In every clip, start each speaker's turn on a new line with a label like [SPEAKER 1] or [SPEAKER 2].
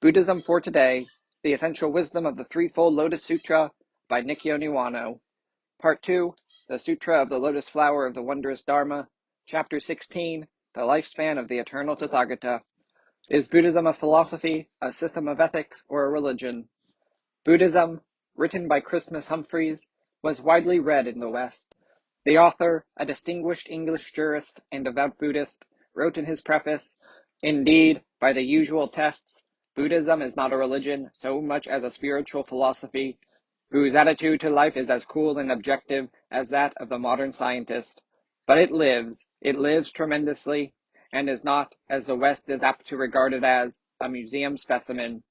[SPEAKER 1] Buddhism for Today, The Essential Wisdom of the Threefold Lotus Sutra by Nikkyo Niwano. Part 2, The Sutra of the Lotus Flower of the Wondrous Dharma. Chapter 16, The Lifespan of the Eternal Tathagata. Is Buddhism a philosophy, a system of ethics, or a religion? Buddhism, written by Christmas Humphreys, was widely read in the West. The author, a distinguished English jurist and devout Buddhist, wrote in his preface, "Indeed, by the usual tests, Buddhism is not a religion so much as a spiritual philosophy, whose attitude to life is as cool and objective as that of the modern scientist. But it lives tremendously, and is not, as the West is apt to regard it as, a museum specimen."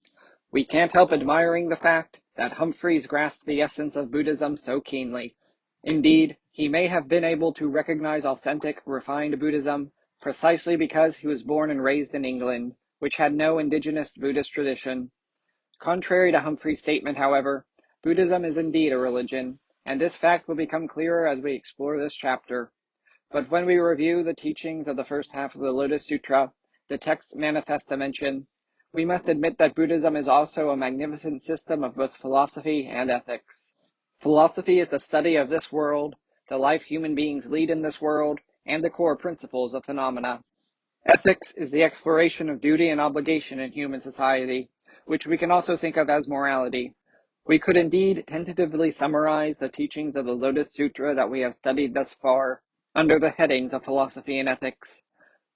[SPEAKER 1] We can't help admiring the fact that Humphreys grasped the essence of Buddhism so keenly. Indeed, he may have been able to recognize authentic, refined Buddhism precisely because he was born and raised in England, which had no indigenous Buddhist tradition. Contrary to Humphreys' statement, however, Buddhism is indeed a religion, and this fact will become clearer as we explore this chapter. But when we review the teachings of the first half of the Lotus Sutra, the text's manifest dimension, we must admit that Buddhism is also a magnificent system of both philosophy and ethics. Philosophy is the study of this world, the life human beings lead in this world, and the core principles of phenomena. Ethics is the exploration of duty and obligation in human society, which we can also think of as morality. We could indeed tentatively summarize the teachings of the Lotus Sutra that we have studied thus far under the headings of philosophy and ethics.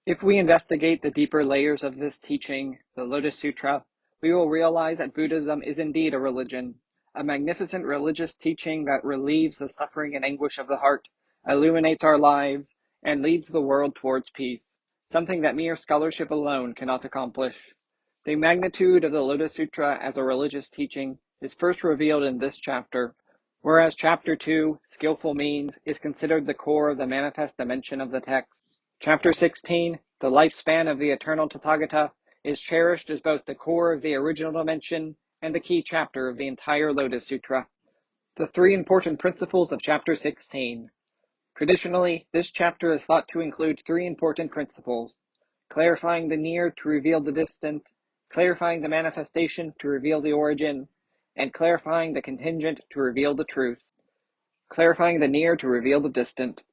[SPEAKER 1] If we investigate the deeper layers of this teaching, the Lotus Sutra, we will realize that Buddhism is indeed a religion, a magnificent religious teaching that relieves the suffering and anguish of the heart, illuminates our lives, and leads the world towards peace, something that mere scholarship alone cannot accomplish. The magnitude of the Lotus Sutra as a religious teaching is first revealed in this chapter, whereas Chapter 2, Skillful Means, is considered the core of the manifest dimension of the text. Chapter 16, The Lifespan of the Eternal Tathagata, is cherished as both the core of the original dimension and the key chapter of the entire Lotus Sutra. The three important principles of Chapter 16. Traditionally, this chapter is thought to include three important principles: clarifying the near to reveal the distant, clarifying the manifestation to reveal the origin, and clarifying the contingent to reveal the truth. Clarifying the near to reveal the distant.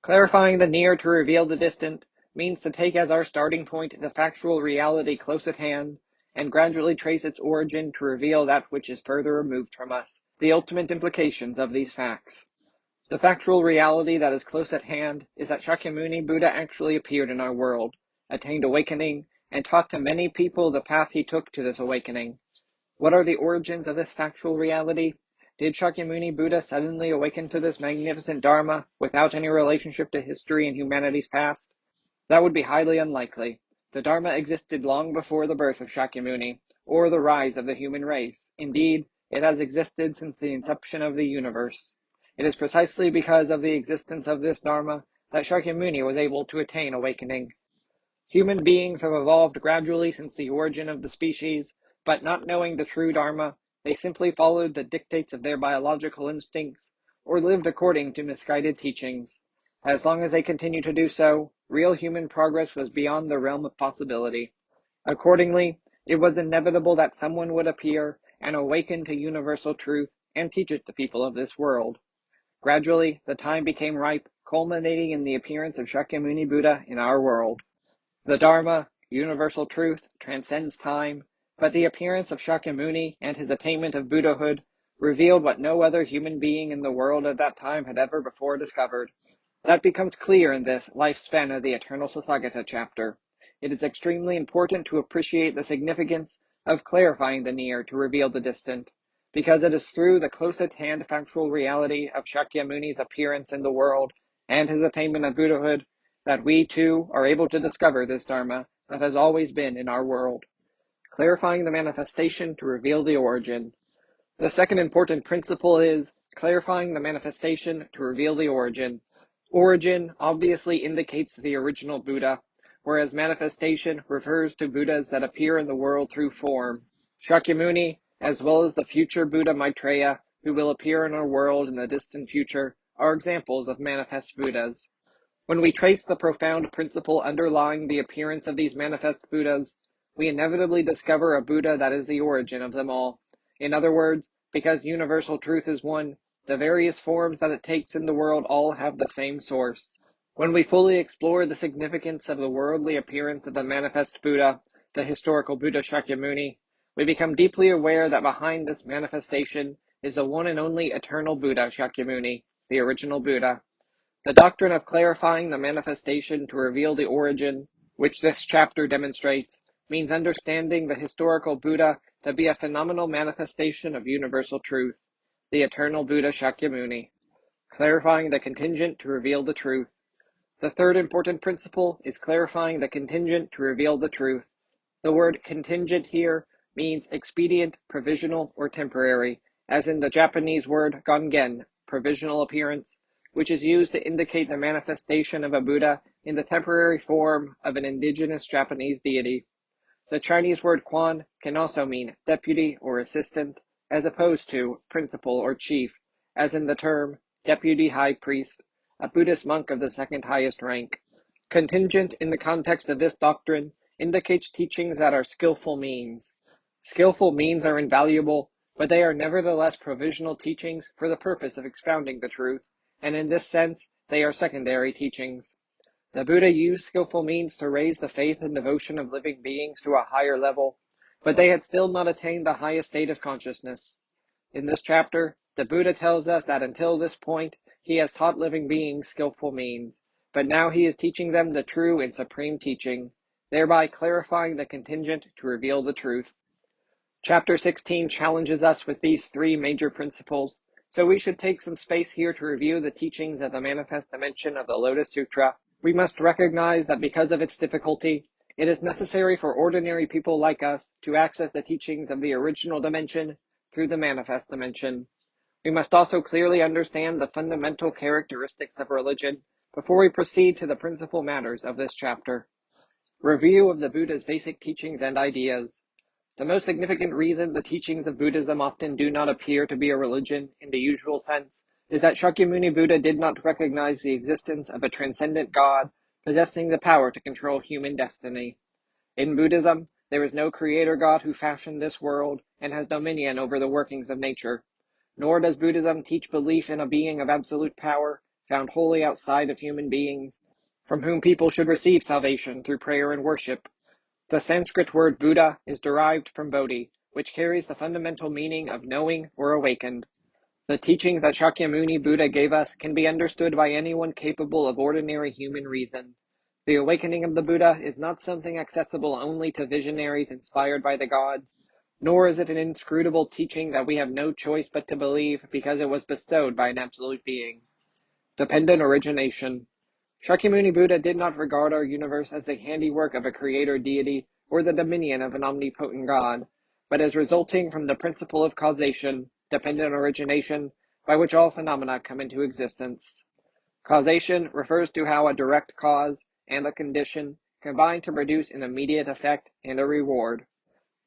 [SPEAKER 1] Clarifying the near to reveal the distant means to take as our starting point the factual reality close at hand, and gradually trace its origin to reveal that which is further removed from us, the ultimate implications of these facts. The factual reality that is close at hand is that Shakyamuni Buddha actually appeared in our world, attained awakening, and taught to many people the path he took to this awakening. What are the origins of this factual reality? Did Shakyamuni Buddha suddenly awaken to this magnificent Dharma without any relationship to history and humanity's past? That would be highly unlikely. The Dharma existed long before the birth of Shakyamuni, or the rise of the human race. Indeed, it has existed since the inception of the universe. It is precisely because of the existence of this Dharma that Shakyamuni was able to attain awakening. Human beings have evolved gradually since the origin of the species, but not knowing the true Dharma, they simply followed the dictates of their biological instincts, or lived according to misguided teachings. As long as they continued to do so, real human progress was beyond the realm of possibility. Accordingly, it was inevitable that someone would appear and awaken to universal truth and teach it to people of this world. Gradually, the time became ripe, culminating in the appearance of Shakyamuni Buddha in our world. The Dharma, universal truth, transcends time, but the appearance of Shakyamuni and his attainment of Buddhahood revealed what no other human being in the world at that time had ever before discovered. That becomes clear in this Lifespan of the Eternal Tathagata chapter. It is extremely important to appreciate the significance of clarifying the near to reveal the distant, because it is through the close-at-hand factual reality of Shakyamuni's appearance in the world and his attainment of Buddhahood that we, too, are able to discover this Dharma that has always been in our world. Clarifying the manifestation to reveal the origin. The second important principle is clarifying the manifestation to reveal the origin. Origin obviously indicates the original Buddha, whereas manifestation refers to Buddhas that appear in the world through form. Shakyamuni, as well as the future Buddha Maitreya, who will appear in our world in the distant future, are examples of manifest Buddhas. When we trace the profound principle underlying the appearance of these manifest Buddhas, we inevitably discover a Buddha that is the origin of them all. In other words, because universal truth is one, the various forms that it takes in the world all have the same source. When we fully explore the significance of the worldly appearance of the manifest Buddha, the historical Buddha Shakyamuni, we become deeply aware that behind this manifestation is the one and only eternal Buddha Shakyamuni, the original Buddha. The doctrine of clarifying the manifestation to reveal the origin, which this chapter demonstrates, means understanding the historical Buddha to be a phenomenal manifestation of universal truth, the eternal Buddha Shakyamuni, clarifying the contingent to reveal the truth. The third important principle is clarifying the contingent to reveal the truth. The word contingent here means expedient, provisional, or temporary, as in the Japanese word gongen, provisional appearance, which is used to indicate the manifestation of a Buddha in the temporary form of an indigenous Japanese deity. The Chinese word quan can also mean deputy or assistant, as opposed to principal or chief, as in the term deputy high priest, a Buddhist monk of the second highest rank. Contingent in the context of this doctrine indicates teachings that are skillful means. Skillful means are invaluable, but they are nevertheless provisional teachings for the purpose of expounding the truth, and in this sense, they are secondary teachings. The Buddha used skillful means to raise the faith and devotion of living beings to a higher level, but they had still not attained the highest state of consciousness. In this chapter, the Buddha tells us that until this point, he has taught living beings skillful means, but now he is teaching them the true and supreme teaching, thereby clarifying the contingent to reveal the truth. Chapter 16 challenges us with these three major principles, so we should take some space here to review the teachings of the manifest dimension of the Lotus Sutra. We must recognize that because of its difficulty, it is necessary for ordinary people like us to access the teachings of the original dimension through the manifest dimension. We must also clearly understand the fundamental characteristics of religion before we proceed to the principal matters of this chapter. Review of the Buddha's basic teachings and ideas. The most significant reason the teachings of Buddhism often do not appear to be a religion in the usual sense is that Shakyamuni Buddha did not recognize the existence of a transcendent God possessing the power to control human destiny. In Buddhism, there is no creator God who fashioned this world and has dominion over the workings of nature. Nor does Buddhism teach belief in a being of absolute power, found wholly outside of human beings, from whom people should receive salvation through prayer and worship. The Sanskrit word Buddha is derived from Bodhi, which carries the fundamental meaning of knowing or awakened. The teachings that Shakyamuni Buddha gave us can be understood by anyone capable of ordinary human reason. The awakening of the Buddha is not something accessible only to visionaries inspired by the gods, nor is it an inscrutable teaching that we have no choice but to believe because it was bestowed by an absolute being. Dependent origination. Shakyamuni Buddha did not regard our universe as the handiwork of a creator deity or the dominion of an omnipotent God, but as resulting from the principle of causation, dependent origination, by which all phenomena come into existence. Causation refers to how a direct cause and a condition combine to produce an immediate effect and a reward.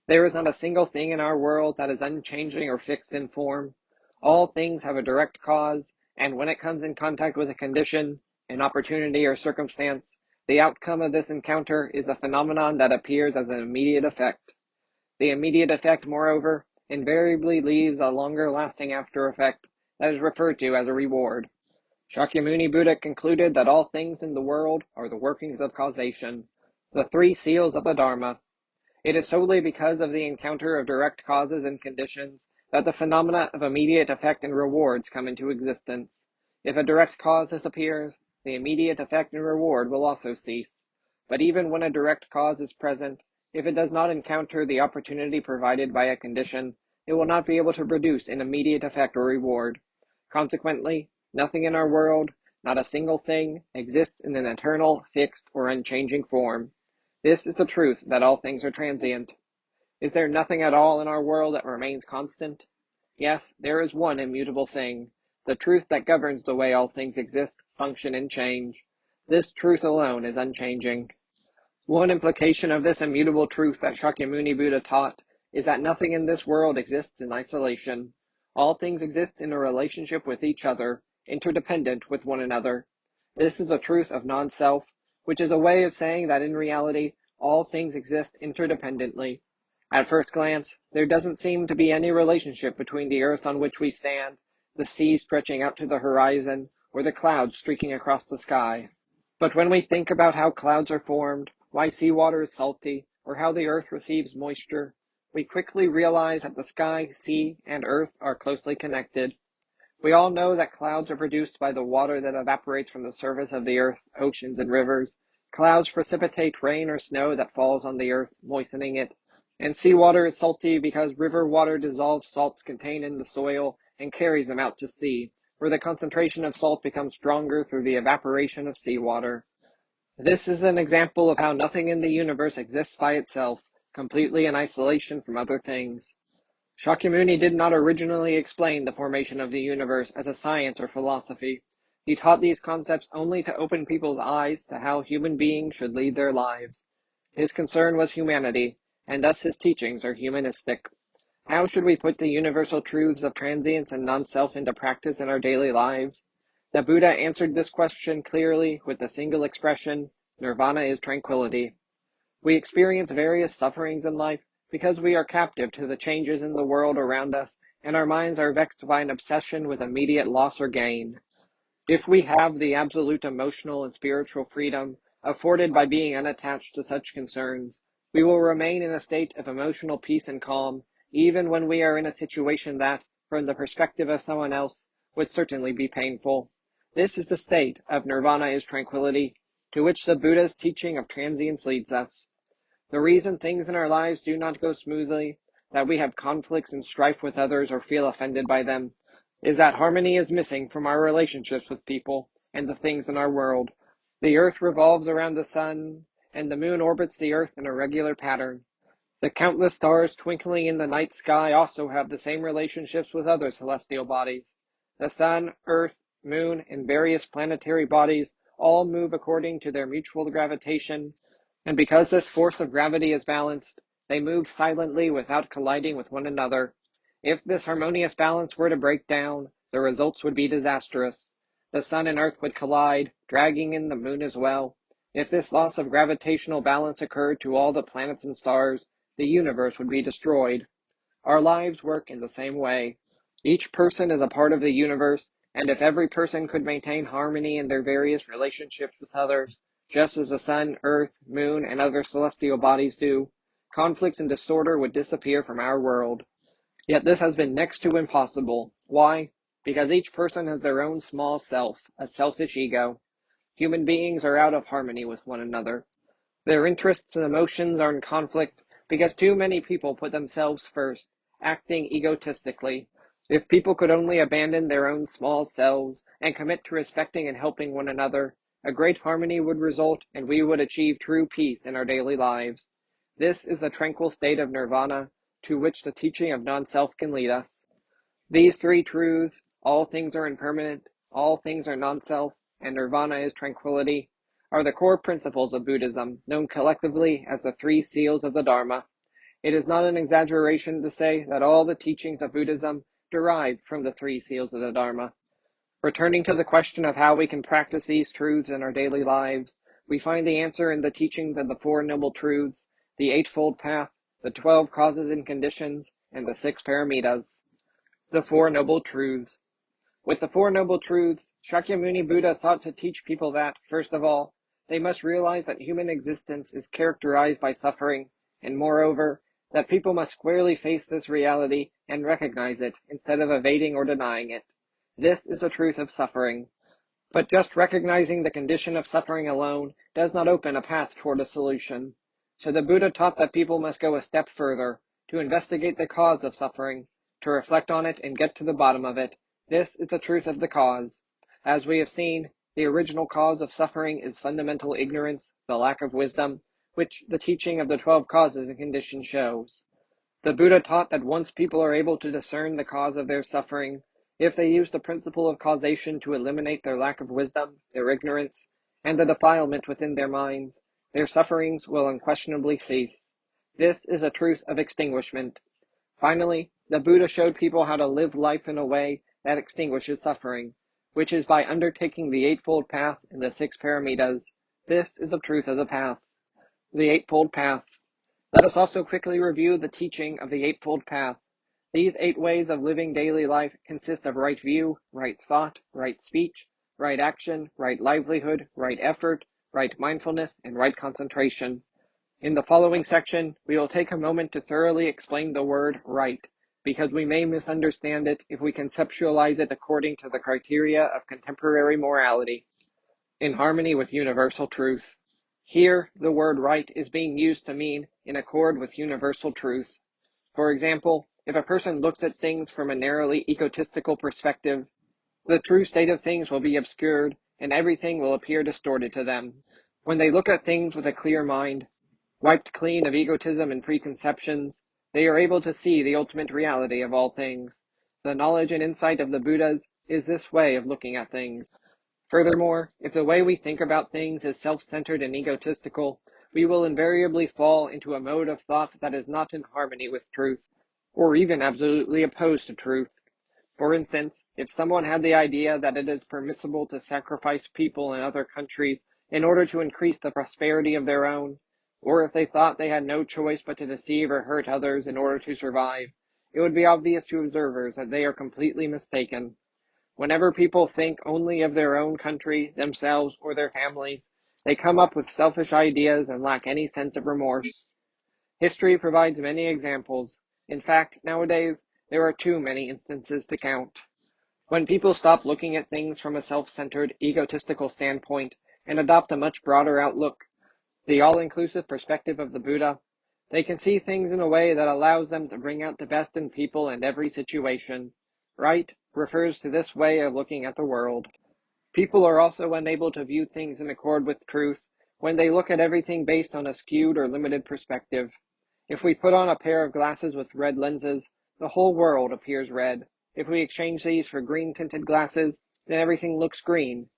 [SPEAKER 1] There is not a single thing in our world that is unchanging or fixed in form. All things have a direct cause, and when it comes in contact with a condition, an opportunity or circumstance, the outcome of this encounter is a phenomenon that appears as an immediate effect. The immediate effect, moreover, invariably leaves a longer-lasting after effect that is referred to as a reward. Shakyamuni Buddha concluded that all things in the world are the workings of causation, the three seals of the Dharma. It is solely because of the encounter of direct causes and conditions that the phenomena of immediate effect and rewards come into existence. If a direct cause disappears, the immediate effect and reward will also cease. But even when a direct cause is present, if it does not encounter the opportunity provided by a condition, it will not be able to produce an immediate effect or reward. Consequently, nothing in our world, not a single thing, exists in an eternal, fixed, or unchanging form. This is the truth that all things are transient. Is there nothing at all in our world that remains constant? Yes, there is one immutable thing, the truth that governs the way all things exist, function, and change. This truth alone is unchanging. One implication of this immutable truth that Shakyamuni Buddha taught is that nothing in this world exists in isolation. All things exist in a relationship with each other, interdependent with one another. This is a truth of non-self, which is a way of saying that in reality, All things exist interdependently. At first glance, there doesn't seem to be any relationship between the earth on which we stand, the sea stretching out to the horizon, or the clouds streaking across the sky. But when we think about how clouds are formed, why seawater is salty, or how the earth receives moisture, we quickly realize that the sky, sea, and earth are closely connected. We all know that clouds are produced by the water that evaporates from the surface of the earth, oceans, and rivers. Clouds precipitate rain or snow that falls on the earth, moistening it. And seawater is salty because river water dissolves salts contained in the soil and carries them out to sea, where the concentration of salt becomes stronger through the evaporation of seawater. This is an example of how nothing in the universe exists by itself, completely in isolation from other things. Shakyamuni did not originally explain the formation of the universe as a science or philosophy. He taught these concepts only to open people's eyes to how human beings should lead their lives. His concern was humanity, and thus his teachings are humanistic. How should we put the universal truths of transience and non-self into practice in our daily lives? The Buddha answered this question clearly with the single expression, "Nirvana is tranquility." We experience various sufferings in life because we are captive to the changes in the world around us, and our minds are vexed by an obsession with immediate loss or gain. If we have the absolute emotional and spiritual freedom afforded by being unattached to such concerns, we will remain in a state of emotional peace and calm, even when we are in a situation that, from the perspective of someone else, would certainly be painful. This is the state of nirvana is tranquility, to which the Buddha's teaching of transience leads us. The reason things in our lives do not go smoothly, that we have conflicts and strife with others or feel offended by them, is that harmony is missing from our relationships with people and the things in our world. The earth revolves around the sun, and the moon orbits the earth in a regular pattern. The countless stars twinkling in the night sky also have the same relationships with other celestial bodies. The sun, earth, moon, and various planetary bodies all move according to their mutual gravitation, and because this force of gravity is balanced, they move silently without colliding with one another. If this harmonious balance were to break down, the results would be disastrous. The sun and earth would collide, dragging in the moon as well. If this loss of gravitational balance occurred to all the planets and stars, the universe would be destroyed. Our lives work in the same way. Each person is a part of the universe, and if every person could maintain harmony in their various relationships with others, just as the sun, earth, moon, and other celestial bodies do, conflicts and disorder would disappear from our world. Yet this has been next to impossible. Why? Because each person has their own small self, a selfish ego. Human beings are out of harmony with one another. Their interests and emotions are in conflict because too many people put themselves first, acting egotistically. If people could only abandon their own small selves and commit to respecting and helping one another, a great harmony would result and we would achieve true peace in our daily lives. This is the tranquil state of nirvana to which the teaching of non-self can lead us. These three truths, all things are impermanent, all things are non-self, and nirvana is tranquility, are the core principles of Buddhism, known collectively as the three seals of the Dharma. It is not an exaggeration to say that all the teachings of Buddhism derive from the three seals of the Dharma. Returning to the question of how we can practice these truths in our daily lives, we find the answer in the teachings of the Four Noble Truths, the Eightfold Path, the 12 Causes and Conditions, and the 6 Paramitas. The Four Noble Truths. With the Four Noble Truths, Shakyamuni Buddha sought to teach people that, first of all, they must realize that human existence is characterized by suffering, and moreover, that people must squarely face this reality and recognize it instead of evading or denying it. This is the truth of suffering. But just recognizing the condition of suffering alone does not open a path toward a solution. So the Buddha taught that people must go a step further, to investigate the cause of suffering, to reflect on it and get to the bottom of it. This is the truth of the cause. As we have seen, the original cause of suffering is fundamental ignorance, the lack of wisdom, which the teaching of the 12 causes and conditions shows. The Buddha taught that once people are able to discern the cause of their suffering, if they use the principle of causation to eliminate their lack of wisdom, their ignorance, and the defilement within their minds, their sufferings will unquestionably cease. This is a truth of extinguishment. Finally, the Buddha showed people how to live life in a way that extinguishes suffering, which is by undertaking the Eightfold Path and the 6 Paramitas. This is the truth of the path. The Eightfold Path. Let us also quickly review the teaching of the Eightfold Path. These 8 ways of living daily life consist of right view, right thought, right speech, right action, right livelihood, right effort, right mindfulness, and right concentration. In the following section, we will take a moment to thoroughly explain the word right, because we may misunderstand it if we conceptualize it according to the criteria of contemporary morality, in harmony with universal truth. Here, the word right is being used to mean in accord with universal truth. For example, if a person looks at things from a narrowly egotistical perspective, the true state of things will be obscured and everything will appear distorted to them. When they look at things with a clear mind, wiped clean of egotism and preconceptions, they are able to see the ultimate reality of all things. The knowledge and insight of the Buddhas is this way of looking at things. Furthermore, if the way we think about things is self-centered and egotistical, we will invariably fall into a mode of thought that is not in harmony with truth, or even absolutely opposed to truth. For instance, if someone had the idea that it is permissible to sacrifice people in other countries in order to increase the prosperity of their own, or if they thought they had no choice but to deceive or hurt others in order to survive, it would be obvious to observers that they are completely mistaken. Whenever people think only of their own country, themselves, or their families, they come up with selfish ideas and lack any sense of remorse. History provides many examples. In fact, nowadays, there are too many instances to count. When people stop looking at things from a self-centered, egotistical standpoint and adopt a much broader outlook, the all-inclusive perspective of the Buddha, they can see things in a way that allows them to bring out the best in people and every situation. Right refers to this way of looking at the world. People are also unable to view things in accord with truth when they look at everything based on a skewed or limited perspective. If we put on a pair of glasses with red lenses, the whole world appears red. If we exchange these for green-tinted glasses, then everything looks green.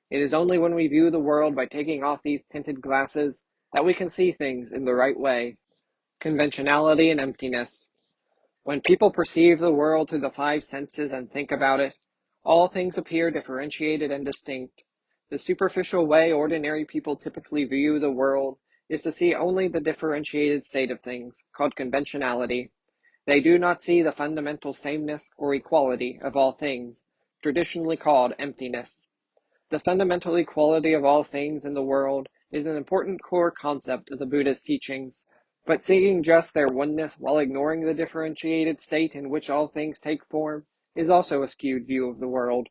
[SPEAKER 1] It is only when we view the world by taking off these tinted glasses that we can see things in the right way. Conventionality and emptiness. When people perceive the world through the 5 senses and think about it, all things appear differentiated and distinct. The superficial way ordinary people typically view the world is to see only the differentiated state of things, called conventionality. They do not see the fundamental sameness or equality of all things, traditionally called emptiness. The fundamental equality of all things in the world is an important core concept of the Buddha's teachings, but seeing just their oneness while ignoring the differentiated state in which all things take form is also a skewed view of the world.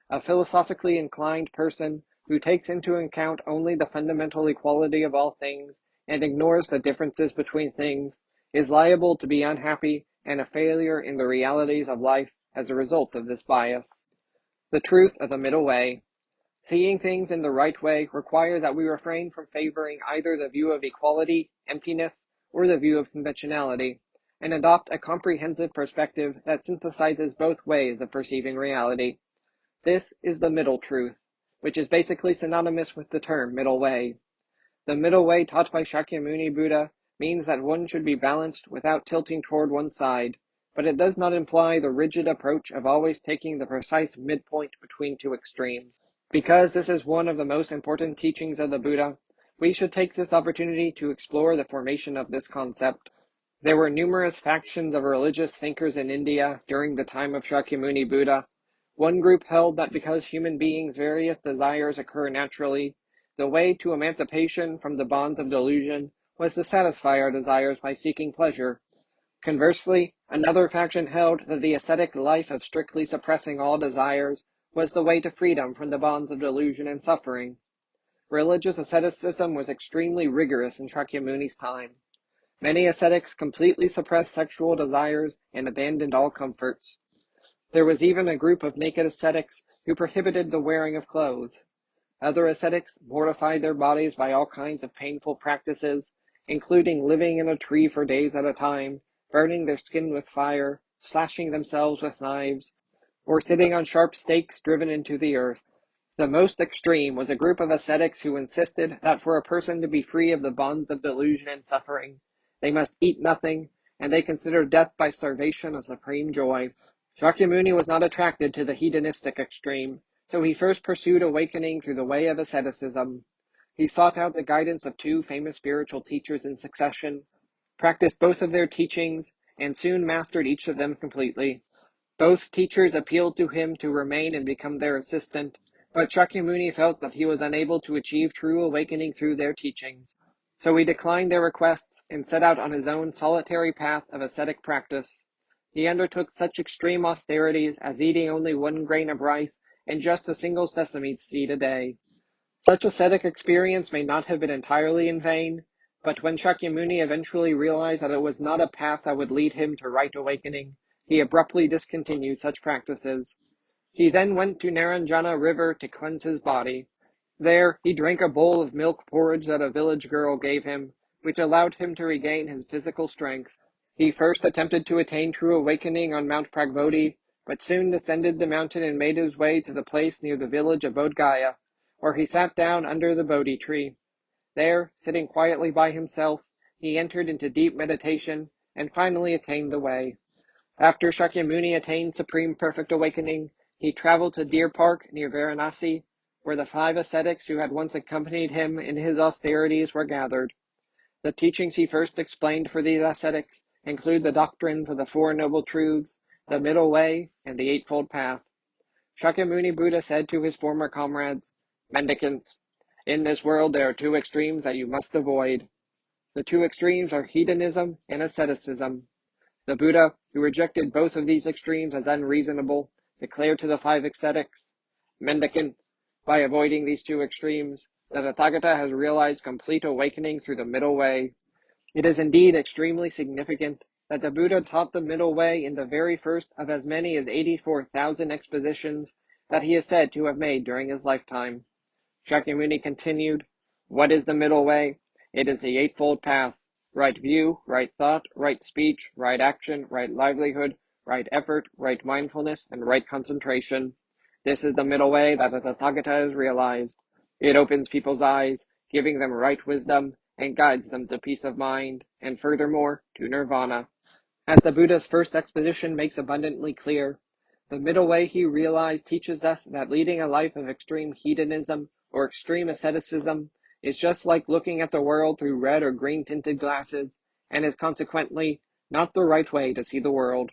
[SPEAKER 1] A philosophically inclined person who takes into account only the fundamental equality of all things and ignores the differences between things is liable to be unhappy and a failure in the realities of life as a result of this bias. The truth of the middle way. Seeing things in the right way requires that we refrain from favoring either the view of equality, emptiness, or the view of conventionality, and adopt a comprehensive perspective that synthesizes both ways of perceiving reality. This is the middle truth, which is basically synonymous with the term middle way. The middle way taught by Shakyamuni Buddha means that one should be balanced without tilting toward one side, but it does not imply the rigid approach of always taking the precise midpoint between two extremes. Because this is one of the most important teachings of the Buddha, we should take this opportunity to explore the formation of this concept. There were numerous factions of religious thinkers in India during the time of Shakyamuni Buddha. One group held that because human beings' various desires occur naturally, the way to emancipation from the bonds of delusion was to satisfy our desires by seeking pleasure. Conversely, another faction held that the ascetic life of strictly suppressing all desires was the way to freedom from the bonds of delusion and suffering. Religious asceticism was extremely rigorous in Shakyamuni's time. Many ascetics completely suppressed sexual desires and abandoned all comforts. There was even a group of naked ascetics who prohibited the wearing of clothes. Other ascetics mortified their bodies by all kinds of painful practices, including living in a tree for days at a time, burning their skin with fire, slashing themselves with knives, or sitting on sharp stakes driven into the earth. The most extreme was a group of ascetics who insisted that for a person to be free of the bonds of delusion and suffering, they must eat nothing, and they considered death by starvation a supreme joy. Shakyamuni was not attracted to the hedonistic extreme, so he first pursued awakening through the way of asceticism. He sought out the guidance of two famous spiritual teachers in succession, practiced both of their teachings, and soon mastered each of them completely. Both teachers appealed to him to remain and become their assistant, but Shakyamuni felt that he was unable to achieve true awakening through their teachings. So he declined their requests and set out on his own solitary path of ascetic practice. He undertook such extreme austerities as eating only 1 grain of rice and just a single sesame seed a day. Such ascetic experience may not have been entirely in vain, but when Shakyamuni eventually realized that it was not a path that would lead him to right awakening, he abruptly discontinued such practices. He then went to Naranjana river to cleanse his body. There he drank a bowl of milk porridge that a village girl gave him, which allowed him to regain his physical strength. He first attempted to attain true awakening on Mount Pragbodhi, but soon descended the mountain and made his way to the place near the village of Bodh Gaya, where he sat down under the Bodhi tree. There, sitting quietly by himself, he entered into deep meditation and finally attained the way. After Shakyamuni attained supreme perfect awakening, he traveled to Deer Park near Varanasi, where the 5 ascetics who had once accompanied him in his austerities were gathered. The teachings he first explained for these ascetics include the doctrines of the 4 Noble Truths, the Middle Way, and the Eightfold Path. Shakyamuni Buddha said to his former comrades, "Mendicants, in this world there are 2 extremes that you must avoid. The 2 extremes are hedonism and asceticism." The Buddha, who rejected both of these extremes as unreasonable, declared to the 5 ascetics, "Mendicants, by avoiding these 2 extremes, the Tathagata has realized complete awakening through the middle way." It is indeed extremely significant that the Buddha taught the middle way in the very first of as many as 84,000 expositions that he is said to have made during his lifetime. Shakyamuni continued, "What is the middle way? It is the Eightfold Path. Right view, right thought, right speech, right action, right livelihood, right effort, right mindfulness, and right concentration. This is the middle way that the Tathagata has realized. It opens people's eyes, giving them right wisdom, and guides them to peace of mind, and furthermore, to nirvana." As the Buddha's first exposition makes abundantly clear, the middle way he realized teaches us that leading a life of extreme hedonism or extreme asceticism is just like looking at the world through red or green tinted glasses, and is consequently not the right way to see the world.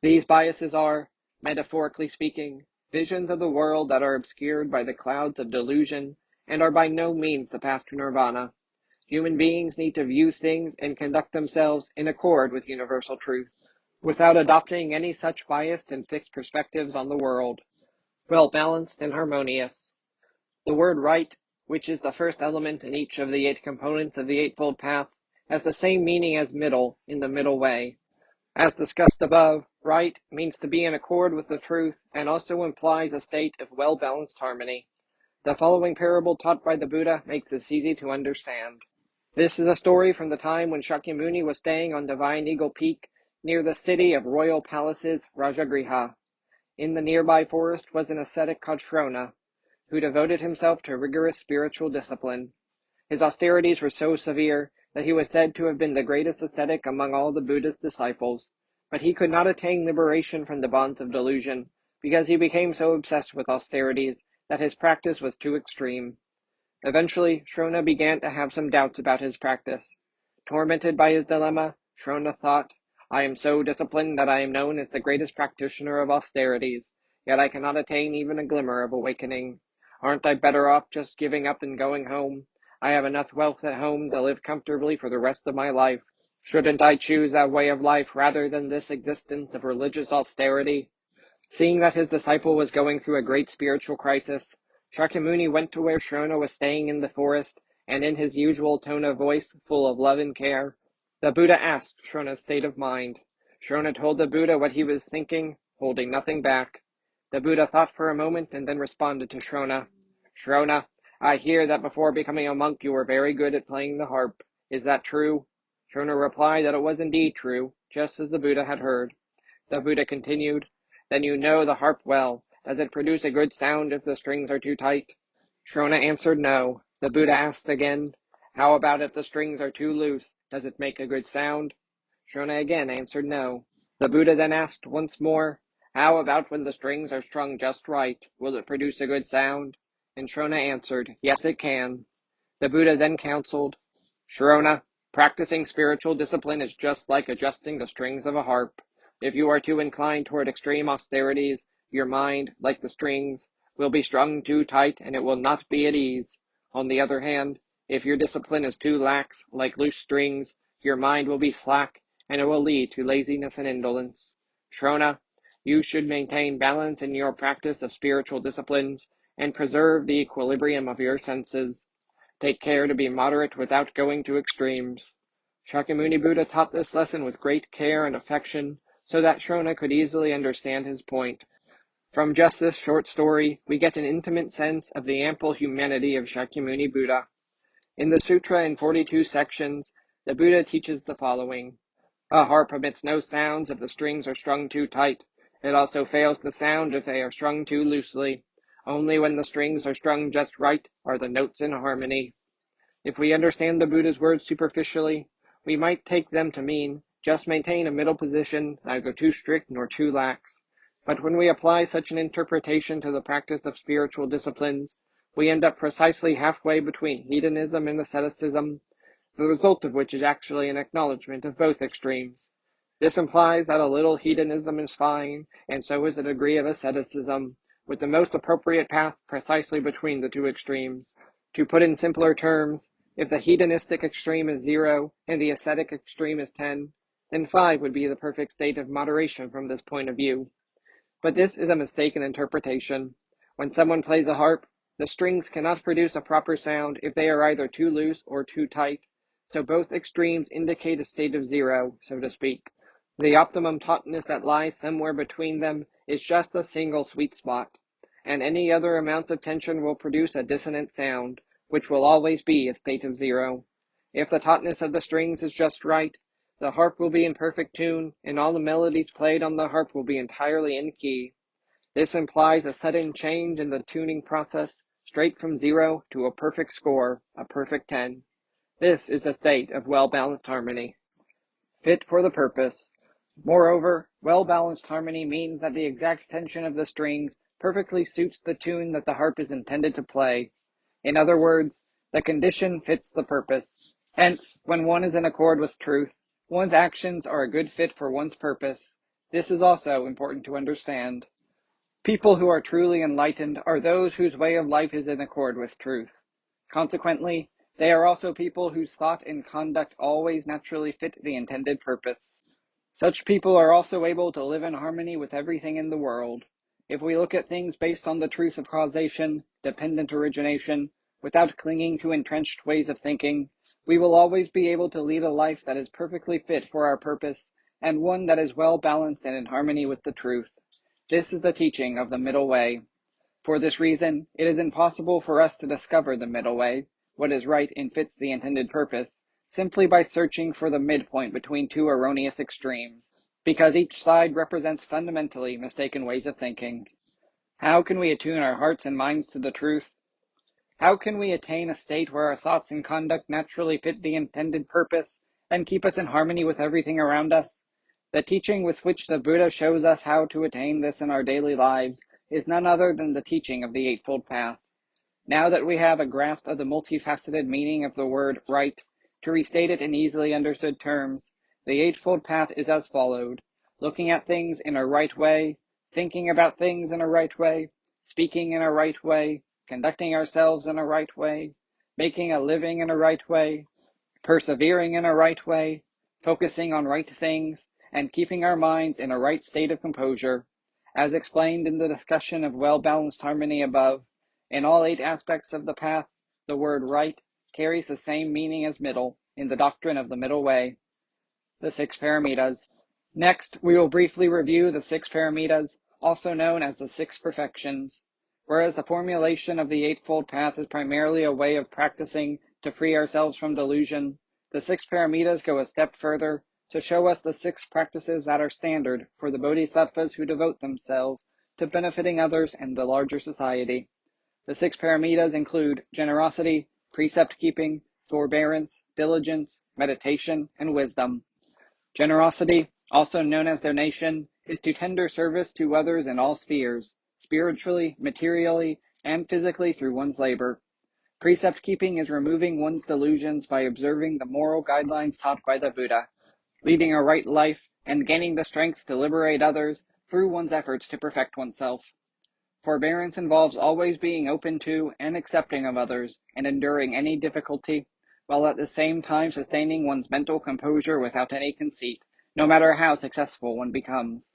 [SPEAKER 1] These biases are, metaphorically speaking, visions of the world that are obscured by the clouds of delusion and are by no means the path to nirvana. Human beings need to view things and conduct themselves in accord with universal truth, without adopting any such biased and fixed perspectives on the world. Well balanced and harmonious. The word right, which is the first element in each of the 8 components of the Eightfold Path, has the same meaning as middle in the middle way. As discussed above, right means to be in accord with the truth and also implies a state of well-balanced harmony. The following parable taught by the Buddha makes this easy to understand. This is a story from the time when Shakyamuni was staying on Divine Eagle Peak near the city of royal palaces Rajagriha. In the nearby forest was an ascetic called Shrona, who devoted himself to rigorous spiritual discipline. His austerities were so severe that he was said to have been the greatest ascetic among all the Buddha's disciples, but he could not attain liberation from the bonds of delusion, because he became so obsessed with austerities that his practice was too extreme. Eventually, Shrona began to have some doubts about his practice. Tormented by his dilemma, Shrona thought, "I am so disciplined that I am known as the greatest practitioner of austerities, yet I cannot attain even a glimmer of awakening. Aren't I better off just giving up and going home? I have enough wealth at home to live comfortably for the rest of my life. Shouldn't I choose that way of life rather than this existence of religious austerity?" Seeing that his disciple was going through a great spiritual crisis, Shakyamuni went to where Shrona was staying in the forest, and in his usual tone of voice, full of love and care, the Buddha asked Shrona's state of mind. Shrona told the Buddha what he was thinking, holding nothing back. The Buddha thought for a moment and then responded to Shrona. "Shrona, I hear that before becoming a monk you were very good at playing the harp. Is that true?" Shrona replied that it was indeed true, just as the Buddha had heard. The Buddha continued, "Then you know the harp well. Does it produce a good sound if the strings are too tight?" Shrona answered no. The Buddha asked again, "How about if the strings are too loose? Does it make a good sound?" Shrona again answered no. The Buddha then asked once more, "How about when the strings are strung just right? Will it produce a good sound?" And Shrona answered, "Yes, it can." The Buddha then counseled, Shrona, practicing spiritual discipline is just like adjusting the strings of a harp. If you are too inclined toward extreme austerities, your mind, like the strings, will be strung too tight and it will not be at ease. On the other hand, if your discipline is too lax, like loose strings, your mind will be slack and it will lead to laziness and indolence. Shrona, you should maintain balance in your practice of spiritual disciplines and preserve the equilibrium of your senses. Take care to be moderate without going to extremes. Shakyamuni Buddha taught this lesson with great care and affection so that Shrona could easily understand his point. From just this short story, we get an intimate sense of the ample humanity of Shakyamuni Buddha. In the sutra in 42 sections, the Buddha teaches the following. A harp emits no sounds if the strings are strung too tight. It also fails to sound if they are strung too loosely. Only when the strings are strung just right are the notes in harmony. If we understand the Buddha's words superficially, we might take them to mean just maintain a middle position, neither too strict nor too lax. But when we apply such an interpretation to the practice of spiritual disciplines, we end up precisely halfway between hedonism and asceticism, the result of which is actually an acknowledgement of both extremes. This implies that a little hedonism is fine, and so is a degree of asceticism, with the most appropriate path precisely between the two extremes. To put in simpler terms, if the hedonistic extreme is 0 and the ascetic extreme is 10, then 5 would be the perfect state of moderation from this point of view. But this is a mistaken interpretation. When someone plays a harp, the strings cannot produce a proper sound if they are either too loose or too tight, so both extremes indicate a state of 0, so to speak. The optimum tautness that lies somewhere between them is just a single sweet spot, and any other amount of tension will produce a dissonant sound, which will always be a state of 0. If the tautness of the strings is just right, the harp will be in perfect tune, and all the melodies played on the harp will be entirely in key. This implies a sudden change in the tuning process, straight from 0 to a perfect score, a perfect 10. This is a state of well-balanced harmony. Fit for the purpose. Moreover, well-balanced harmony means that the exact tension of the strings perfectly suits the tune that the harp is intended to play. In other words, the condition fits the purpose. Hence, when one is in accord with truth, one's actions are a good fit for one's purpose. This is also important to understand. People who are truly enlightened are those whose way of life is in accord with truth. Consequently, they are also people whose thought and conduct always naturally fit the intended purpose. Such people are also able to live in harmony with everything in the world. If we look at things based on the truth of causation, dependent origination, without clinging to entrenched ways of thinking, we will always be able to lead a life that is perfectly fit for our purpose, and one that is well balanced and in harmony with the truth. This is the teaching of the middle way. For this reason, it is impossible for us to discover the middle way, what is right and fits the intended purpose, simply by searching for the midpoint between two erroneous extremes, because each side represents fundamentally mistaken ways of thinking. How can we attune our hearts and minds to the truth? How can we attain a state where our thoughts and conduct naturally fit the intended purpose and keep us in harmony with everything around us? The teaching with which the Buddha shows us how to attain this in our daily lives is none other than the teaching of the Eightfold Path. Now that we have a grasp of the multifaceted meaning of the word right, to restate it in easily understood terms, the Eightfold Path is as followed: looking at things in a right way, thinking about things in a right way, speaking in a right way, conducting ourselves in a right way, making a living in a right way, persevering in a right way, focusing on right things, and keeping our minds in a right state of composure. As explained in the discussion of well-balanced harmony above, in all 8 aspects of the path, the word right carries the same meaning as middle in the doctrine of the middle way. The 6 paramitas. Next, we will briefly review the 6 paramitas, also known as the 6 perfections. Whereas the formulation of the Eightfold Path is primarily a way of practicing to free ourselves from delusion, the 6 paramitas go a step further to show us the 6 practices that are standard for the bodhisattvas who devote themselves to benefiting others and the larger society. The 6 paramitas include generosity, precept-keeping, forbearance, diligence, meditation, and wisdom. Generosity, also known as donation, is to tender service to others in all spheres, spiritually, materially, and physically through one's labor. Precept keeping is removing one's delusions by observing the moral guidelines taught by the Buddha, leading a right life, and gaining the strength to liberate others through one's efforts to perfect oneself. Forbearance involves always being open to and accepting of others and enduring any difficulty, while at the same time sustaining one's mental composure without any conceit, no matter how successful one becomes.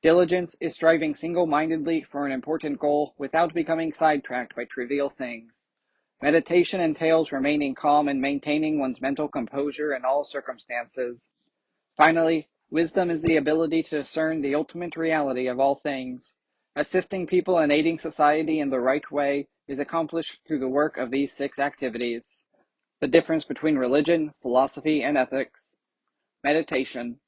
[SPEAKER 1] Diligence is striving single-mindedly for an important goal without becoming sidetracked by trivial things. Meditation entails remaining calm and maintaining one's mental composure in all circumstances. Finally, wisdom is the ability to discern the ultimate reality of all things. Assisting people and aiding society in the right way is accomplished through the work of these 6 activities. The difference between religion, philosophy, and ethics. Meditation.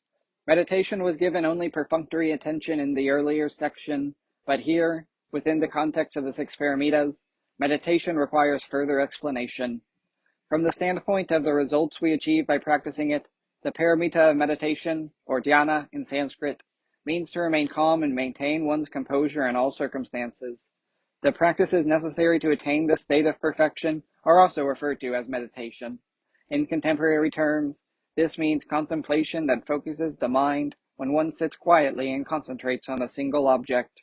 [SPEAKER 1] Meditation was given only perfunctory attention in the earlier section, but here, within the context of the 6 paramitas, meditation requires further explanation. From the standpoint of the results we achieve by practicing it, the paramita of meditation, or dhyana in Sanskrit, means to remain calm and maintain one's composure in all circumstances. The practices necessary to attain this state of perfection are also referred to as meditation. In contemporary terms, this means contemplation that focuses the mind when one sits quietly and concentrates on a single object.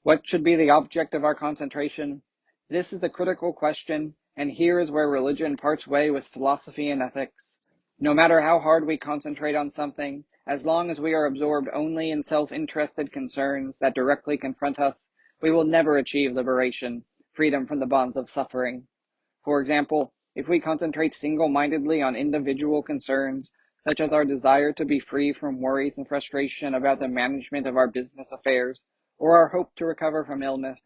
[SPEAKER 1] What should be the object of our concentration? This is the critical question, and here is where religion parts way with philosophy and ethics. No matter how hard we concentrate on something, as long as we are absorbed only in self-interested concerns that directly confront us, we will never achieve liberation, freedom from the bonds of suffering. For example, if we concentrate single-mindedly on individual concerns, such as our desire to be free from worries and frustration about the management of our business affairs, or our hope to recover from illness,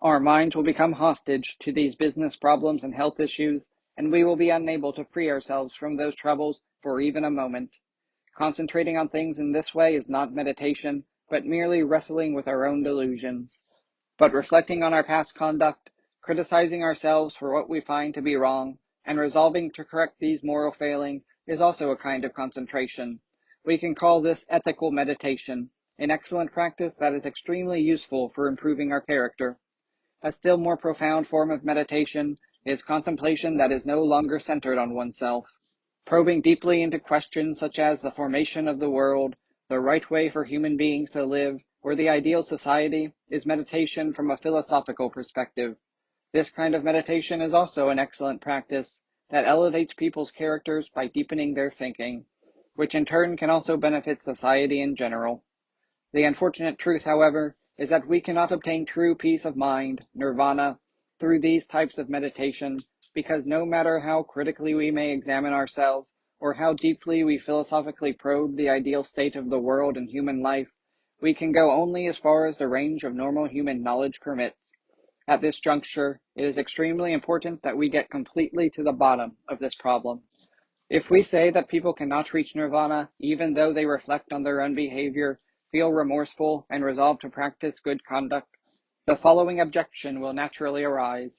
[SPEAKER 1] our minds will become hostage to these business problems and health issues, and we will be unable to free ourselves from those troubles for even a moment. Concentrating on things in this way is not meditation, but merely wrestling with our own delusions. But reflecting on our past conduct, criticizing ourselves for what we find to be wrong, and resolving to correct these moral failings is also a kind of concentration. We can call this ethical meditation, an excellent practice that is extremely useful for improving our character. A still more profound form of meditation is contemplation that is no longer centered on oneself. Probing deeply into questions such as the formation of the world, the right way for human beings to live, or the ideal society is meditation from a philosophical perspective. This kind of meditation is also an excellent practice that elevates people's characters by deepening their thinking, which in turn can also benefit society in general. The unfortunate truth, however, is that we cannot obtain true peace of mind, nirvana, through these types of meditation, because no matter how critically we may examine ourselves, or how deeply we philosophically probe the ideal state of the world and human life, we can go only as far as the range of normal human knowledge permits. At this juncture, it is extremely important that we get completely to the bottom of this problem. If we say that people cannot reach nirvana, even though they reflect on their own behavior, feel remorseful, and resolve to practice good conduct, the following objection will naturally arise.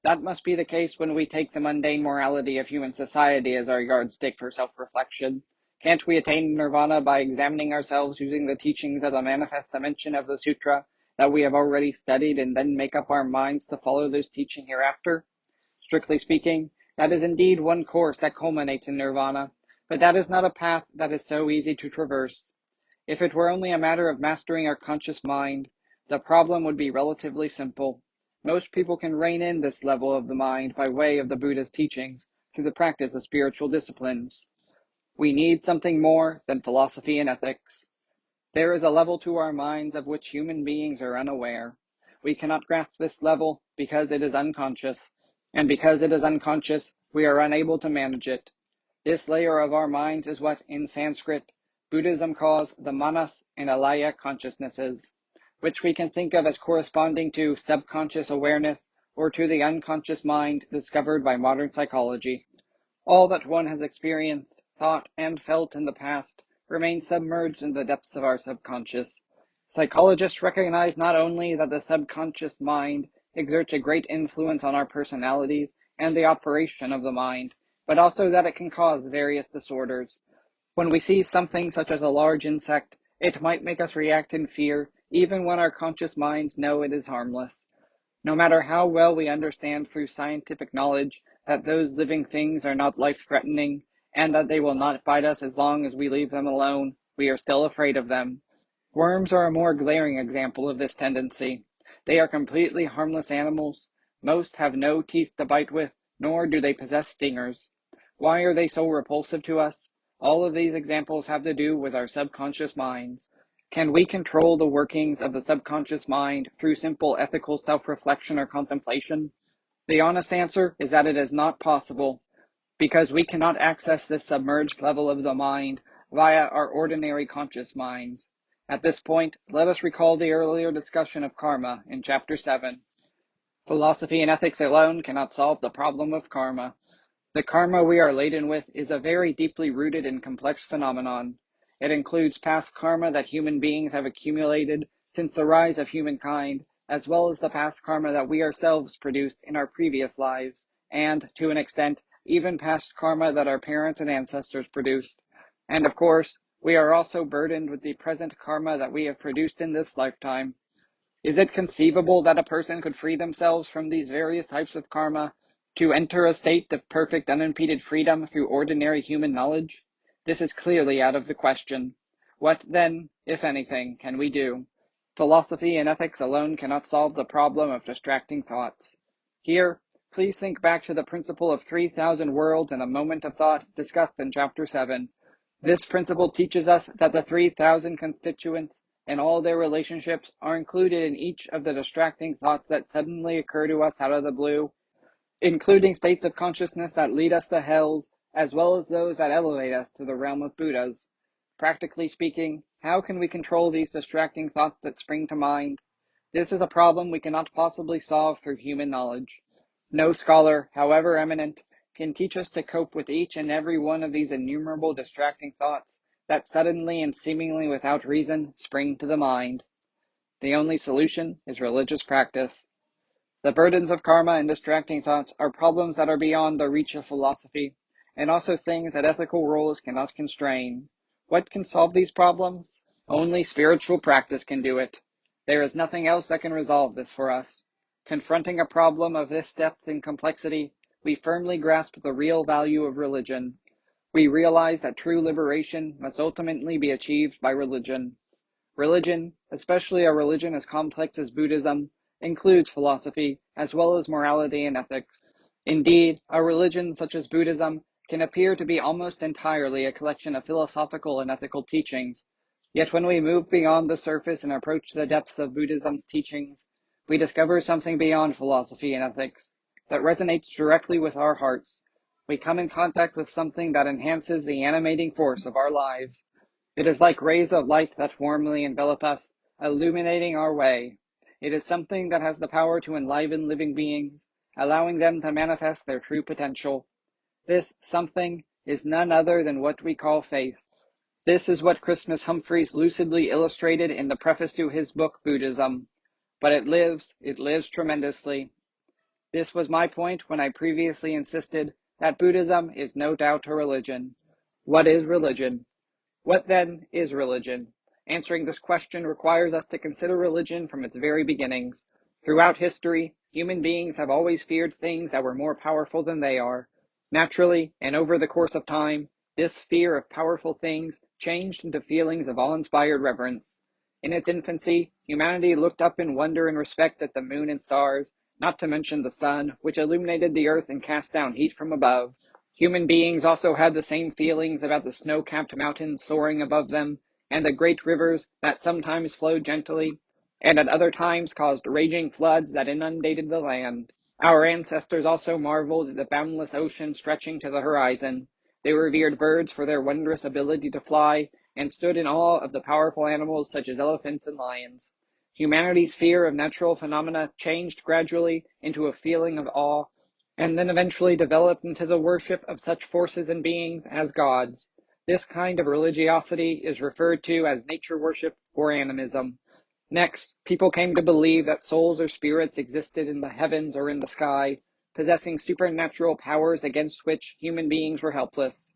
[SPEAKER 1] That must be the case when we take the mundane morality of human society as our yardstick for self-reflection. Can't we attain nirvana by examining ourselves using the teachings of the manifest dimension of the sutra that we have already studied and then make up our minds to follow those teaching hereafter? Strictly speaking, that is indeed one course that culminates in nirvana, but that is not a path that is so easy to traverse. If it were only a matter of mastering our conscious mind, the problem would be relatively simple. Most people can rein in this level of the mind by way of the Buddha's teachings through the practice of spiritual disciplines. We need something more than philosophy and ethics. There is a level to our minds of which human beings are unaware. We cannot grasp this level because it is unconscious, and because it is unconscious, we are unable to manage it. This layer of our minds is what, in Sanskrit, Buddhism calls the manas and alaya consciousnesses, which we can think of as corresponding to subconscious awareness or to the unconscious mind discovered by modern psychology. All that one has experienced, thought, and felt in the past remains submerged in the depths of our subconscious. Psychologists recognize not only that the subconscious mind exerts a great influence on our personalities and the operation of the mind, but also that it can cause various disorders. When we see something such as a large insect, it might make us react in fear, even when our conscious minds know it is harmless. No matter how well we understand through scientific knowledge that those living things are not life-threatening and that they will not bite us as long as we leave them alone, we are still afraid of them. Worms are a more glaring example of this tendency. They are completely harmless animals. Most have no teeth to bite with, nor do they possess stingers. Why are they so repulsive to us? All of these examples have to do with our subconscious minds. Can we control the workings of the subconscious mind through simple ethical self-reflection or contemplation? The honest answer is that it is not possible, because we cannot access this submerged level of the mind via our ordinary conscious minds. At this point, let us recall the earlier discussion of karma in Chapter 7. Philosophy and ethics alone cannot solve the problem of karma. The karma we are laden with is a very deeply rooted and complex phenomenon. It includes past karma that human beings have accumulated since the rise of humankind, as well as the past karma that we ourselves produced in our previous lives, and, to an extent, even past karma that our parents and ancestors produced. And of course, we are also burdened with the present karma that we have produced in this lifetime. Is it conceivable that a person could free themselves from these various types of karma to enter a state of perfect unimpeded freedom through ordinary human knowledge? This is clearly out of the question. What, then, if anything, can we do? Philosophy and ethics alone cannot solve the problem of distracting thoughts. Here, please think back to the principle of 3,000 worlds in a moment of thought discussed in Chapter 7. This principle teaches us that the 3,000 constituents and all their relationships are included in each of the distracting thoughts that suddenly occur to us out of the blue, including states of consciousness that lead us to hells, as well as those that elevate us to the realm of Buddhas. Practically speaking, how can we control these distracting thoughts that spring to mind? This is a problem we cannot possibly solve through human knowledge. No scholar, however eminent, can teach us to cope with each and every one of these innumerable distracting thoughts that suddenly and seemingly without reason spring to the mind. The only solution is religious practice. The burdens of karma and distracting thoughts are problems that are beyond the reach of philosophy, and also things that ethical rules cannot constrain. What can solve these problems? Only spiritual practice can do it. There is nothing else that can resolve this for us. Confronting a problem of this depth and complexity, we firmly grasp the real value of religion. We realize that true liberation must ultimately be achieved by religion. Religion, especially a religion as complex as Buddhism, includes philosophy as well as morality and ethics. Indeed, a religion such as Buddhism can appear to be almost entirely a collection of philosophical and ethical teachings. Yet when we move beyond the surface and approach the depths of Buddhism's teachings, we discover something beyond philosophy and ethics that resonates directly with our hearts. We come in contact with something that enhances the animating force of our lives. It is like rays of light that warmly envelop us, illuminating our way. It is something that has the power to enliven living beings, allowing them to manifest their true potential. This something is none other than what we call faith. This is what Christmas Humphreys lucidly illustrated in the preface to his book, Buddhism. But it lives tremendously. This was my point when I previously insisted that Buddhism is no doubt a religion. What is religion? What then is religion? Answering this question requires us to consider religion from its very beginnings. Throughout history, human beings have always feared things that were more powerful than they are. Naturally, and over the course of time, this fear of powerful things changed into feelings of awe-inspired reverence. In its infancy, humanity looked up in wonder and respect at the moon and stars, not to mention the sun, which illuminated the earth and cast down heat from above. Human beings also had the same feelings about the snow-capped mountains soaring above them, and the great rivers that sometimes flowed gently, and at other times caused raging floods that inundated the land. Our ancestors also marveled at the boundless ocean stretching to the horizon. They revered birds for their wondrous ability to fly, and stood in awe of the powerful animals such as elephants and lions. Humanity's fear of natural phenomena changed gradually into a feeling of awe, and then eventually developed into the worship of such forces and beings as gods. This kind of religiosity is referred to as nature worship or animism. Next, people came to believe that souls or spirits existed in the heavens or in the sky, possessing supernatural powers against which human beings were helpless.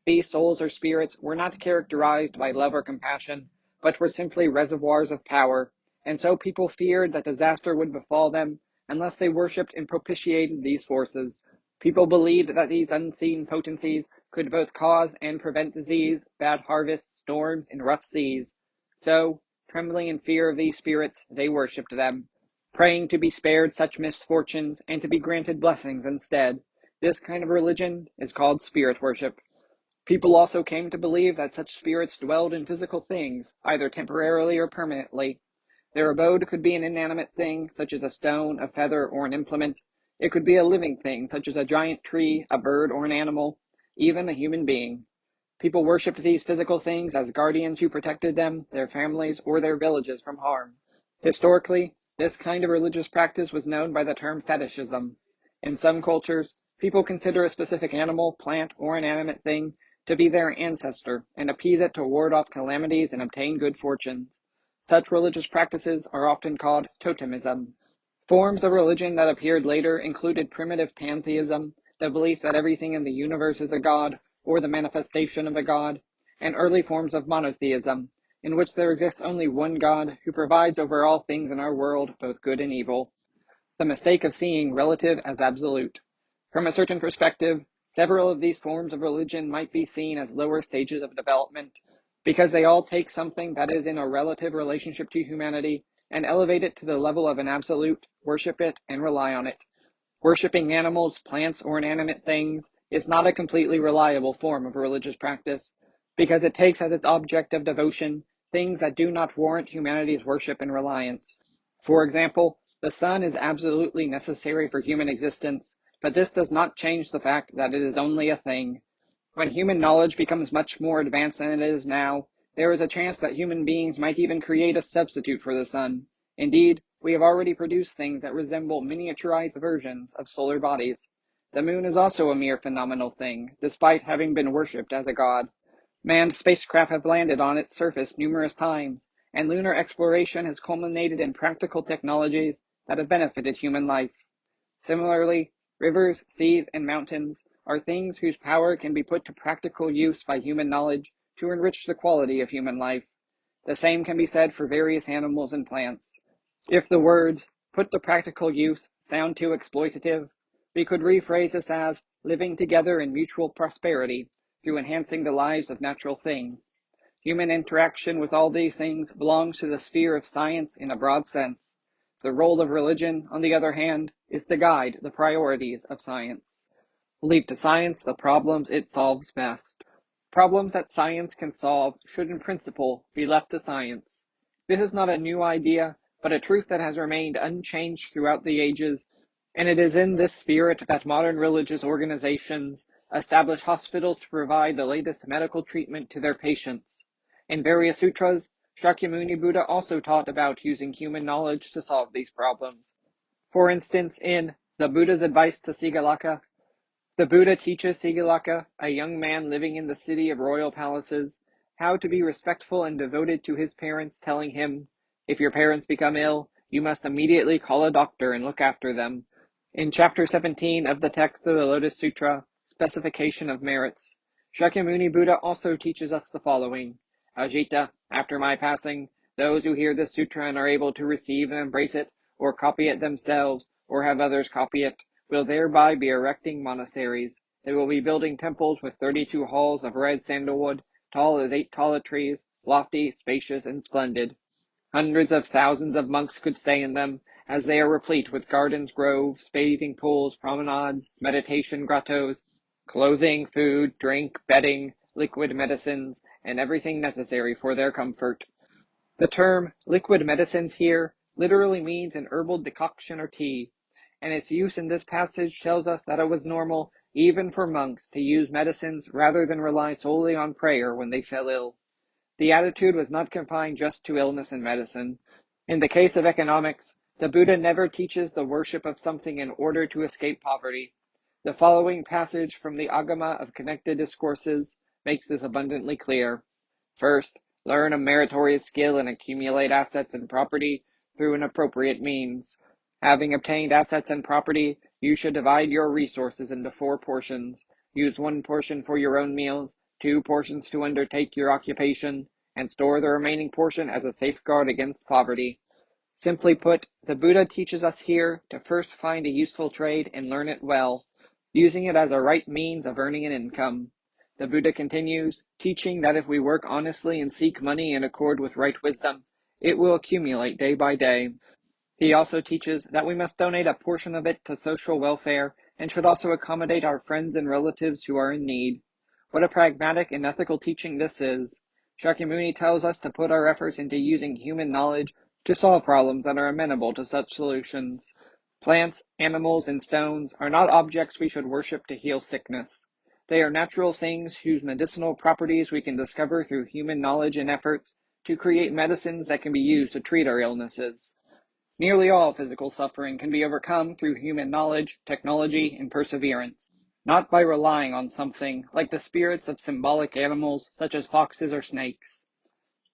[SPEAKER 1] These souls or spirits were not characterized by love or compassion, but were simply reservoirs of power, and so people feared that disaster would befall them unless they worshipped and propitiated these forces. People believed that these unseen potencies could both cause and prevent disease, bad harvests, storms, and rough seas. So, trembling in fear of these spirits, they worshipped them, praying to be spared such misfortunes and to be granted blessings instead. This kind of religion is called spirit worship. People also came to believe that such spirits dwelled in physical things, either temporarily or permanently. Their abode could be an inanimate thing, such as a stone, a feather, or an implement. It could be a living thing, such as a giant tree, a bird, or an animal, even a human being. People worshipped these physical things as guardians who protected them, their families, or their villages from harm. Historically, this kind of religious practice was known by the term fetishism. In some cultures, people consider a specific animal, plant, or inanimate thing to be their ancestor and appease it to ward off calamities and obtain good fortunes. Such religious practices are often called totemism. Forms of religion that appeared later included primitive pantheism, the belief that everything in the universe is a god, or the manifestation of a god, and early forms of monotheism, in which there exists only one God who provides over all things in our world, both good and evil. The mistake of seeing relative as absolute. From a certain perspective, several of these forms of religion might be seen as lower stages of development, because they all take something that is in a relative relationship to humanity and elevate it to the level of an absolute, worship it, and rely on it. Worshipping animals, plants, or inanimate things is not a completely reliable form of religious practice, because it takes as its object of devotion things that do not warrant humanity's worship and reliance. For example, the sun is absolutely necessary for human existence, but this does not change the fact that it is only a thing. When human knowledge becomes much more advanced than it is now, there is a chance that human beings might even create a substitute for the sun. Indeed, we have already produced things that resemble miniaturized versions of solar bodies. The moon is also a mere phenomenal thing, despite having been worshipped as a god. Manned spacecraft have landed on its surface numerous times, and lunar exploration has culminated in practical technologies that have benefited human life. Similarly, rivers, seas, and mountains are things whose power can be put to practical use by human knowledge to enrich the quality of human life. The same can be said for various animals and plants. If the words, put to practical use, sound too exploitative, we could rephrase this as living together in mutual prosperity through enhancing the lives of natural things. Human interaction with all these things belongs to the sphere of science in a broad sense. The role of religion, on the other hand, is to guide the priorities of science. Leave to science the problems it solves best. Problems that science can solve should in principle be left to science. This is not a new idea, but a truth that has remained unchanged throughout the ages, and it is in this spirit that modern religious organizations establish hospitals to provide the latest medical treatment to their patients. In various sutras, Shakyamuni Buddha also taught about using human knowledge to solve these problems. For instance, in The Buddha's Advice to Sigalaka, the Buddha teaches Sigalaka, a young man living in the city of royal palaces, how to be respectful and devoted to his parents, telling him, if your parents become ill, you must immediately call a doctor and look after them. In chapter 17 of the text of the Lotus Sutra, Specification of Merits, Shakyamuni Buddha also teaches us the following. Ajita, after my passing, those who hear this sutra and are able to receive and embrace it, or copy it themselves, or have others copy it, will thereby be erecting monasteries. They will be building temples with 32 halls of red sandalwood, tall as 8 tala trees, lofty, spacious, and splendid. Hundreds of thousands of monks could stay in them, as they are replete with gardens, groves, bathing pools, promenades, meditation grottos, clothing, food, drink, bedding, liquid medicines, and everything necessary for their comfort. The term liquid medicines here literally means an herbal decoction or tea, and its use in this passage tells us that it was normal, even for monks, to use medicines rather than rely solely on prayer when they fell ill. The attitude was not confined just to illness and medicine. In the case of economics, the Buddha never teaches the worship of something in order to escape poverty. The following passage from the Agama of Connected Discourses makes this abundantly clear. First, learn a meritorious skill and accumulate assets and property through an appropriate means. Having obtained assets and property, you should divide your resources into 4 portions. Use 1 portion for your own meals, 2 portions to undertake your occupation, and store the remaining portion as a safeguard against poverty. Simply put, the Buddha teaches us here to first find a useful trade and learn it well, using it as a right means of earning an income. The Buddha continues, teaching that if we work honestly and seek money in accord with right wisdom, it will accumulate day by day. He also teaches that we must donate a portion of it to social welfare and should also accommodate our friends and relatives who are in need. What a pragmatic and ethical teaching this is. Shakyamuni tells us to put our efforts into using human knowledge to solve problems that are amenable to such solutions. Plants, animals, and stones are not objects we should worship to heal sickness. They are natural things whose medicinal properties we can discover through human knowledge and efforts to create medicines that can be used to treat our illnesses. Nearly all physical suffering can be overcome through human knowledge, technology, and perseverance, not by relying on something like the spirits of symbolic animals such as foxes or snakes.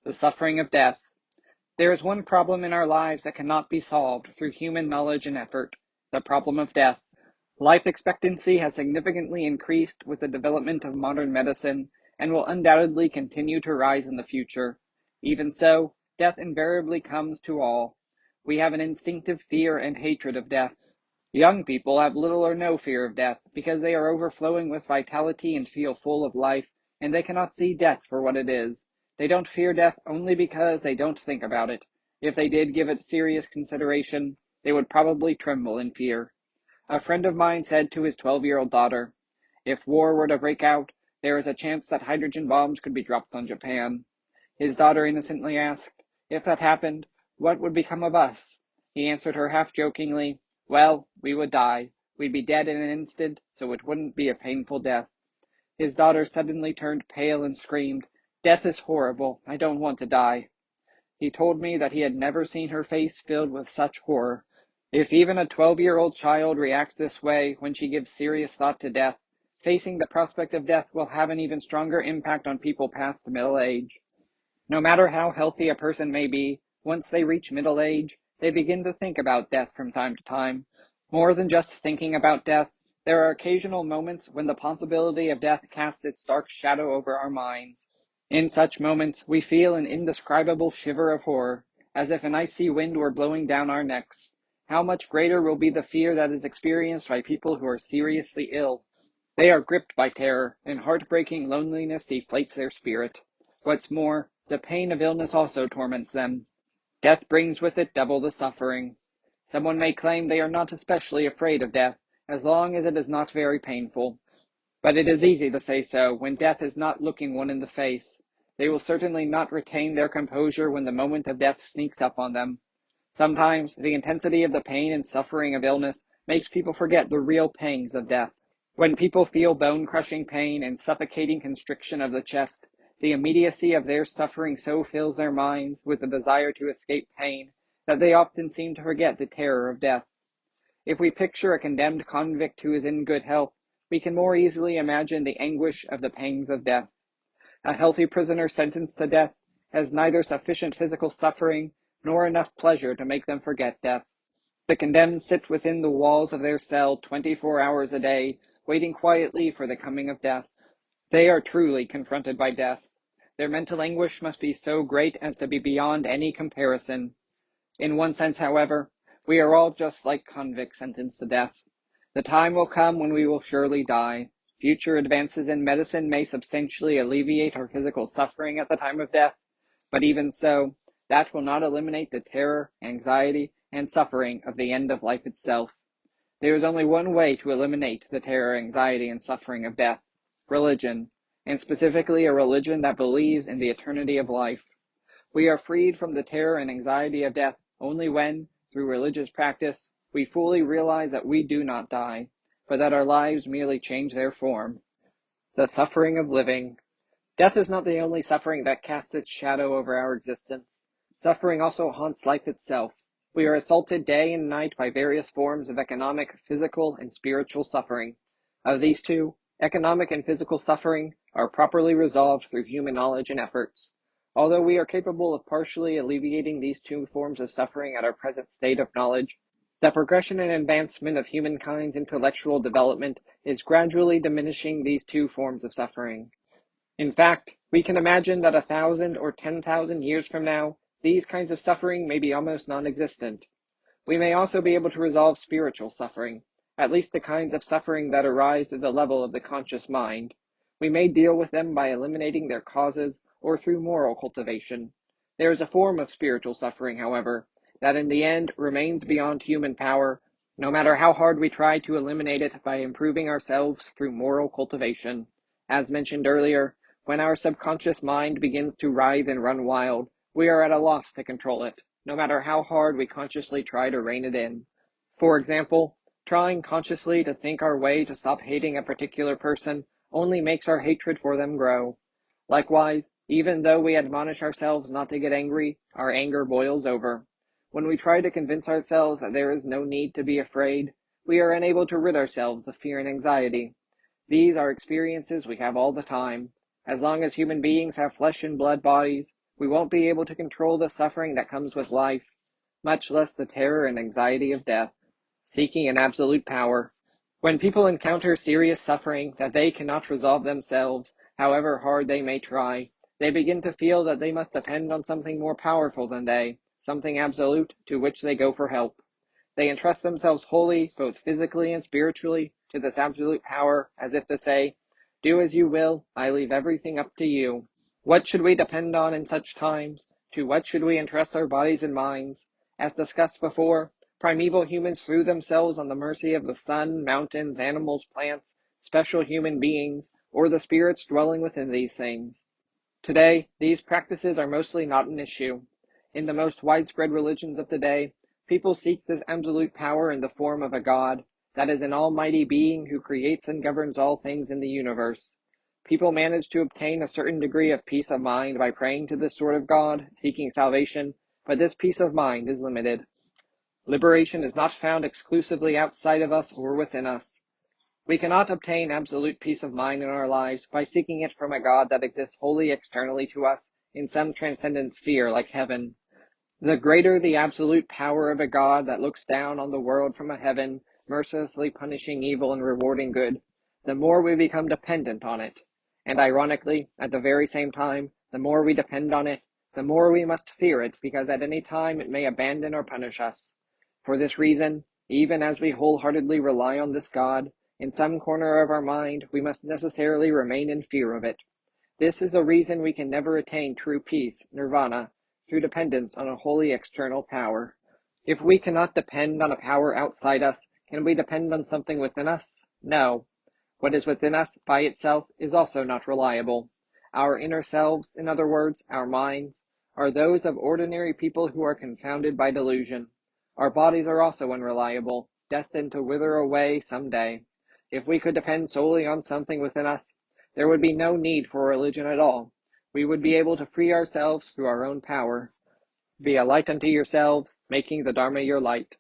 [SPEAKER 1] The suffering of death. There is one problem in our lives that cannot be solved through human knowledge and effort, the problem of death. Life expectancy has significantly increased with the development of modern medicine and will undoubtedly continue to rise in the future. Even so, death invariably comes to all. We have an instinctive fear and hatred of death. Young people have little or no fear of death because they are overflowing with vitality and feel full of life, and they cannot see death for what it is. They don't fear death only because they don't think about it. If they did give it serious consideration, they would probably tremble in fear. A friend of mine said to his 12-year-old daughter, "If war were to break out, there is a chance that hydrogen bombs could be dropped on Japan." His daughter innocently asked, "If that happened, what would become of us?" He answered her half jokingly, "Well, we would die. We'd be dead in an instant, so it wouldn't be a painful death." His daughter suddenly turned pale and screamed, "Death is horrible. I don't want to die." He told me that he had never seen her face filled with such horror. If even a 12-year-old child reacts this way when she gives serious thought to death, facing the prospect of death will have an even stronger impact on people past middle age. No matter how healthy a person may be, once they reach middle age, they begin to think about death from time to time. More than just thinking about death, there are occasional moments when the possibility of death casts its dark shadow over our minds. In such moments, we feel an indescribable shiver of horror, as if an icy wind were blowing down our necks. How much greater will be the fear that is experienced by people who are seriously ill. They are gripped by terror, and heartbreaking loneliness deflates their spirit. What's more, the pain of illness also torments them. Death brings with it double the suffering. Someone may claim they are not especially afraid of death, as long as it is not very painful. But it is easy to say so when death is not looking one in the face. They will certainly not retain their composure when the moment of death sneaks up on them. Sometimes the intensity of the pain and suffering of illness makes people forget the real pangs of death. When people feel bone-crushing pain and suffocating constriction of the chest, the immediacy of their suffering so fills their minds with the desire to escape pain that they often seem to forget the terror of death. If we picture a condemned convict who is in good health, we can more easily imagine the anguish of the pangs of death. A healthy prisoner sentenced to death has neither sufficient physical suffering nor enough pleasure to make them forget death. The condemned sit within the walls of their cell 24 hours a day, waiting quietly for the coming of death. They are truly confronted by death. Their mental anguish must be so great as to be beyond any comparison. In one sense, however, we are all just like convicts sentenced to death. The time will come when we will surely die. Future advances in medicine may substantially alleviate our physical suffering at the time of death, but even so, that will not eliminate the terror, anxiety, and suffering of the end of life itself. There is only one way to eliminate the terror, anxiety, and suffering of death: religion, and specifically a religion that believes in the eternity of life. We are freed from the terror and anxiety of death only when, through religious practice, we fully realize that we do not die, but that our lives merely change their form. The suffering of living. Death is not the only suffering that casts its shadow over our existence. Suffering also haunts life itself. We are assaulted day and night by various forms of economic, physical, and spiritual suffering. Of these two, economic and physical suffering are properly resolved through human knowledge and efforts. Although we are capable of partially alleviating these two forms of suffering at our present state of knowledge, the progression and advancement of humankind's intellectual development is gradually diminishing these two forms of suffering. In fact, we can imagine that 1,000 or 10,000 years from now, these kinds of suffering may be almost non-existent. We may also be able to resolve spiritual suffering, at least the kinds of suffering that arise at the level of the conscious mind. We may deal with them by eliminating their causes or through moral cultivation. There is a form of spiritual suffering, however, that in the end remains beyond human power, no matter how hard we try to eliminate it by improving ourselves through moral cultivation. As mentioned earlier, when our subconscious mind begins to writhe and run wild, we are at a loss to control it, no matter how hard we consciously try to rein it in. For example, trying consciously to think our way to stop hating a particular person only makes our hatred for them grow. Likewise, even though we admonish ourselves not to get angry, our anger boils over. When we try to convince ourselves that there is no need to be afraid, we are unable to rid ourselves of fear and anxiety. These are experiences we have all the time. As long as human beings have flesh and blood bodies, we won't be able to control the suffering that comes with life, much less the terror and anxiety of death. Seeking an absolute power. When people encounter serious suffering that they cannot resolve themselves, however hard they may try, they begin to feel that they must depend on something more powerful than they, something absolute to which they go for help. They entrust themselves wholly, both physically and spiritually, to this absolute power, as if to say, "Do as you will, I leave everything up to you." What should we depend on in such times? To what should we entrust our bodies and minds? As discussed before, primeval humans threw themselves on the mercy of the sun, mountains, animals, plants, special human beings, or the spirits dwelling within these things. Today, these practices are mostly not an issue. In the most widespread religions of today, people seek this absolute power in the form of a God, that is an almighty being who creates and governs all things in the universe. People manage to obtain a certain degree of peace of mind by praying to this sort of God, seeking salvation, but this peace of mind is limited. Liberation is not found exclusively outside of us or within us. We cannot obtain absolute peace of mind in our lives by seeking it from a God that exists wholly externally to us in some transcendent sphere like heaven. The greater the absolute power of a God that looks down on the world from a heaven, mercilessly punishing evil and rewarding good, the more we become dependent on it. And ironically, at the very same time, the more we depend on it, the more we must fear it, because at any time it may abandon or punish us. For this reason, even as we wholeheartedly rely on this God, in some corner of our mind we must necessarily remain in fear of it. This is the reason we can never attain true peace, nirvana, through dependence on a wholly external power. If we cannot depend on a power outside us, can we depend on something within us? No. What is within us by itself is also not reliable. Our inner selves, in other words, our minds, are those of ordinary people who are confounded by delusion. Our bodies are also unreliable, destined to wither away some day. If we could depend solely on something within us, there would be no need for religion at all. We would be able to free ourselves through our own power. Be a light unto yourselves, making the Dharma your light.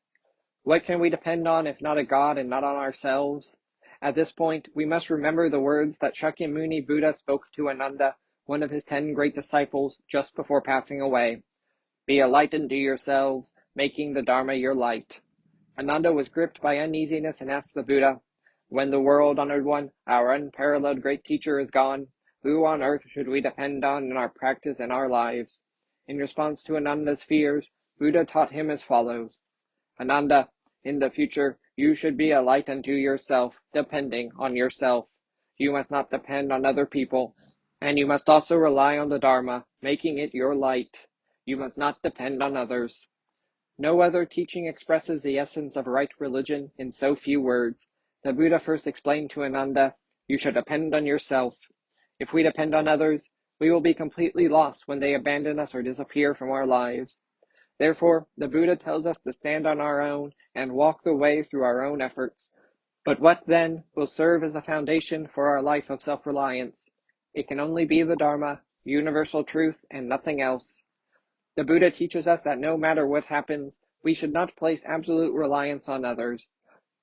[SPEAKER 1] What can we depend on if not a God and not on ourselves? At this point, we must remember the words that Shakyamuni Buddha spoke to Ananda, one of his 10 great disciples, just before passing away. Be a light unto yourselves, making the Dharma your light. Ananda was gripped by uneasiness and asked the Buddha, "When the world, honored one, our unparalleled great teacher, is gone, who on earth should we depend on in our practice and our lives?" In response to Ananda's fears, Buddha taught him as follows. Ananda, in the future, you should be a light unto yourself, depending on yourself. You must not depend on other people, and you must also rely on the Dharma, making it your light. You must not depend on others. No other teaching expresses the essence of right religion in so few words. The Buddha first explained to Ananda, you should depend on yourself. If we depend on others, we will be completely lost when they abandon us or disappear from our lives. Therefore, the Buddha tells us to stand on our own and walk the way through our own efforts. But what then will serve as the foundation for our life of self-reliance? It can only be the Dharma, universal truth, and nothing else. The Buddha teaches us that no matter what happens, we should not place absolute reliance on others.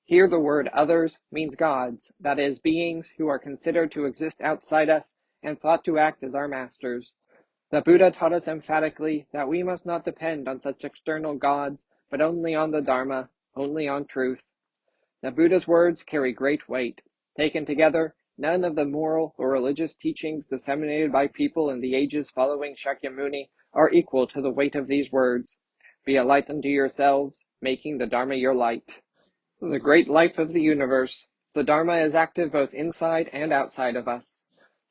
[SPEAKER 1] Here the word others means gods, that is, beings who are considered to exist outside us and thought to act as our masters. The Buddha taught us emphatically that we must not depend on such external gods, but only on the Dharma, only on truth. The Buddha's words carry great weight. Taken together, none of the moral or religious teachings disseminated by people in the ages following Shakyamuni are equal to the weight of these words. Be a light unto yourselves, making the Dharma your light. The great life of the universe. The Dharma is active both inside and outside of us.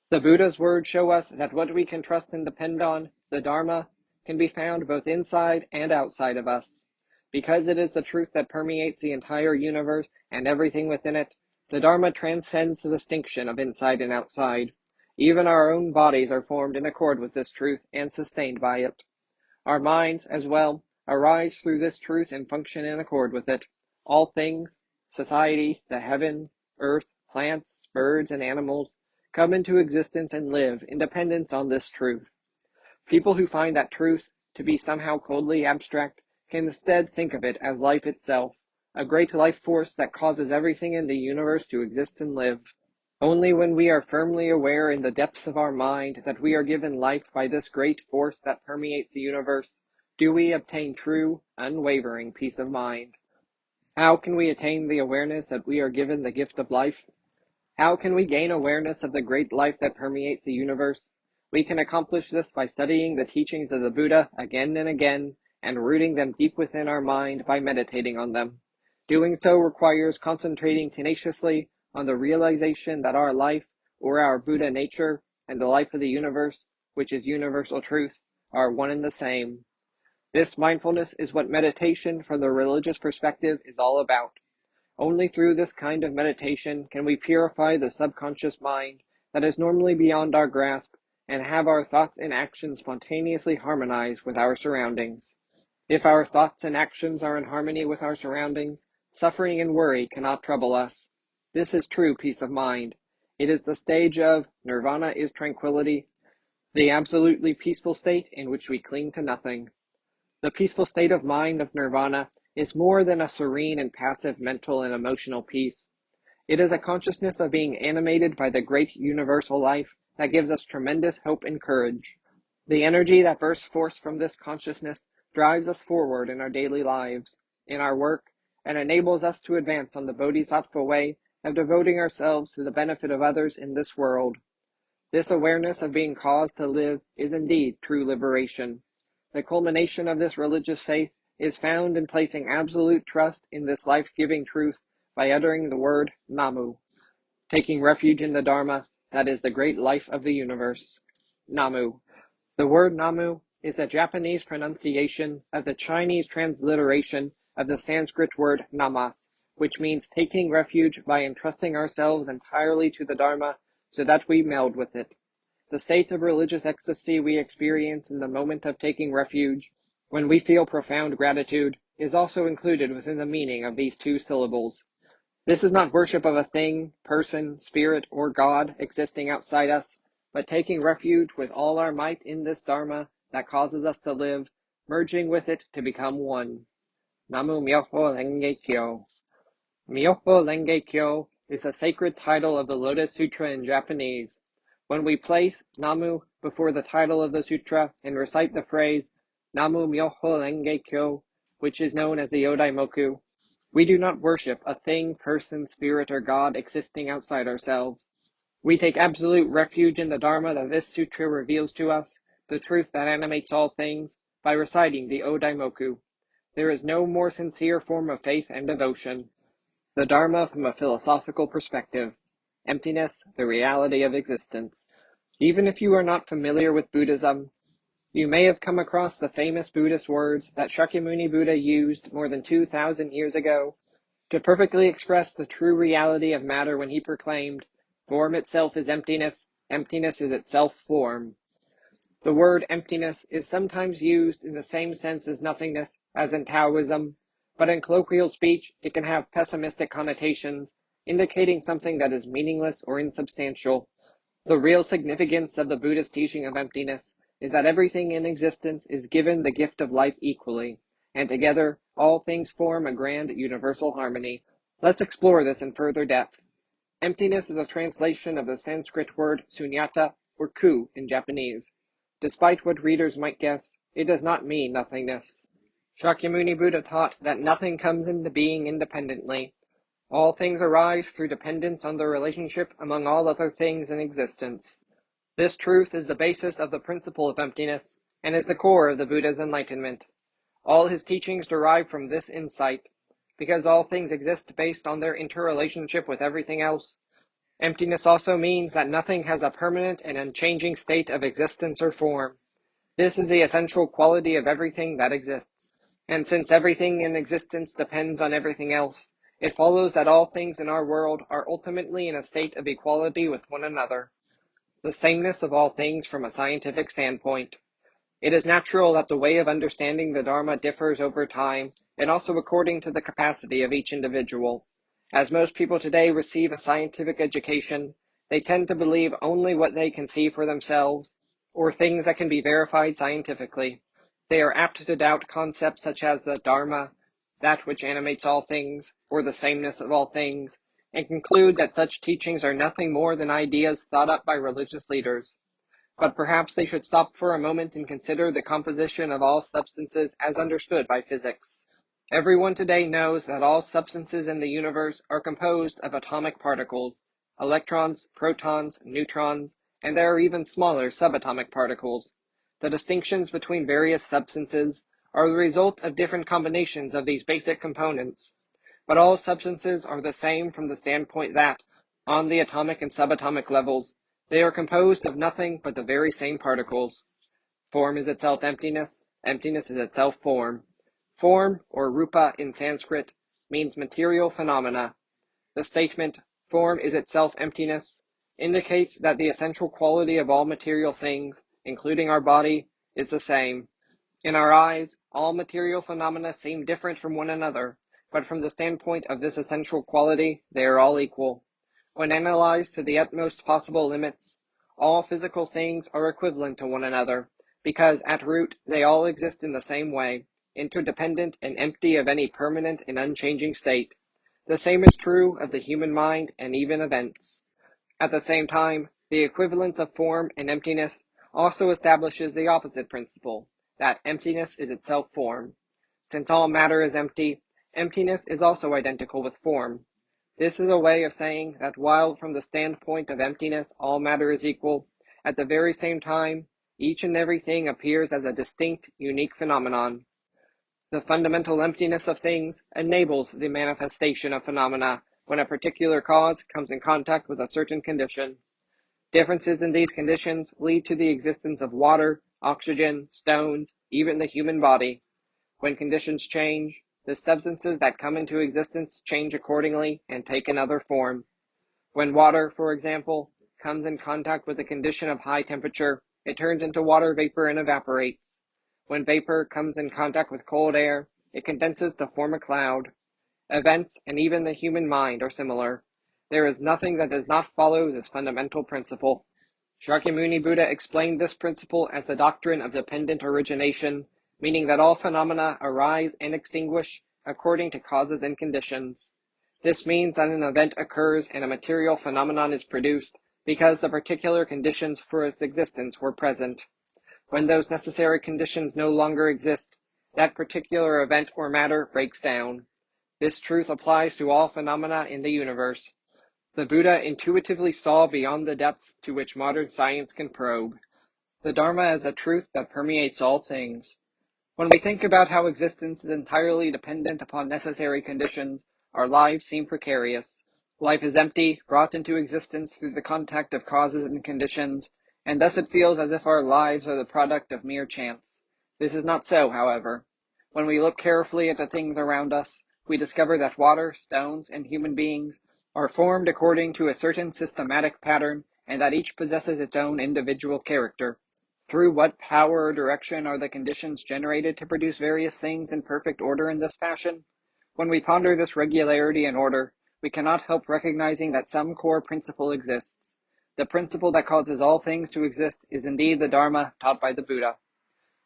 [SPEAKER 1] The Buddha's words show us that what we can trust and depend on, the Dharma, can be found both inside and outside of us. Because it is the truth that permeates the entire universe and everything within it, the Dharma transcends the distinction of inside and outside. Even our own bodies are formed in accord with this truth and sustained by it. Our minds, as well, arise through this truth and function in accord with it. All things, society, the heaven, earth, plants, birds, and animals, come into existence and live in dependence on this truth. People who find that truth to be somehow coldly abstract can instead think of it as life itself, a great life force that causes everything in the universe to exist and live. Only when we are firmly aware in the depths of our mind that we are given life by this great force that permeates the universe, do we obtain true, unwavering peace of mind. How can we attain the awareness that we are given the gift of life? How can we gain awareness of the great life that permeates the universe? We can accomplish this by studying the teachings of the Buddha again and again, and rooting them deep within our mind by meditating on them. Doing so requires concentrating tenaciously on the realization that our life, or our Buddha nature, and the life of the universe, which is universal truth, are one and the same. This mindfulness is what meditation from the religious perspective is all about. Only through this kind of meditation can we purify the subconscious mind that is normally beyond our grasp and have our thoughts and actions spontaneously harmonize with our surroundings. If our thoughts and actions are in harmony with our surroundings, suffering and worry cannot trouble us. This is true peace of mind. It is the stage of nirvana is tranquility, the absolutely peaceful state in which we cling to nothing. The peaceful state of mind of nirvana is more than a serene and passive mental and emotional peace. It is a consciousness of being animated by the great universal life that gives us tremendous hope and courage. The energy that bursts forth from this consciousness drives us forward in our daily lives, in our work, and enables us to advance on the Bodhisattva way of devoting ourselves to the benefit of others in this world. This awareness of being caused to live is indeed true liberation. The culmination of this religious faith is found in placing absolute trust in this life-giving truth by uttering the word Namu, taking refuge in the Dharma that is the great life of the universe. Namu. The word Namu is a Japanese pronunciation of the Chinese transliteration of the Sanskrit word Namas, which means taking refuge by entrusting ourselves entirely to the Dharma so that we meld with it. The state of religious ecstasy we experience in the moment of taking refuge, when we feel profound gratitude, is also included within the meaning of these two syllables. This is not worship of a thing, person, spirit, or God existing outside us, but taking refuge with all our might in this Dharma that causes us to live, merging with it to become one. Namu Myoho Renge Kyo. Myoho Renge Kyo is the sacred title of the Lotus Sutra in Japanese. When we place Namu before the title of the sutra and recite the phrase Namu Myoho Renge Kyo, which is known as the Odaimoku, we do not worship a thing, person, spirit, or God existing outside ourselves. We take absolute refuge in the Dharma that this sutra reveals to us, the truth that animates all things, by reciting the Odaimoku. There is no more sincere form of faith and devotion. The Dharma from a philosophical perspective. Emptiness, the reality of existence. Even if you are not familiar with Buddhism, you may have come across the famous Buddhist words that Shakyamuni Buddha used more than 2,000 years ago to perfectly express the true reality of matter when he proclaimed, "Form itself is emptiness, emptiness is itself form." The word emptiness is sometimes used in the same sense as nothingness as in Taoism, but in colloquial speech it can have pessimistic connotations, indicating something that is meaningless or insubstantial. The real significance of the Buddhist teaching of emptiness is that everything in existence is given the gift of life equally, and together all things form a grand universal harmony. Let's explore this in further depth. Emptiness is a translation of the Sanskrit word sunyata, or ku in Japanese. Despite what readers might guess, it does not mean nothingness. Shakyamuni Buddha taught that nothing comes into being independently. All things arise through dependence on the relationship among all other things in existence. This truth is the basis of the principle of emptiness, and is the core of the Buddha's enlightenment. All his teachings derive from this insight. Because all things exist based on their interrelationship with everything else, emptiness also means that nothing has a permanent and unchanging state of existence or form. This is the essential quality of everything that exists. And since everything in existence depends on everything else, it follows that all things in our world are ultimately in a state of equality with one another. The sameness of all things from a scientific standpoint. It is natural that the way of understanding the Dharma differs over time, and also according to the capacity of each individual. As most people today receive a scientific education, they tend to believe only what they can see for themselves, or things that can be verified scientifically. They are apt to doubt concepts such as the Dharma, that which animates all things, or the sameness of all things, and conclude that such teachings are nothing more than ideas thought up by religious leaders. But perhaps they should stop for a moment and consider the composition of all substances as understood by physics. Everyone today knows that all substances in the universe are composed of atomic particles, electrons, protons, neutrons, and there are even smaller subatomic particles. The distinctions between various substances are the result of different combinations of these basic components. But all substances are the same from the standpoint that, on the atomic and subatomic levels, they are composed of nothing but the very same particles. Form is itself emptiness, emptiness is itself form. Form, or rupa in Sanskrit, means material phenomena. The statement, form is itself emptiness, indicates that the essential quality of all material things, including our body, is the same. In our eyes, all material phenomena seem different from one another, but from the standpoint of this essential quality, they are all equal. When analyzed to the utmost possible limits, all physical things are equivalent to one another, because at root they all exist in the same way, interdependent and empty of any permanent and unchanging state. The same is true of the human mind and even events. At the same time, the equivalence of form and emptiness also establishes the opposite principle, that emptiness is itself form. Since all matter is empty, emptiness is also identical with form. This is a way of saying that while from the standpoint of emptiness all matter is equal, at the very same time, each and everything appears as a distinct, unique phenomenon. The fundamental emptiness of things enables the manifestation of phenomena when a particular cause comes in contact with a certain condition. Differences in these conditions lead to the existence of water, oxygen, stones, even the human body. When conditions change, the substances that come into existence change accordingly and take another form. When water, for example, comes in contact with a condition of high temperature, it turns into water vapor and evaporates. When vapor comes in contact with cold air, it condenses to form a cloud. Events and even the human mind are similar. There is nothing that does not follow this fundamental principle. Shakyamuni Buddha explained this principle as the doctrine of dependent origination, meaning that all phenomena arise and extinguish according to causes and conditions. This means that an event occurs and a material phenomenon is produced because the particular conditions for its existence were present. When those necessary conditions no longer exist, that particular event or matter breaks down. This truth applies to all phenomena in the universe. The Buddha intuitively saw beyond the depths to which modern science can probe. The Dharma is a truth that permeates all things. When we think about how existence is entirely dependent upon necessary conditions, our lives seem precarious. Life is empty, brought into existence through the contact of causes and conditions, and thus it feels as if our lives are the product of mere chance. This is not so, however. When we look carefully at the things around us, we discover that water, stones, and human beings are formed according to a certain systematic pattern, and that each possesses its own individual character. Through what power or direction are the conditions generated to produce various things in perfect order in this fashion? When we ponder this regularity and order, we cannot help recognizing that some core principle exists. The principle that causes all things to exist is indeed the Dharma taught by the Buddha.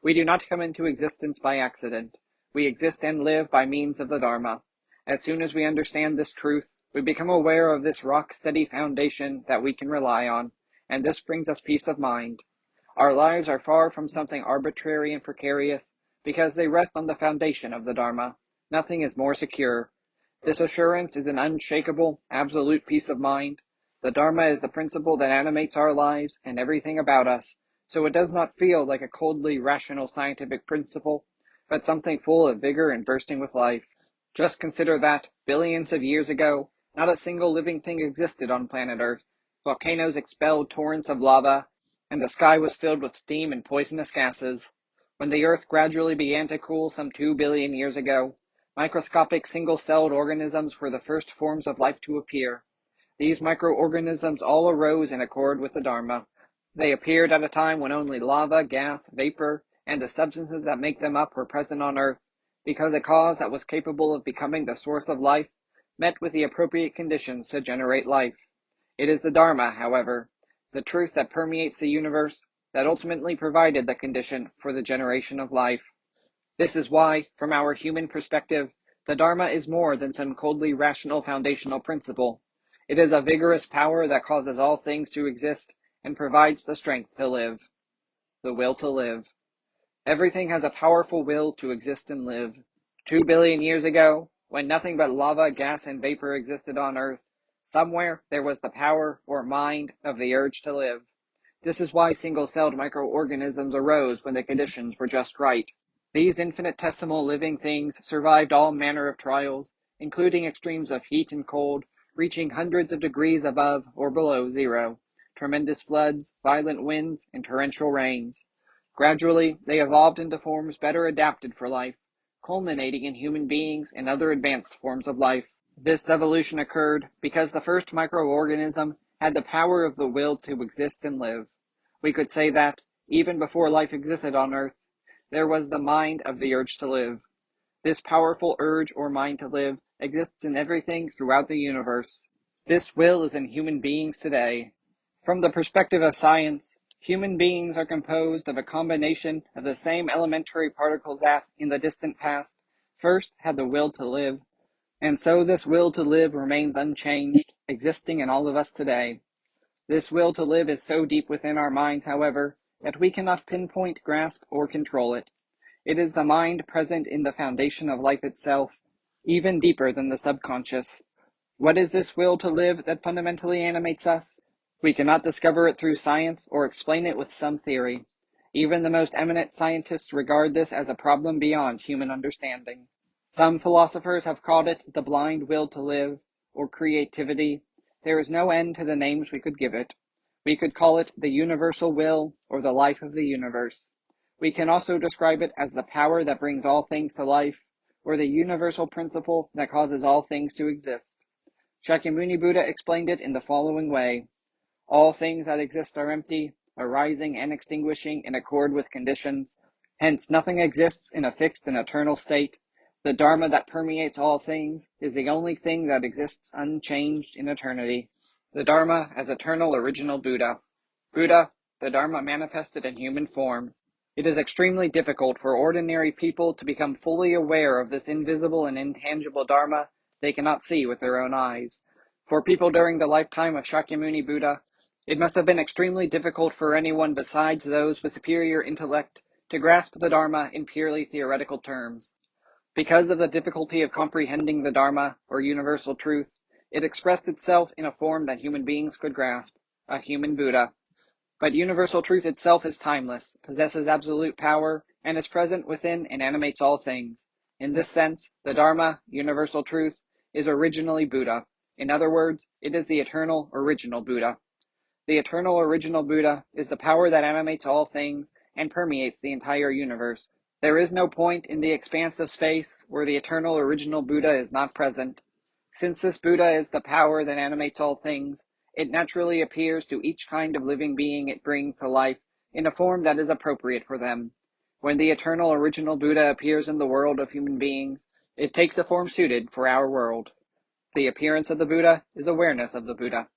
[SPEAKER 1] We do not come into existence by accident. We exist and live by means of the Dharma. As soon as we understand this truth, we become aware of this rock-steady foundation that we can rely on, and this brings us peace of mind. Our lives are far from something arbitrary and precarious, because they rest on the foundation of the Dharma. Nothing is more secure. This assurance is an unshakable, absolute peace of mind. The Dharma is the principle that animates our lives and everything about us, so it does not feel like a coldly rational scientific principle, but something full of vigor and bursting with life. Just consider that, billions of years ago, not a single living thing existed on planet Earth. Volcanoes expelled torrents of lava, and the sky was filled with steam and poisonous gases. When the Earth gradually began to cool some 2 billion years ago, microscopic single-celled organisms were the first forms of life to appear. These microorganisms all arose in accord with the Dharma. They appeared at a time when only lava, gas, vapor, and the substances that make them up were present on Earth, because a cause that was capable of becoming the source of life met with the appropriate conditions to generate life. It is the Dharma, however, the truth that permeates the universe, that ultimately provided the condition for the generation of life. This is why, from our human perspective, the Dharma is more than some coldly rational foundational principle. It is a vigorous power that causes all things to exist and provides the strength to live. The will to live. Everything has a powerful will to exist and live. 2 billion years ago, when nothing but lava, gas, and vapor existed on Earth, somewhere there was the power or mind of the urge to live. This is why single-celled microorganisms arose when the conditions were just right. These infinitesimal living things survived all manner of trials, including extremes of heat and cold, reaching hundreds of degrees above or below zero, tremendous floods, violent winds, and torrential rains. Gradually, they evolved into forms better adapted for life, culminating in human beings and other advanced forms of life. This evolution occurred because the first microorganism had the power of the will to exist and live. We could say that, even before life existed on Earth, there was the mind of the urge to live. This powerful urge or mind to live exists in everything throughout the universe. This will is in human beings today. From the perspective of science, human beings are composed of a combination of the same elementary particles that, in the distant past, first had the will to live, and so this will to live remains unchanged, existing in all of us today. This will to live is so deep within our minds, however, that we cannot pinpoint, grasp, or control it. It is the mind present in the foundation of life itself, even deeper than the subconscious. What is this will to live that fundamentally animates us? We cannot discover it through science or explain it with some theory. Even the most eminent scientists regard this as a problem beyond human understanding. Some philosophers have called it the blind will to live, or creativity. There is no end to the names we could give it. We could call it the universal will, or the life of the universe. We can also describe it as the power that brings all things to life, or the universal principle that causes all things to exist. Shakyamuni Buddha explained it in the following way. All things that exist are empty, arising and extinguishing in accord with conditions. Hence nothing exists in a fixed and eternal state. The Dharma that permeates all things is the only thing that exists unchanged in eternity. The Dharma as eternal original Buddha. Buddha, the Dharma manifested in human form. It is extremely difficult for ordinary people to become fully aware of this invisible and intangible Dharma they cannot see with their own eyes. For people during the lifetime of Shakyamuni Buddha, it must have been extremely difficult for anyone besides those with superior intellect to grasp the Dharma in purely theoretical terms. Because of the difficulty of comprehending the Dharma, or universal truth, it expressed itself in a form that human beings could grasp, a human Buddha. But universal truth itself is timeless, possesses absolute power, and is present within and animates all things. In this sense, the Dharma, universal truth, is originally Buddha. In other words, it is the eternal original Buddha. The eternal original Buddha is the power that animates all things and permeates the entire universe. There is no point in the expanse of space where the eternal original Buddha is not present. Since this Buddha is the power that animates all things, it naturally appears to each kind of living being it brings to life in a form that is appropriate for them. When the eternal original Buddha appears in the world of human beings, it takes a form suited for our world. The appearance of the Buddha is awareness of the Buddha.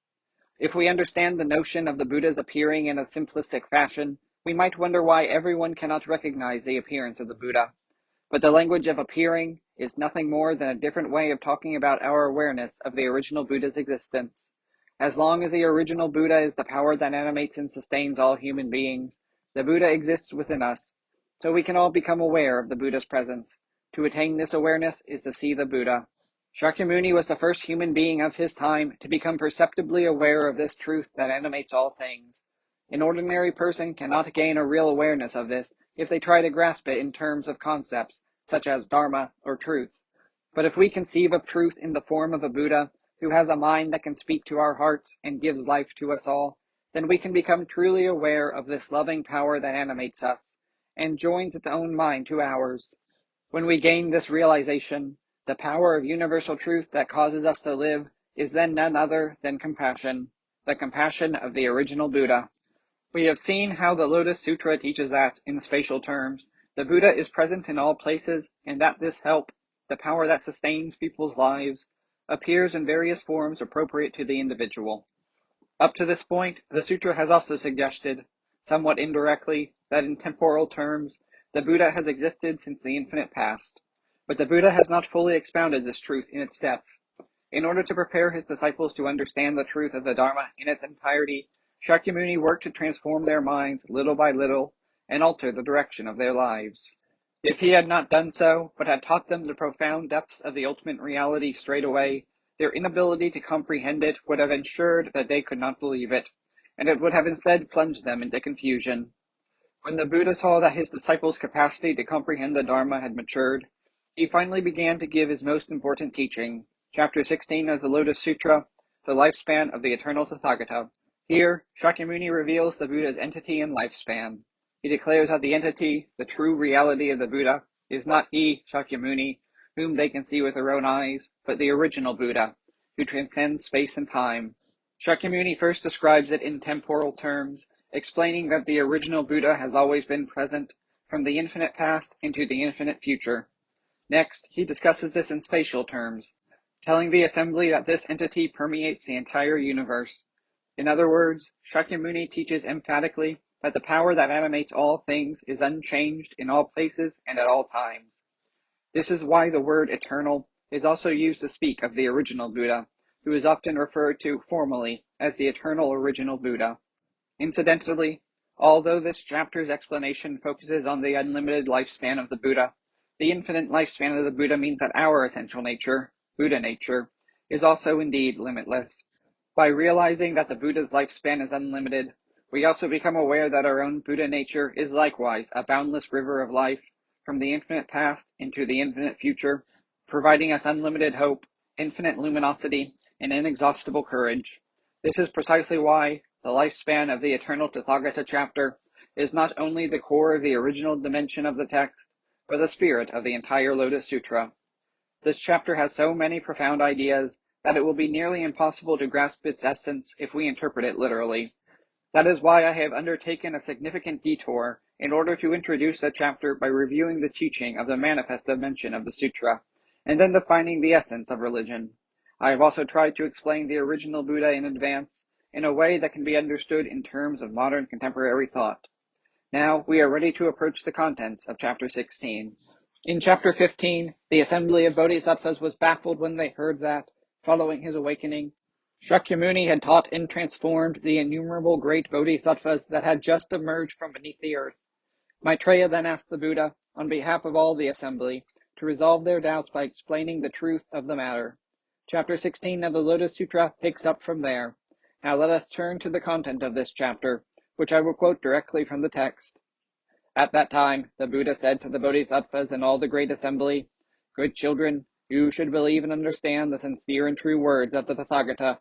[SPEAKER 1] If we understand the notion of the Buddha's appearing in a simplistic fashion, we might wonder why everyone cannot recognize the appearance of the Buddha. But the language of appearing is nothing more than a different way of talking about our awareness of the original Buddha's existence. As long as the original Buddha is the power that animates and sustains all human beings, the Buddha exists within us, so we can all become aware of the Buddha's presence. To attain this awareness is to see the Buddha. Shakyamuni was the first human being of his time to become perceptibly aware of this truth that animates all things. An ordinary person cannot gain a real awareness of this if they try to grasp it in terms of concepts, such as Dharma or truth. But if we conceive of truth in the form of a Buddha, who has a mind that can speak to our hearts and gives life to us all, then we can become truly aware of this loving power that animates us, and joins its own mind to ours. When we gain this realization, the power of universal truth that causes us to live is then none other than compassion, the compassion of the original Buddha. We have seen how the Lotus Sutra teaches that, in spatial terms, the Buddha is present in all places, and that this help, the power that sustains people's lives, appears in various forms appropriate to the individual. Up to this point, the Sutra has also suggested, somewhat indirectly, that in temporal terms, the Buddha has existed since the infinite past. But the Buddha has not fully expounded this truth in its depth. In order to prepare his disciples to understand the truth of the Dharma in its entirety, Shakyamuni worked to transform their minds little by little and alter the direction of their lives. If he had not done so, but had taught them the profound depths of the ultimate reality straight away, their inability to comprehend it would have ensured that they could not believe it, and it would have instead plunged them into confusion. When the Buddha saw that his disciples' capacity to comprehend the Dharma had matured, he finally began to give his most important teaching, Chapter 16 of the Lotus Sutra, the lifespan of the Eternal Tathagata. Here, Shakyamuni reveals the Buddha's entity and lifespan. He declares that the entity, the true reality of the Buddha, is not he, Shakyamuni, whom they can see with their own eyes, but the original Buddha, who transcends space and time. Shakyamuni first describes it in temporal terms, explaining that the original Buddha has always been present, from the infinite past into the infinite future. Next, he discusses this in spatial terms, telling the assembly that this entity permeates the entire universe. In other words, Shakyamuni teaches emphatically that the power that animates all things is unchanged in all places and at all times. This is why the word eternal is also used to speak of the original Buddha, who is often referred to formally as the eternal original Buddha. Incidentally, although this chapter's explanation focuses on the unlimited lifespan of the Buddha, the infinite lifespan of the Buddha means that our essential nature, Buddha nature, is also indeed limitless. By realizing that the Buddha's lifespan is unlimited, we also become aware that our own Buddha nature is likewise a boundless river of life, from the infinite past into the infinite future, providing us unlimited hope, infinite luminosity, and inexhaustible courage. This is precisely why the lifespan of the Eternal Tathagata chapter is not only the core of the original dimension of the text, but the spirit of the entire Lotus Sutra. This chapter has so many profound ideas that it will be nearly impossible to grasp its essence if we interpret it literally. That is why I have undertaken a significant detour in order to introduce the chapter by reviewing the teaching of the manifest dimension of the sutra, and then defining the essence of religion. I have also tried to explain the original Buddha in advance, in a way that can be understood in terms of modern contemporary thought. Now we are ready to approach the contents of Chapter 16. In Chapter 15, the assembly of Bodhisattvas was baffled when they heard that, following his awakening, Shakyamuni had taught and transformed the innumerable great Bodhisattvas that had just emerged from beneath the earth. Maitreya then asked the Buddha, on behalf of all the assembly, to resolve their doubts by explaining the truth of the matter. Chapter 16 of the Lotus Sutra picks up from there. Now let us turn to the content of this chapter, which I will quote directly from the text. At that time, the Buddha said to the Bodhisattvas and all the great assembly, "Good children, you should believe and understand the sincere and true words of the Tathagata."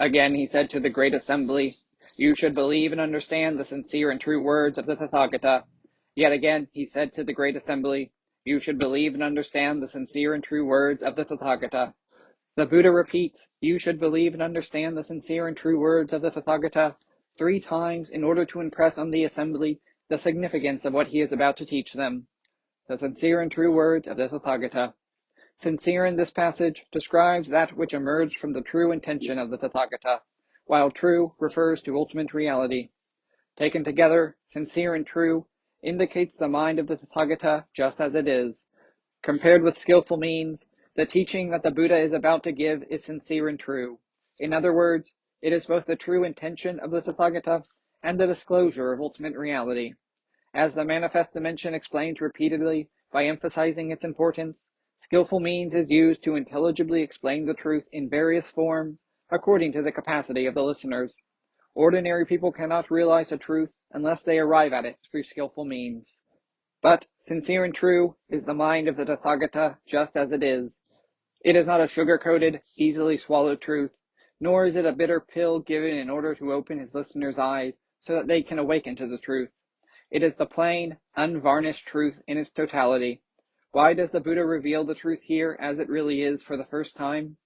[SPEAKER 1] Again he said to the great assembly, "You should believe and understand the sincere and true words of the Tathagata." Yet again he said to the great assembly, "You should believe and understand the sincere and true words of the Tathagata." The Buddha repeats, "You should believe and understand the sincere and true words of the Tathagata," 3 times in order to impress on the assembly the significance of what he is about to teach them. The sincere and true words of the Tathagata. Sincere in this passage describes that which emerged from the true intention of the Tathagata, while true refers to ultimate reality. Taken together, sincere and true indicates the mind of the Tathagata just as it is. Compared with skillful means, the teaching that the Buddha is about to give is sincere and true. In other words, it is both the true intention of the Tathagata and the disclosure of ultimate reality. As the manifest dimension explains repeatedly by emphasizing its importance, skillful means is used to intelligibly explain the truth in various forms according to the capacity of the listeners. Ordinary people cannot realize the truth unless they arrive at it through skillful means. But sincere and true is the mind of the Tathagata just as it is. It is not a sugar-coated, easily swallowed truth, nor is it a bitter pill given in order to open his listeners' eyes so that they can awaken to the truth. It is the plain, unvarnished truth in its totality. Why does the Buddha reveal the truth here as it really is for the first time?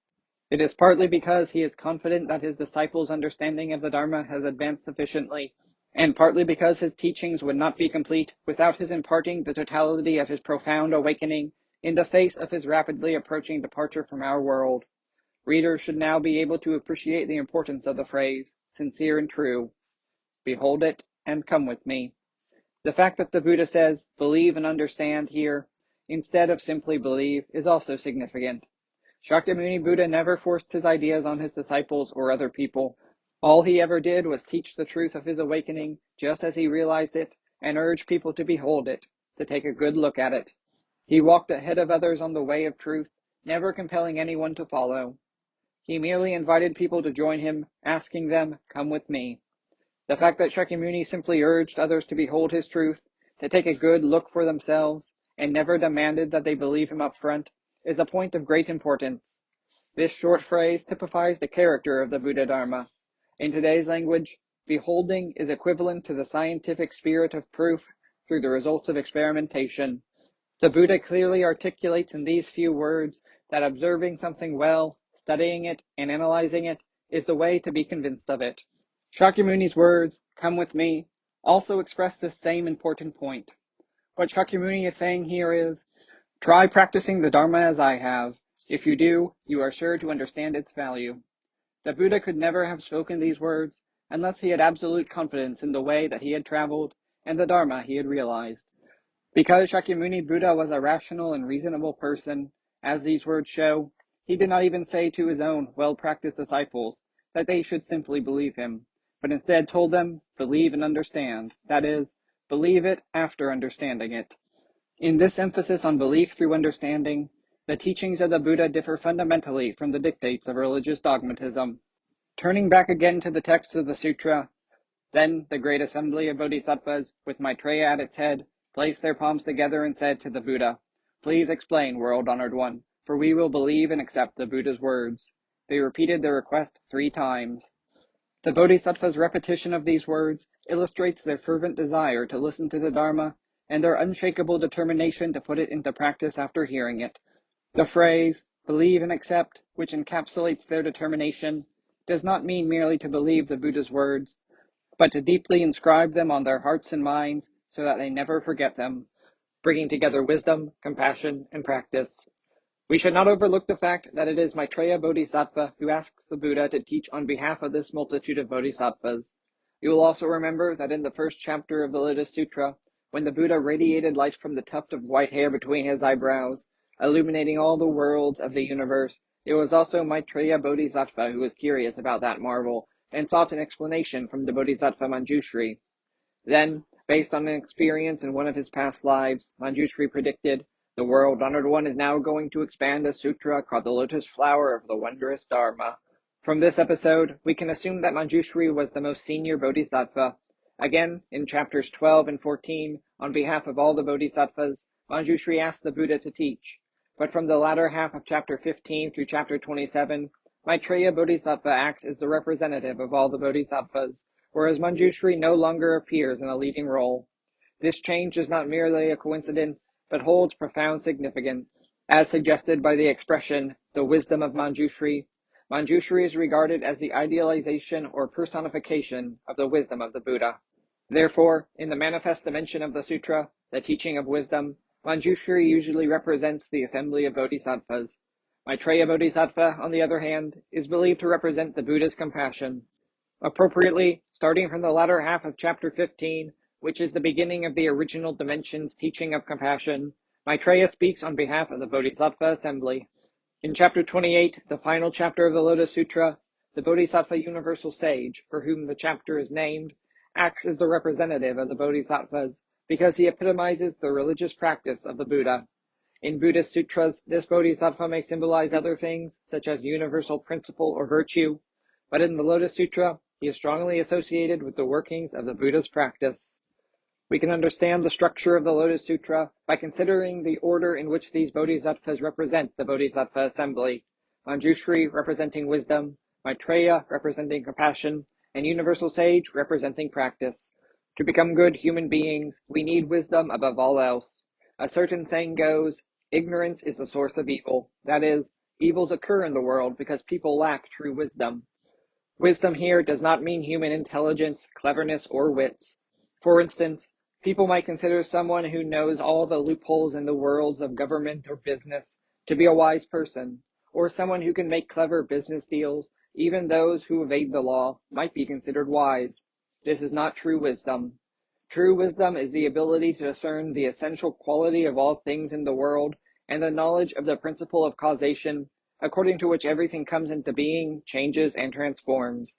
[SPEAKER 1] It is partly because he is confident that his disciples' understanding of the Dharma has advanced sufficiently, and partly because his teachings would not be complete without his imparting the totality of his profound awakening in the face of his rapidly approaching departure from our world. Readers should now be able to appreciate the importance of the phrase, sincere and true. Behold it, and come with me. The fact that the Buddha says, believe and understand here, instead of simply believe, is also significant. Shakyamuni Buddha never forced his ideas on his disciples or other people. All he ever did was teach the truth of his awakening, just as he realized it, and urge people to behold it, to take a good look at it. He walked ahead of others on the way of truth, never compelling anyone to follow. He merely invited people to join him, asking them, come with me. The fact that Shakyamuni simply urged others to behold his truth, to take a good look for themselves, and never demanded that they believe him up front, is a point of great importance. This short phrase typifies the character of the Buddha Dharma. In today's language, beholding is equivalent to the scientific spirit of proof through the results of experimentation. The Buddha clearly articulates in these few words that observing something well, studying it, and analyzing it is the way to be convinced of it. Shakyamuni's words, come with me, also express this same important point. What Shakyamuni is saying here is, try practicing the Dharma as I have. If you do, you are sure to understand its value. The Buddha could never have spoken these words unless he had absolute confidence in the way that he had traveled and the Dharma he had realized. Because Shakyamuni Buddha was a rational and reasonable person, as these words show, he did not even say to his own well-practiced disciples that they should simply believe him, but instead told them, believe and understand, that is, believe it after understanding it. In this emphasis on belief through understanding, the teachings of the Buddha differ fundamentally from the dictates of religious dogmatism. Turning back again to the text of the sutra, then the great assembly of bodhisattvas, with Maitreya at its head, placed their palms together and said to the Buddha, please explain, world-honored one, for we will believe and accept the Buddha's words. They repeated their request 3 times. The bodhisattva's repetition of these words illustrates their fervent desire to listen to the Dharma and their unshakable determination to put it into practice after hearing it. The phrase, believe and accept, which encapsulates their determination, does not mean merely to believe the Buddha's words, but to deeply inscribe them on their hearts and minds so that they never forget them, bringing together wisdom, compassion, and practice. We should not overlook the fact that it is Maitreya Bodhisattva who asks the Buddha to teach on behalf of this multitude of bodhisattvas. You will also remember that in the first chapter of the Lotus Sutra, when the Buddha radiated light from the tuft of white hair between his eyebrows, illuminating all the worlds of the universe, it was also Maitreya Bodhisattva who was curious about that marvel and sought an explanation from the Bodhisattva Manjushri. Then, based on an experience in one of his past lives, Manjushri predicted, the world-honored one is now going to expand a sutra called the Lotus Flower of the Wondrous Dharma. From this episode, we can assume that Manjushri was the most senior bodhisattva. Again, in chapters 12 and 14, on behalf of all the bodhisattvas, Manjushri asked the Buddha to teach. But from the latter half of chapter 15 through chapter 27, Maitreya Bodhisattva acts as the representative of all the bodhisattvas, whereas Manjushri no longer appears in a leading role. This change is not merely a coincidence, but holds profound significance. As suggested by the expression, the wisdom of Manjushri, Manjushri is regarded as the idealization or personification of the wisdom of the Buddha. Therefore, in the manifest dimension of the sutra, the teaching of wisdom, Manjushri usually represents the assembly of bodhisattvas. Maitreya Bodhisattva, on the other hand, is believed to represent the Buddha's compassion. Appropriately, starting from the latter half of chapter 15, which is the beginning of the original dimension's teaching of compassion, Maitreya speaks on behalf of the Bodhisattva assembly. In chapter 28, the final chapter of the Lotus Sutra, the Bodhisattva Universal Sage, for whom the chapter is named, acts as the representative of the Bodhisattvas because he epitomizes the religious practice of the Buddha. In Buddhist sutras, this Bodhisattva may symbolize other things, such as universal principle or virtue, but in the Lotus Sutra, he is strongly associated with the workings of the Buddha's practice. We can understand the structure of the Lotus Sutra by considering the order in which these bodhisattvas represent the Bodhisattva assembly: Manjushri representing wisdom, Maitreya representing compassion, and Universal Sage representing practice. To become good human beings, we need wisdom above all else. A certain saying goes, ignorance is the source of evil. That is, evils occur in the world because people lack true wisdom. Wisdom here does not mean human intelligence, cleverness, or wits. For instance, people might consider someone who knows all the loopholes in the worlds of government or business to be a wise person, or someone who can make clever business deals. Even those who evade the law might be considered wise. This is not true wisdom. True wisdom is the ability to discern the essential quality of all things in the world and the knowledge of the principle of causation, according to which everything comes into being, changes, and transforms.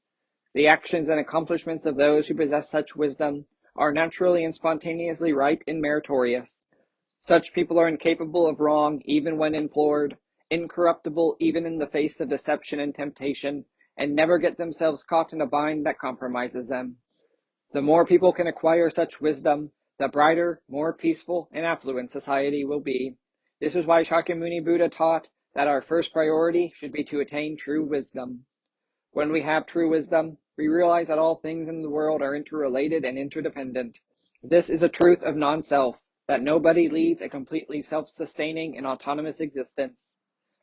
[SPEAKER 1] The actions and accomplishments of those who possess such wisdom are naturally and spontaneously right and meritorious. Such people are incapable of wrong even when implored, incorruptible even in the face of deception and temptation, and never get themselves caught in a bind that compromises them. The more people can acquire such wisdom, the brighter, more peaceful, and affluent society will be. This is why Shakyamuni Buddha taught that our first priority should be to attain true wisdom. When we have true wisdom, we realize that all things in the world are interrelated and interdependent. This is a truth of non-self, that nobody leads a completely self-sustaining and autonomous existence.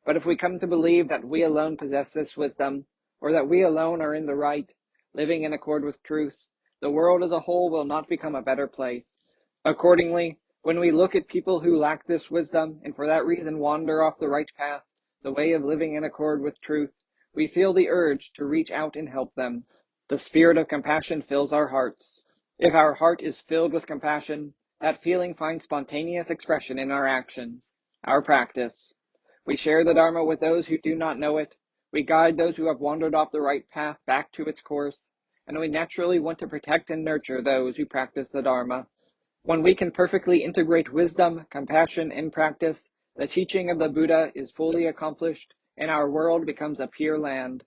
[SPEAKER 1] But if we come to believe that we alone possess this wisdom, or that we alone are in the right, living in accord with truth, the world as a whole will not become a better place. Accordingly, when we look at people who lack this wisdom and for that reason wander off the right path, the way of living in accord with truth, we feel the urge to reach out and help them. The spirit of compassion fills our hearts. If our heart is filled with compassion, that feeling finds spontaneous expression in our actions, our practice. We share the Dharma with those who do not know it. We guide those who have wandered off the right path back to its course, and we naturally want to protect and nurture those who practice the Dharma. When we can perfectly integrate wisdom, compassion, and practice, the teaching of the Buddha is fully accomplished, and our world becomes a pure land.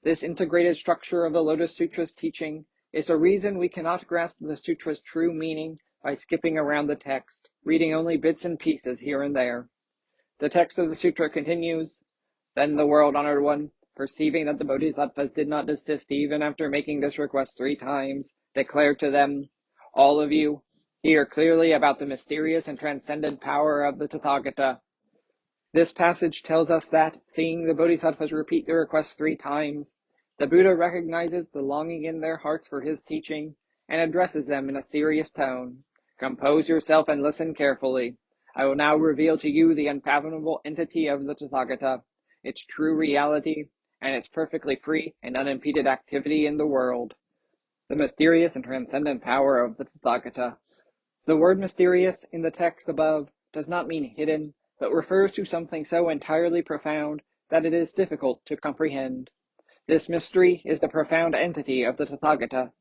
[SPEAKER 1] This integrated structure of the Lotus Sutra's teaching is the reason we cannot grasp the sutra's true meaning by skipping around the text, reading only bits and pieces here and there. The text of the sutra continues, "Then the world-honored one, perceiving that the bodhisattvas did not desist even after making this request 3 times, declared to them, 'All of you, hear clearly about the mysterious and transcendent power of the Tathagata.'" This passage tells us that, seeing the bodhisattvas repeat the request 3 times, the Buddha recognizes the longing in their hearts for his teaching and addresses them in a serious tone. "Compose yourself and listen carefully. I will now reveal to you the unfathomable entity of the Tathagata, its true reality, and its perfectly free and unimpeded activity in the world. The mysterious and transcendent power of the Tathagata." The word mysterious in the text above does not mean hidden, but refers to something so entirely profound that it is difficult to comprehend. This mystery is the profound entity of the Tathagata.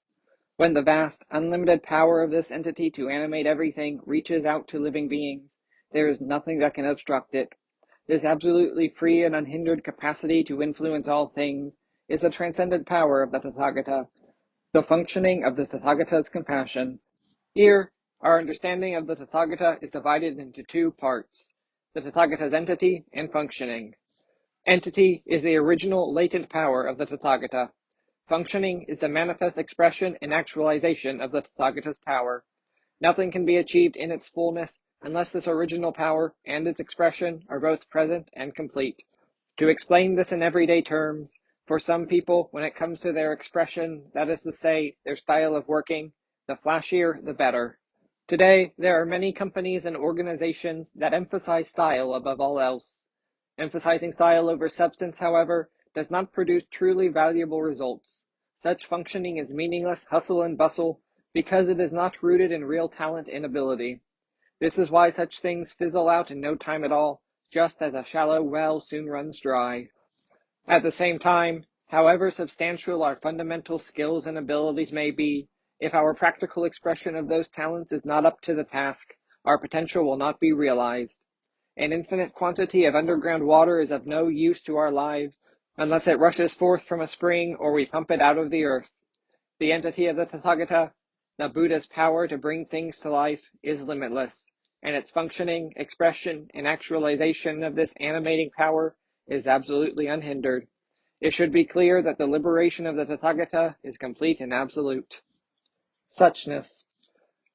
[SPEAKER 1] When the vast, unlimited power of this entity to animate everything reaches out to living beings, there is nothing that can obstruct it. This absolutely free and unhindered capacity to influence all things is the transcendent power of the Tathagata, the functioning of the Tathagata's compassion. Here, our understanding of the Tathagata is divided into 2 parts, the Tathagata's entity and functioning. Entity is the original latent power of the Tathagata. Functioning is the manifest expression and actualization of the Tathagata's power. Nothing can be achieved in its fullness unless this original power and its expression are both present and complete. To explain this in everyday terms, for some people, when it comes to their expression, that is to say, their style of working, the flashier, the better. Today, there are many companies and organizations that emphasize style above all else. Emphasizing style over substance, however, does not produce truly valuable results. Such functioning is meaningless hustle and bustle because it is not rooted in real talent and ability. This is why such things fizzle out in no time at all, just as a shallow well soon runs dry. At the same time, however substantial our fundamental skills and abilities may be, if our practical expression of those talents is not up to the task, our potential will not be realized. An infinite quantity of underground water is of no use to our lives unless it rushes forth from a spring or we pump it out of the earth. The entity of the Tathagata, the Buddha's power to bring things to life, is limitless, and its functioning, expression, and actualization of this animating power is absolutely unhindered. It should be clear that the liberation of the Tathagata is complete and absolute. Suchness.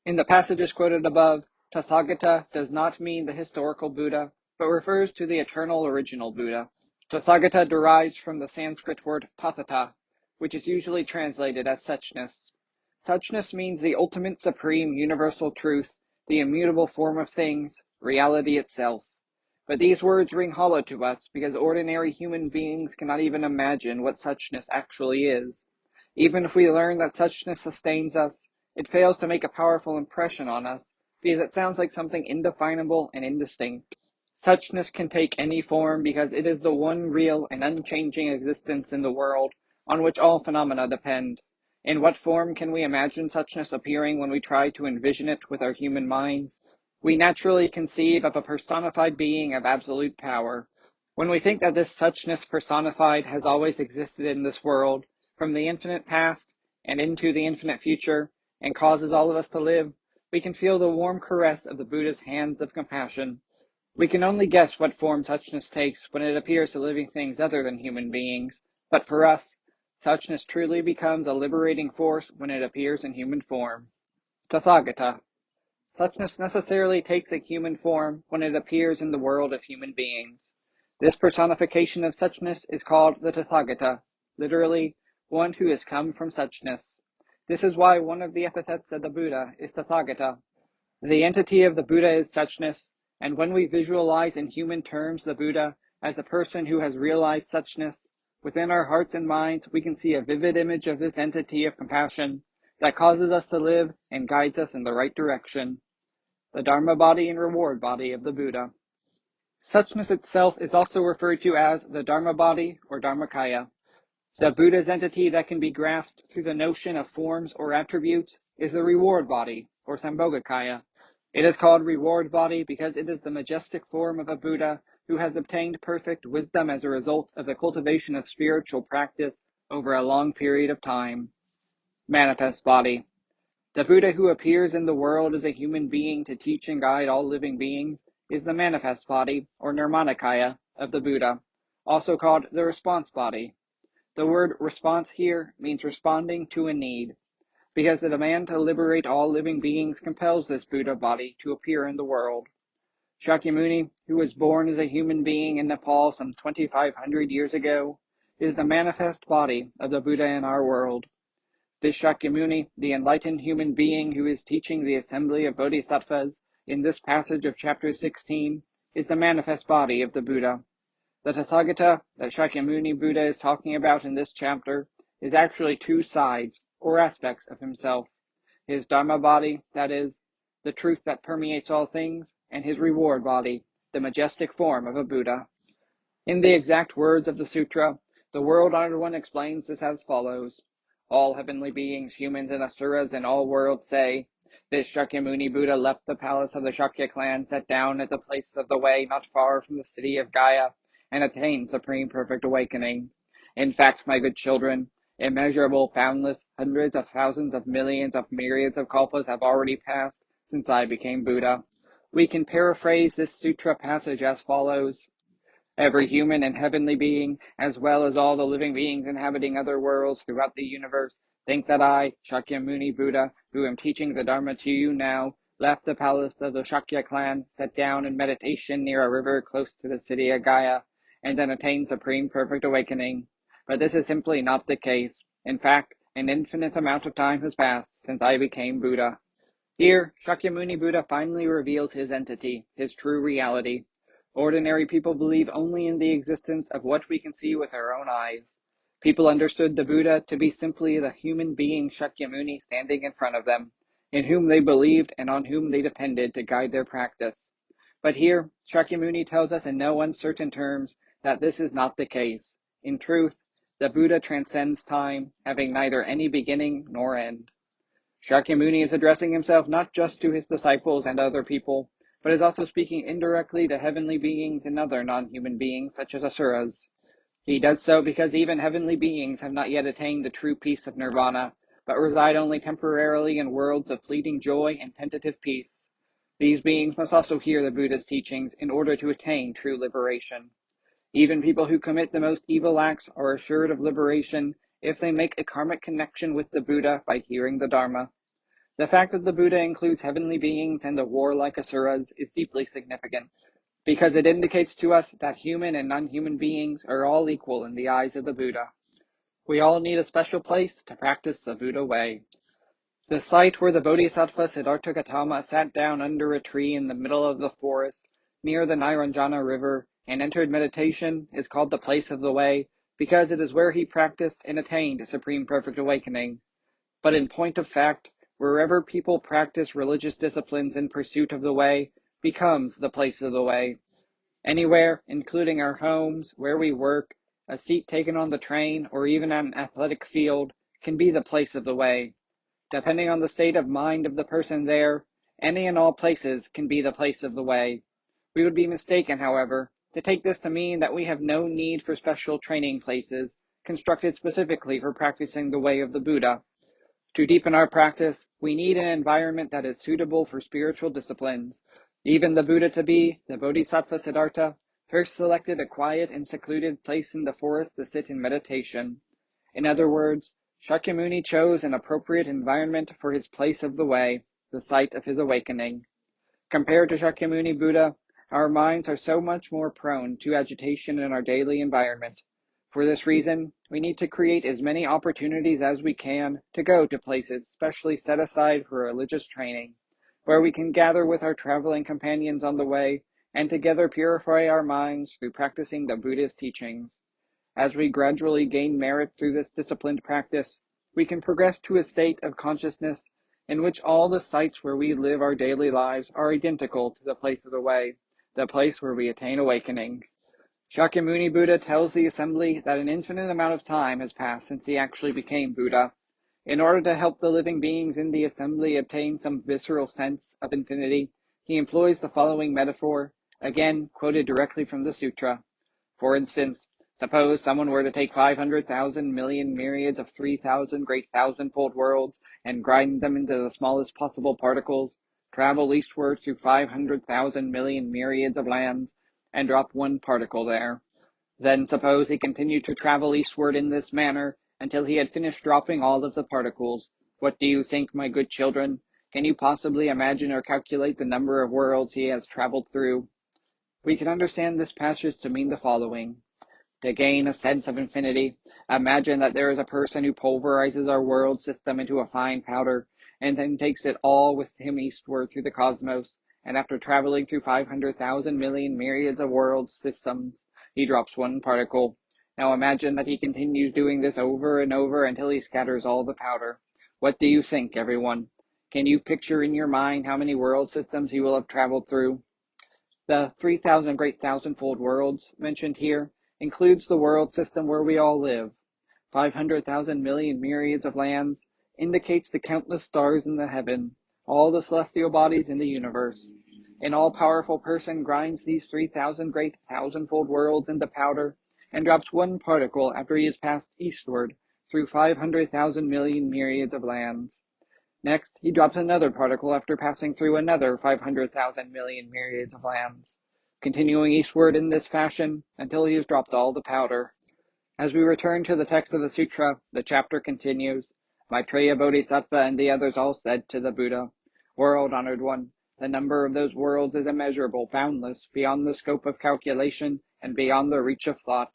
[SPEAKER 1] In the passages quoted above, Tathagata does not mean the historical Buddha, but refers to the eternal original Buddha. Tathagata derives from the Sanskrit word tathata, which is usually translated as suchness. Suchness means the ultimate supreme universal truth, the immutable form of things, reality itself. But these words ring hollow to us because ordinary human beings cannot even imagine what suchness actually is. Even if we learn that suchness sustains us, it fails to make a powerful impression on us because it sounds like something indefinable and indistinct. Suchness can take any form because it is the one real and unchanging existence in the world on which all phenomena depend. In what form can we imagine suchness appearing when we try to envision it with our human minds? We naturally conceive of a personified being of absolute power. When we think that this suchness personified has always existed in this world, from the infinite past and into the infinite future, and causes all of us to live, we can feel the warm caress of the Buddha's hands of compassion. We can only guess what form suchness takes when it appears to living things other than human beings, but for us, suchness truly becomes a liberating force when it appears in human form. Tathagata. Suchness necessarily takes a human form when it appears in the world of human beings. This personification of suchness is called the Tathagata, literally, one who has come from suchness. This is why one of the epithets of the Buddha is Tathagata. The entity of the Buddha is suchness, and when we visualize in human terms the Buddha as a person who has realized suchness, within our hearts and minds we can see a vivid image of this entity of compassion that causes us to live and guides us in the right direction. The Dharma body and reward body of the Buddha. Suchness itself is also referred to as the Dharma body or Dharmakaya. The Buddha's entity that can be grasped through the notion of forms or attributes is the reward body or Sambhogakaya. It is called reward body because it is the majestic form of a Buddha who has obtained perfect wisdom as a result of the cultivation of spiritual practice over a long period of time. Manifest body. The Buddha who appears in the world as a human being to teach and guide all living beings is the manifest body, or Nirmanakaya, of the Buddha, also called the response body. The word response here means responding to a need, because the demand to liberate all living beings compels this Buddha body to appear in the world. Shakyamuni, who was born as a human being in Nepal some 2,500 years ago, is the manifest body of the Buddha in our world. This Shakyamuni, the enlightened human being who is teaching the assembly of bodhisattvas in this passage of chapter 16, is the manifest body of the Buddha. The Tathagata that Shakyamuni Buddha is talking about in this chapter is actually two sides, or aspects of himself. His Dharma body, that is, the truth that permeates all things, and his reward body, the majestic form of a Buddha. In the exact words of the sutra, the World Honored One explains this as follows. All heavenly beings, humans, and asuras in all worlds say, this Shakyamuni Buddha left the palace of the Shakya clan, sat down at the place of the way not far from the city of Gaya, and attained supreme perfect awakening. In fact, my good children, immeasurable, boundless, hundreds of thousands of millions of myriads of kalpas have already passed since I became Buddha. We can paraphrase this sutra passage as follows. Every human and heavenly being, as well as all the living beings inhabiting other worlds throughout the universe, think that I, Shakyamuni Buddha, who am teaching the Dharma to you now, left the palace of the Shakya clan, sat down in meditation near a river close to the city of Gaya, and then attained supreme perfect awakening. But this is simply not the case. In fact, an infinite amount of time has passed since I became Buddha. Here, Shakyamuni Buddha finally reveals his entity, his true reality. Ordinary people believe only in the existence of what we can see with our own eyes. People understood the Buddha to be simply the human being Shakyamuni standing in front of them, in whom they believed and on whom they depended to guide their practice. But here, Shakyamuni tells us in no uncertain terms that this is not the case. In truth, the Buddha transcends time, having neither any beginning nor end. Shakyamuni is addressing himself not just to his disciples and other people, but is also speaking indirectly to heavenly beings and other non-human beings, such as asuras. He does so because even heavenly beings have not yet attained the true peace of nirvana, but reside only temporarily in worlds of fleeting joy and tentative peace. These beings must also hear the Buddha's teachings in order to attain true liberation. Even people who commit the most evil acts are assured of liberation if they make a karmic connection with the Buddha by hearing the Dharma. The fact that the Buddha includes heavenly beings and the warlike asuras is deeply significant, because it indicates to us that human and non-human beings are all equal in the eyes of the Buddha. We all need a special place to practice the Buddha way. The site where the Bodhisattva Siddhartha Gautama sat down under a tree in the middle of the forest near the Niranjana River and entered meditation is called the Place of the Way because it is where he practiced and attained supreme perfect awakening. But in point of fact, wherever people practice religious disciplines in pursuit of the way becomes the place of the way. Anywhere, including our homes, where we work, a seat taken on the train, or even an athletic field, can be the place of the way. Depending on the state of mind of the person there, any and all places can be the place of the way. We would be mistaken, however, to take this to mean that we have no need for special training places constructed specifically for practicing the way of the Buddha. To deepen our practice, we need an environment that is suitable for spiritual disciplines. Even the Buddha to be, the Bodhisattva Siddhartha, first selected a quiet and secluded place in the forest to sit in meditation. In other words, Shakyamuni chose an appropriate environment for his place of the way, the site of his awakening. Compared to Shakyamuni Buddha, our minds are so much more prone to agitation in our daily environment. For this reason, we need to create as many opportunities as we can to go to places specially set aside for religious training, where we can gather with our traveling companions on the way and together purify our minds through practicing the Buddha's teachings. As we gradually gain merit through this disciplined practice, we can progress to a state of consciousness in which all the sites where we live our daily lives are identical to the place of the way, the place where we attain awakening. Shakyamuni Buddha tells the assembly that an infinite amount of time has passed since he actually became Buddha. In order to help the living beings in the assembly obtain some visceral sense of infinity, he employs the following metaphor, again quoted directly from the sutra. For instance, suppose someone were to take 500,000 million myriads of 3,000 great thousandfold worlds and grind them into the smallest possible particles, travel eastward through 500,000 million myriads of lands, and drop one particle there. Then suppose he continued to travel eastward in this manner until he had finished dropping all of the particles. What do you think, my good children? Can you possibly imagine or calculate the number of worlds he has traveled through? We can understand this passage to mean the following. To gain a sense of infinity, imagine that there is a person who pulverizes our world system into a fine powder and then takes it all with him eastward through the cosmos, and after traveling through 500,000 million myriads of world systems, he drops one particle. Now imagine that he continues doing this over and over until he scatters all the powder. What do you think, everyone? Can you picture in your mind how many world systems he will have traveled through? The 3,000 great thousandfold worlds mentioned here includes the world system where we all live. 500,000 million myriads of lands indicates the countless stars in the heaven, all the celestial bodies in the universe. An all-powerful person grinds these 3,000 great thousandfold worlds into powder and drops one particle after he has passed eastward through 500,000 million myriads of lands. Next, he drops another particle after passing through another 500,000 million myriads of lands, continuing eastward in this fashion until he has dropped all the powder. As we return to the text of the sutra, the chapter continues. Maitreya Bodhisattva and the others all said to the Buddha, World honored one, the number of those worlds is immeasurable, boundless, beyond the scope of calculation, and beyond the reach of thought.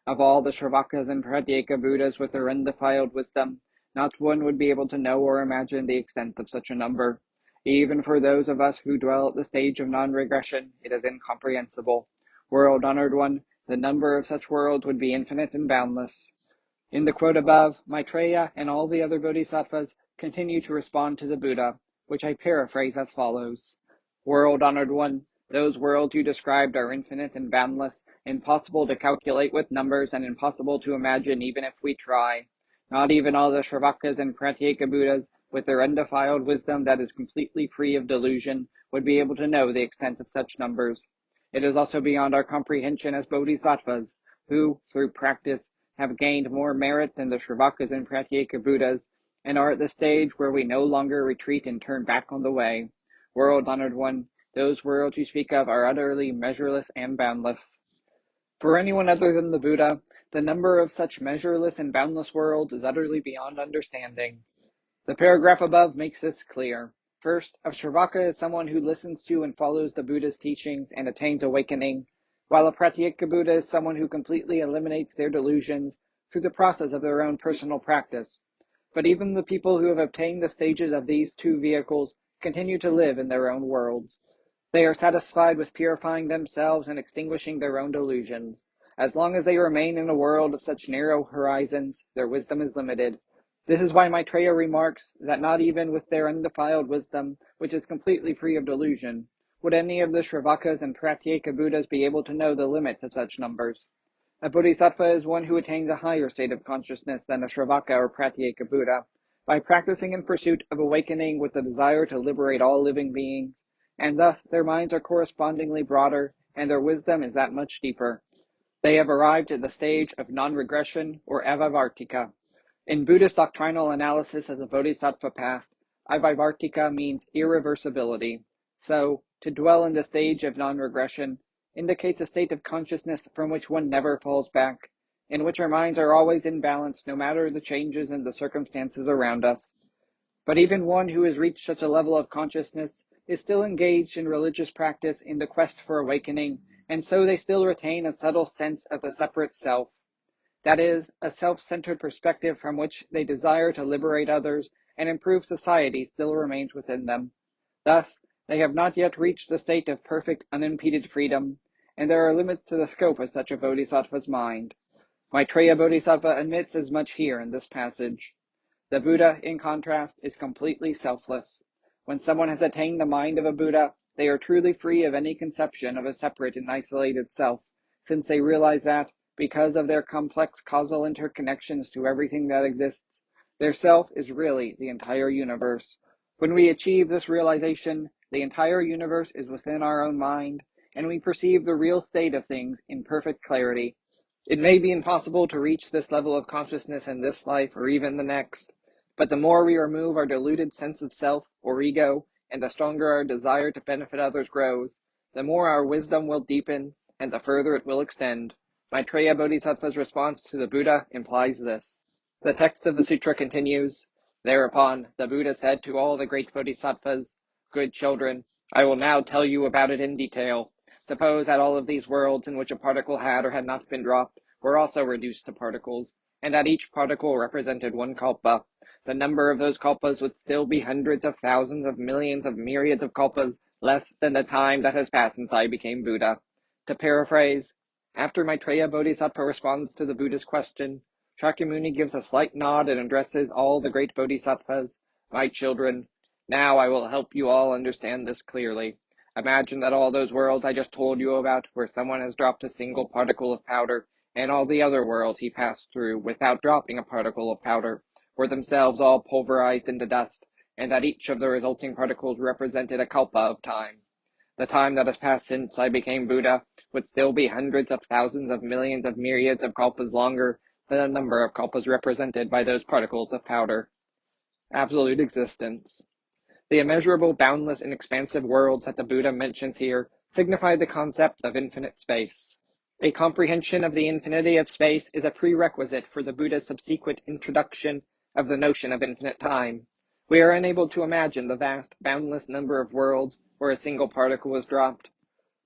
[SPEAKER 1] Of all the Shravakas and Pratyeka Buddhas with their undefiled wisdom, not one would be able to know or imagine the extent of such a number. Even for those of us who dwell at the stage of non-regression, it is incomprehensible. World honored one, the number of such worlds would be infinite and boundless. In the quote above, Maitreya and all the other bodhisattvas continue to respond to the Buddha, which I paraphrase as follows. World honored one, those worlds you described are infinite and boundless, impossible to calculate with numbers and impossible to imagine even if we try. Not even all the Shravakas and Pratyeka Buddhas, with their undefiled wisdom that is completely free of delusion, would be able to know the extent of such numbers. It is also beyond our comprehension as bodhisattvas, who, through practice, have gained more merit than the Shravakas and Pratyeka Buddhas, and are at the stage where we no longer retreat and turn back on the way. World honored one, those worlds you speak of are utterly measureless and boundless. For anyone other than the Buddha, the number of such measureless and boundless worlds is utterly beyond understanding. The paragraph above makes this clear. First, a Shravaka is someone who listens to and follows the Buddha's teachings and attains awakening, while a Pratyeka Buddha is someone who completely eliminates their delusions through the process of their own personal practice. But even the people who have obtained the stages of these two vehicles continue to live in their own worlds. They are satisfied with purifying themselves and extinguishing their own delusions. As long as they remain in a world of such narrow horizons, their wisdom is limited. This is why Maitreya remarks that not even with their undefiled wisdom, which is completely free of delusion, would any of the Shravakas and Pratyeka Buddhas be able to know the limits of such numbers. A Bodhisattva is one who attains a higher state of consciousness than a Shravaka or Pratyeka Buddha, by practicing in pursuit of awakening with the desire to liberate all living beings, and thus their minds are correspondingly broader, and their wisdom is that much deeper. They have arrived at the stage of non-regression or avavartika. In Buddhist doctrinal analysis of the Bodhisattva path, avavartika means irreversibility. So, to dwell in the stage of non-regression indicates a state of consciousness from which one never falls back, in which our minds are always in balance no matter the changes in the circumstances around us. But even one who has reached such a level of consciousness is still engaged in religious practice in the quest for awakening, and so they still retain a subtle sense of the separate self. That is, a self-centered perspective from which they desire to liberate others and improve society still remains within them. Thus, they have not yet reached the state of perfect unimpeded freedom, and there are limits to the scope of such a bodhisattva's mind. Maitreya Bodhisattva admits as much here in this passage. The Buddha, in contrast, is completely selfless. When someone has attained the mind of a Buddha, they are truly free of any conception of a separate and isolated self, since they realize that, because of their complex causal interconnections to everything that exists, their self is really the entire universe. When we achieve this realization, the entire universe is within our own mind, and we perceive the real state of things in perfect clarity. It may be impossible to reach this level of consciousness in this life or even the next, but the more we remove our deluded sense of self or ego, and the stronger our desire to benefit others grows, the more our wisdom will deepen, and the further it will extend. Maitreya Bodhisattva's response to the Buddha implies this. The text of the sutra continues. Thereupon, the Buddha said to all the great bodhisattvas, "Good children, I will now tell you about it in detail. Suppose that all of these worlds in which a particle had or had not been dropped were also reduced to particles, and that each particle represented one kalpa. The number of those kalpas would still be hundreds of thousands of millions of myriads of kalpas less than the time that has passed since I became Buddha." To paraphrase, after Maitreya Bodhisattva responds to the Buddha's question, Shakyamuni gives a slight nod and addresses all the great bodhisattvas. "My children, now I will help you all understand this clearly. Imagine that all those worlds I just told you about, where someone has dropped a single particle of powder, and all the other worlds he passed through without dropping a particle of powder, were themselves all pulverized into dust, and that each of the resulting particles represented a kalpa of time. The time that has passed since I became Buddha would still be hundreds of thousands of millions of myriads of kalpas longer than the number of kalpas represented by those particles of powder." Absolute existence. The immeasurable, boundless, and expansive worlds that the Buddha mentions here signify the concept of infinite space. A comprehension of the infinity of space is a prerequisite for the Buddha's subsequent introduction of the notion of infinite time. We are unable to imagine the vast, boundless number of worlds where a single particle was dropped.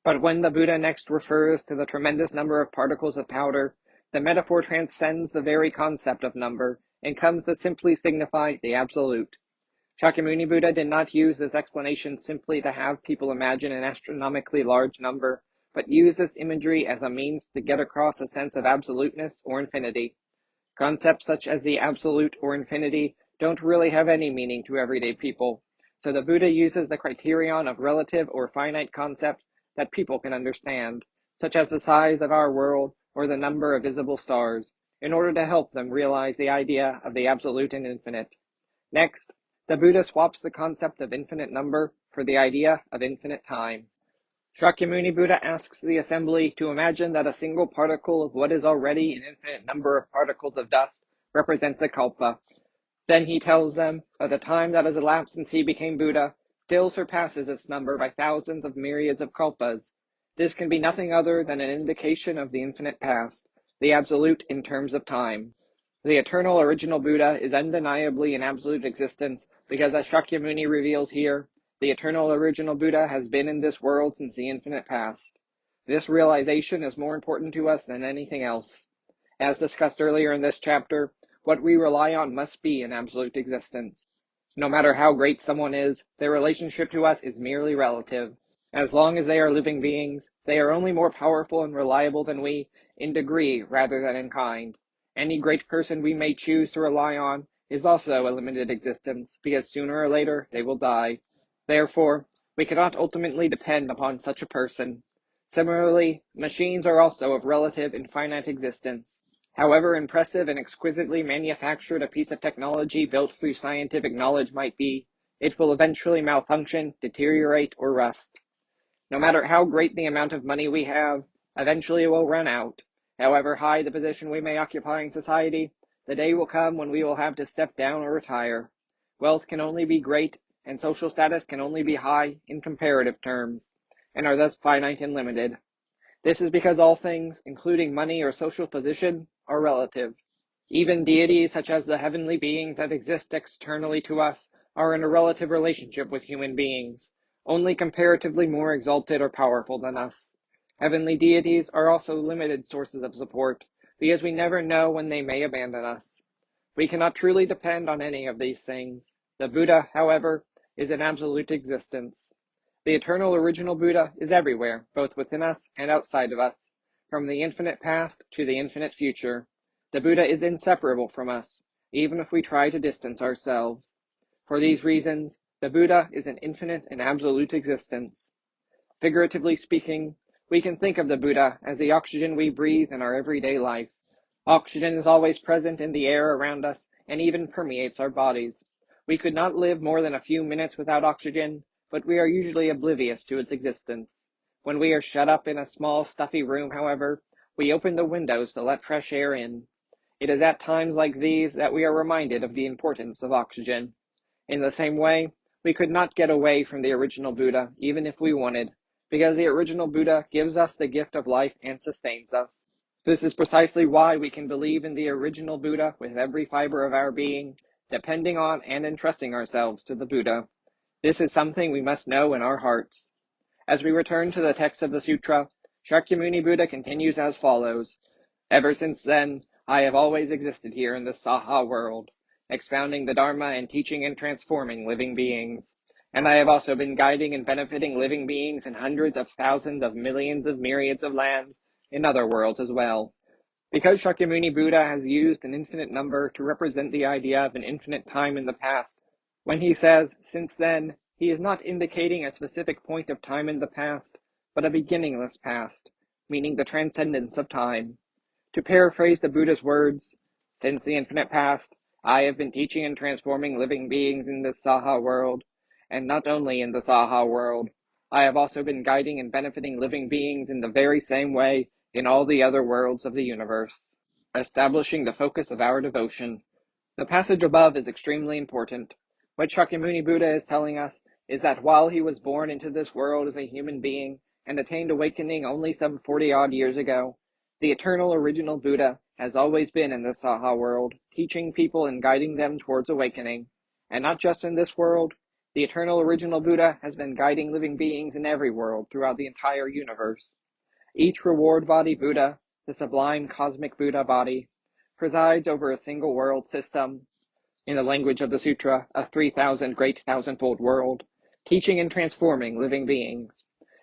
[SPEAKER 1] But when the Buddha next refers to the tremendous number of particles of powder, the metaphor transcends the very concept of number and comes to simply signify the absolute. Shakyamuni Buddha did not use this explanation simply to have people imagine an astronomically large number, but used this imagery as a means to get across a sense of absoluteness or infinity. Concepts such as the absolute or infinity don't really have any meaning to everyday people, so the Buddha uses the criterion of relative or finite concepts that people can understand, such as the size of our world or the number of visible stars, in order to help them realize the idea of the absolute and infinite. Next, the Buddha swaps the concept of infinite number for the idea of infinite time. Shakyamuni Buddha asks the assembly to imagine that a single particle of what is already an infinite number of particles of dust represents a kalpa. Then he tells them that the time that has elapsed since he became Buddha still surpasses its number by thousands of myriads of kalpas. This can be nothing other than an indication of the infinite past, the absolute in terms of time. The eternal original Buddha is undeniably in absolute existence because, as Shakyamuni reveals here, the eternal original Buddha has been in this world since the infinite past. This realization is more important to us than anything else. As discussed earlier in this chapter, what we rely on must be an absolute existence. No matter how great someone is, their relationship to us is merely relative. As long as they are living beings, they are only more powerful and reliable than we, in degree rather than in kind. Any great person we may choose to rely on is also a limited existence, because sooner or later they will die. Therefore, we cannot ultimately depend upon such a person. Similarly, machines are also of relative and finite existence. However impressive and exquisitely manufactured a piece of technology built through scientific knowledge might be, it will eventually malfunction, deteriorate, or rust. No matter how great the amount of money we have, eventually it will run out. However high the position we may occupy in society, the day will come when we will have to step down or retire. Wealth can only be great, and social status can only be high in comparative terms, and are thus finite and limited. This is because all things, including money or social position, are relative. Even deities such as the heavenly beings that exist externally to us are in a relative relationship with human beings, only comparatively more exalted or powerful than us. Heavenly deities are also limited sources of support, because we never know when they may abandon us. We cannot truly depend on any of these things. The Buddha, however, is an absolute existence. The eternal original Buddha is everywhere, both within us and outside of us, from the infinite past to the infinite future. The Buddha is inseparable from us, even if we try to distance ourselves. For these reasons, the Buddha is an infinite and absolute existence. Figuratively speaking, we can think of the Buddha as the oxygen we breathe in our everyday life. Oxygen is always present in the air around us and even permeates our bodies. We could not live more than a few minutes without oxygen, but we are usually oblivious to its existence. When we are shut up in a small, stuffy room, however, we open the windows to let fresh air in. It is at times like these that we are reminded of the importance of oxygen. In the same way, we could not get away from the original Buddha, even if we wanted, because the original Buddha gives us the gift of life and sustains us. This is precisely why we can believe in the original Buddha with every fiber of our being, depending on and entrusting ourselves to the Buddha. This is something we must know in our hearts. As we return to the text of the sutra, Shakyamuni Buddha continues as follows. Ever since then, I have always existed here in the Saha world, expounding the Dharma and teaching and transforming living beings. And I have also been guiding and benefiting living beings in hundreds of thousands of millions of myriads of lands in other worlds as well. Because Shakyamuni Buddha has used an infinite number to represent the idea of an infinite time in the past, when he says, since then, he is not indicating a specific point of time in the past, but a beginningless past, meaning the transcendence of time. To paraphrase the Buddha's words, since the infinite past, I have been teaching and transforming living beings in the Saha world, and not only in the Saha world. I have also been guiding and benefiting living beings in the very same way in all the other worlds of the universe, establishing the focus of our devotion. The passage above is extremely important. What Shakyamuni Buddha is telling us is that while he was born into this world as a human being and attained awakening only some 40-odd years ago, the eternal original Buddha has always been in the Saha world, teaching people and guiding them towards awakening. And not just in this world, the eternal original Buddha has been guiding living beings in every world throughout the entire universe. Each reward body Buddha, the sublime cosmic Buddha body, presides over a single world system, in the language of the sutra, a 3,000 great thousandfold world, teaching and transforming living beings.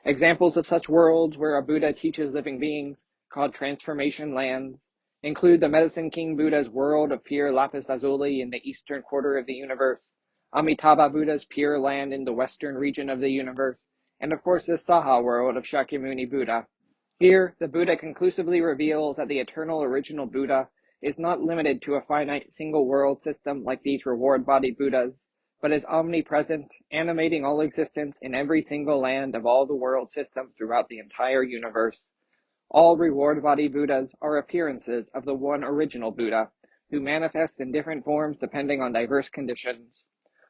[SPEAKER 1] Examples of such worlds where a Buddha teaches living beings, called transformation lands, include the Medicine King Buddha's world of pure lapis lazuli in the eastern quarter of the universe, Amitabha Buddha's pure land in the western region of the universe, and of course the Saha world of Shakyamuni Buddha. Here, the Buddha conclusively reveals that the eternal original Buddha is not limited to a finite single world system like these reward body Buddhas, but is omnipresent, animating all existence in every single land of all the world systems throughout the entire universe. All reward body Buddhas are appearances of the one original Buddha, who manifest in different forms depending on diverse conditions.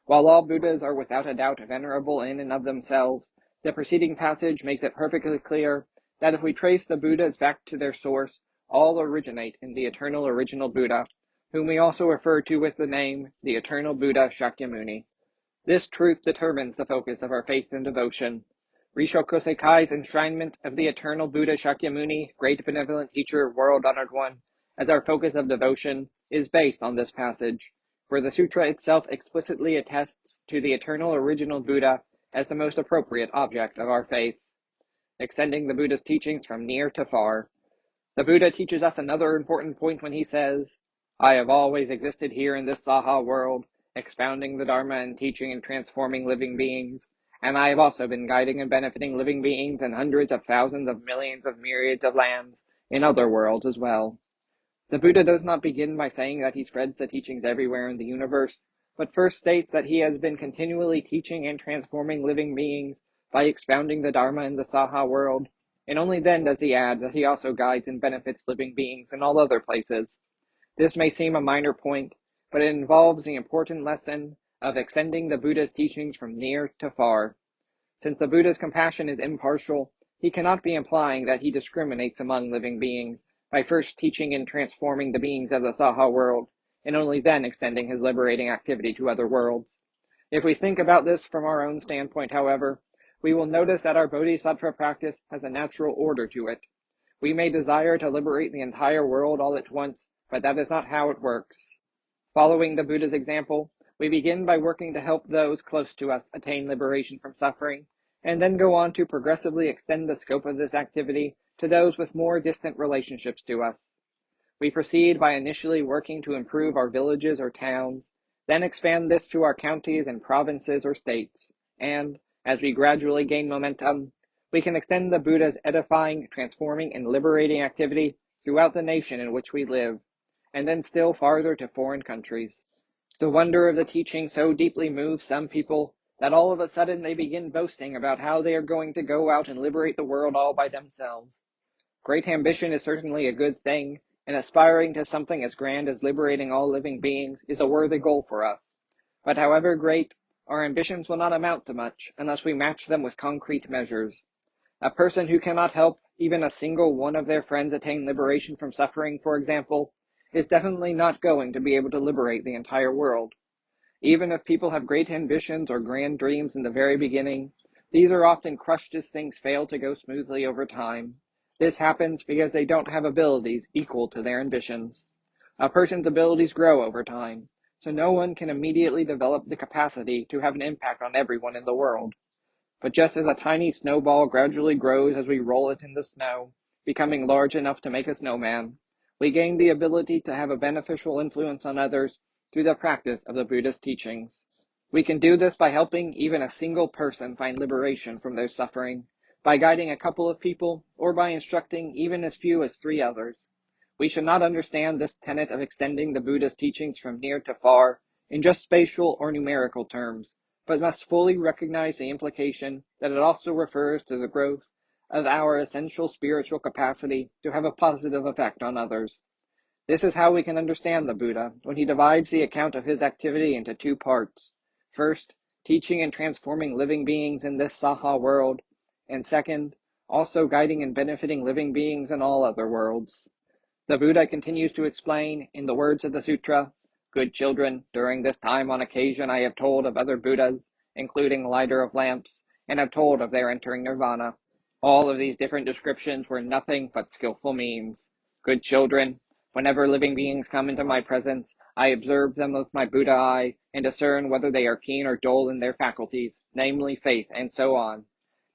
[SPEAKER 1] While all Buddhas are without a doubt venerable in and of themselves, the preceding passage makes it perfectly clear that if we trace the Buddhas back to their source, all originate in the eternal original Buddha, whom we also refer to with the name, the Eternal Buddha Shakyamuni. This truth determines the focus of our faith and devotion. Rissho Kosei-Kai's enshrinement of the Eternal Buddha Shakyamuni, Great Benevolent Teacher, World-Honored One, as our focus of devotion, is based on this passage, where the sutra itself explicitly attests to the eternal original Buddha as the most appropriate object of our faith. Extending the Buddha's teachings from near to far. The Buddha teaches us another important point when he says, I have always existed here in this Saha world, expounding the Dharma and teaching and transforming living beings, and I have also been guiding and benefiting living beings in hundreds of thousands of millions of myriads of lands in other worlds as well. The Buddha does not begin by saying that he spreads the teachings everywhere in the universe, but first states that he has been continually teaching and transforming living beings by expounding the Dharma in the Saha world, and only then does he add that he also guides and benefits living beings in all other places. This may seem a minor point, but it involves the important lesson of extending the Buddha's teachings from near to far. Since the Buddha's compassion is impartial, he cannot be implying that he discriminates among living beings by first teaching and transforming the beings of the Saha world, and only then extending his liberating activity to other worlds. If we think about this from our own standpoint, however, we will notice that our bodhisattva practice has a natural order to it. We may desire to liberate the entire world all at once, but that is not how it works. Following the Buddha's example, we begin by working to help those close to us attain liberation from suffering, and then go on to progressively extend the scope of this activity to those with more distant relationships to us. We proceed by initially working to improve our villages or towns, then expand this to our counties and provinces or states, and, as we gradually gain momentum, we can extend the Buddha's edifying, transforming, and liberating activity throughout the nation in which we live, and then still farther to foreign countries. The wonder of the teaching so deeply moves some people that all of a sudden they begin boasting about how they are going to go out and liberate the world all by themselves. Great ambition is certainly a good thing, and aspiring to something as grand as liberating all living beings is a worthy goal for us. But however great, our ambitions will not amount to much unless we match them with concrete measures. A person who cannot help even a single one of their friends attain liberation from suffering, for example, is definitely not going to be able to liberate the entire world. Even if people have great ambitions or grand dreams in the very beginning, these are often crushed as things fail to go smoothly over time. This happens because they don't have abilities equal to their ambitions. A person's abilities grow over time, so no one can immediately develop the capacity to have an impact on everyone in the world. But just as a tiny snowball gradually grows as we roll it in the snow, becoming large enough to make a snowman, we gain the ability to have a beneficial influence on others through the practice of the Buddha's teachings. We can do this by helping even a single person find liberation from their suffering, by guiding a couple of people, or by instructing even as few as 3 others. We should not understand this tenet of extending the Buddha's teachings from near to far in just spatial or numerical terms, but must fully recognize the implication that it also refers to the growth of our essential spiritual capacity to have a positive effect on others. This is how we can understand the Buddha when he divides the account of his activity into 2 parts. First, teaching and transforming living beings in this Saha world, and second, also guiding and benefiting living beings in all other worlds. The Buddha continues to explain, in the words of the sutra, "Good children, during this time on occasion I have told of other Buddhas, including Lighter of Lamps, and have told of their entering nirvana. All of these different descriptions were nothing but skillful means. Good children, whenever living beings come into my presence, I observe them with my Buddha eye and discern whether they are keen or dull in their faculties, namely faith, and so on.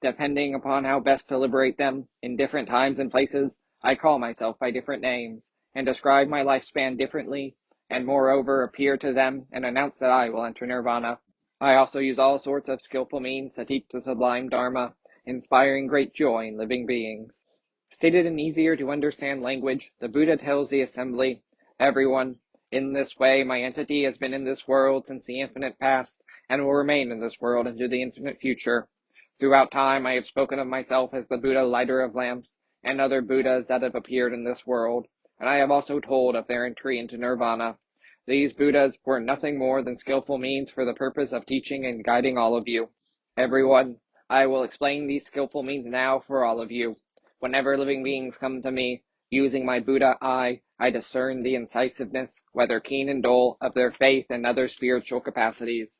[SPEAKER 1] Depending upon how best to liberate them, in different times and places, I call myself by different names, and describe my lifespan differently, and moreover appear to them and announce that I will enter nirvana. I also use all sorts of skillful means to teach the sublime Dharma, inspiring great joy in living beings." Stated in easier to understand language, the Buddha tells the assembly, "Everyone, in this way my entity has been in this world since the infinite past, and will remain in this world into the infinite future. Throughout time I have spoken of myself as the Buddha Lighter of Lamps, and other Buddhas that have appeared in this world, and I have also told of their entry into nirvana. These Buddhas were nothing more than skillful means for the purpose of teaching and guiding all of you. Everyone, I will explain these skillful means now for all of you. Whenever living beings come to me, using my Buddha eye, I discern the incisiveness, whether keen and dull, of their faith and other spiritual capacities.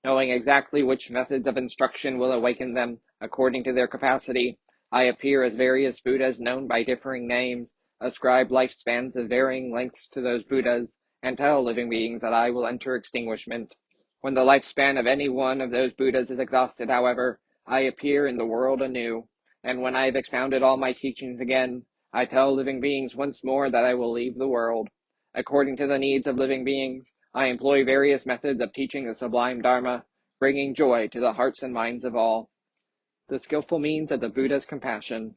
[SPEAKER 1] Knowing exactly which methods of instruction will awaken them according to their capacity, I appear as various Buddhas known by differing names, ascribe lifespans of varying lengths to those Buddhas, and tell living beings that I will enter extinguishment. When the lifespan of any one of those Buddhas is exhausted, however, I appear in the world anew, and when I have expounded all my teachings again, I tell living beings once more that I will leave the world. According to the needs of living beings, I employ various methods of teaching the sublime Dharma, bringing joy to the hearts and minds of all. The skillful means of the Buddha's compassion.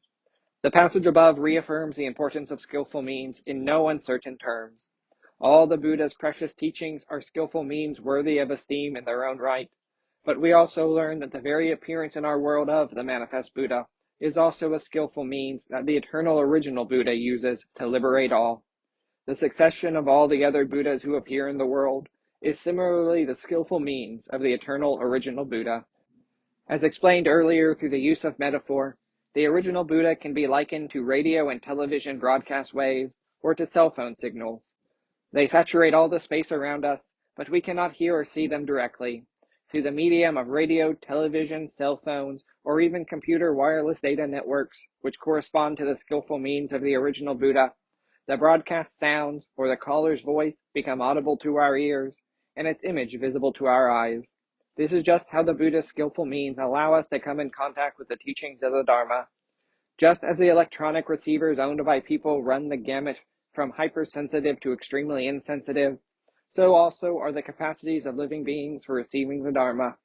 [SPEAKER 1] The passage above reaffirms the importance of skillful means in no uncertain terms. All the Buddha's precious teachings are skillful means worthy of esteem in their own right, but we also learn that the very appearance in our world of the manifest Buddha is also a skillful means that the eternal original Buddha uses to liberate all. The succession of all the other Buddhas who appear in the world is similarly the skillful means of the eternal original Buddha. As explained earlier through the use of metaphor, the original Buddha can be likened to radio and television broadcast waves or to cell phone signals. They saturate all the space around us, but we cannot hear or see them directly. Through the medium of radio, television, cell phones, or even computer wireless data networks, which correspond to the skillful means of the original Buddha, the broadcast sounds or the caller's voice become audible to our ears, and its image visible to our eyes. This is just how the Buddha's skillful means allow us to come in contact with the teachings of the Dharma. Just as the electronic receivers owned by people run the gamut from hypersensitive to extremely insensitive, so also are the capacities of living beings for receiving the Dharma.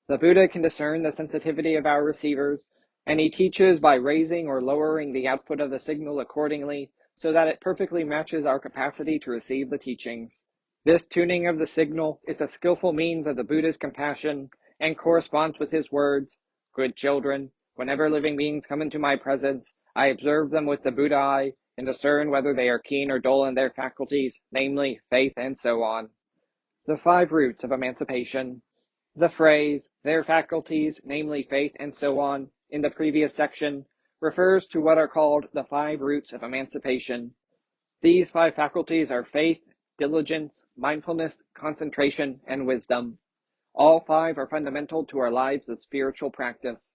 [SPEAKER 1] The Buddha can discern the sensitivity of our receivers, and he teaches by raising or lowering the output of the signal accordingly so that it perfectly matches our capacity to receive the teachings. This tuning of the signal is a skillful means of the Buddha's compassion and corresponds with his words, "Good children, whenever living beings come into my presence, I observe them with the Buddha eye and discern whether they are keen or dull in their faculties, namely, faith and so on." The 5 roots of emancipation. The phrase, "their faculties, namely faith and so on," in the previous section, refers to what are called the 5 roots of emancipation. These 5 faculties are faith, diligence, mindfulness, concentration, and wisdom. All 5 are fundamental to our lives of spiritual practice.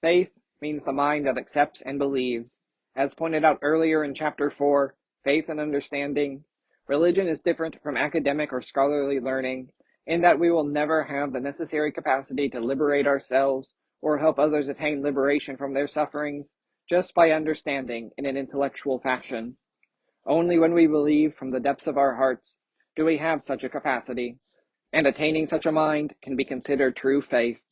[SPEAKER 1] Faith means the mind that accepts and believes. As pointed out earlier in Chapter 4, Faith and Understanding, religion is different from academic or scholarly learning in that we will never have the necessary capacity to liberate ourselves or help others attain liberation from their sufferings just by understanding in an intellectual fashion. Only when we believe from the depths of our hearts do we have such a capacity, and attaining such a mind can be considered true faith.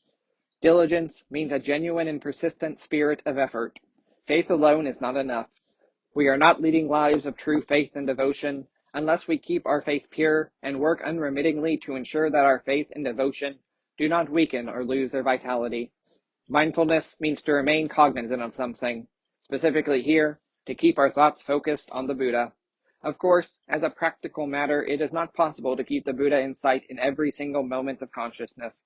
[SPEAKER 1] Diligence means a genuine and persistent spirit of effort. Faith alone is not enough. We are not leading lives of true faith and devotion unless we keep our faith pure and work unremittingly to ensure that our faith and devotion do not weaken or lose their vitality. Mindfulness means to remain cognizant of something, specifically here, to keep our thoughts focused on the Buddha. Of course, as a practical matter, it is not possible to keep the Buddha in sight in every single moment of consciousness.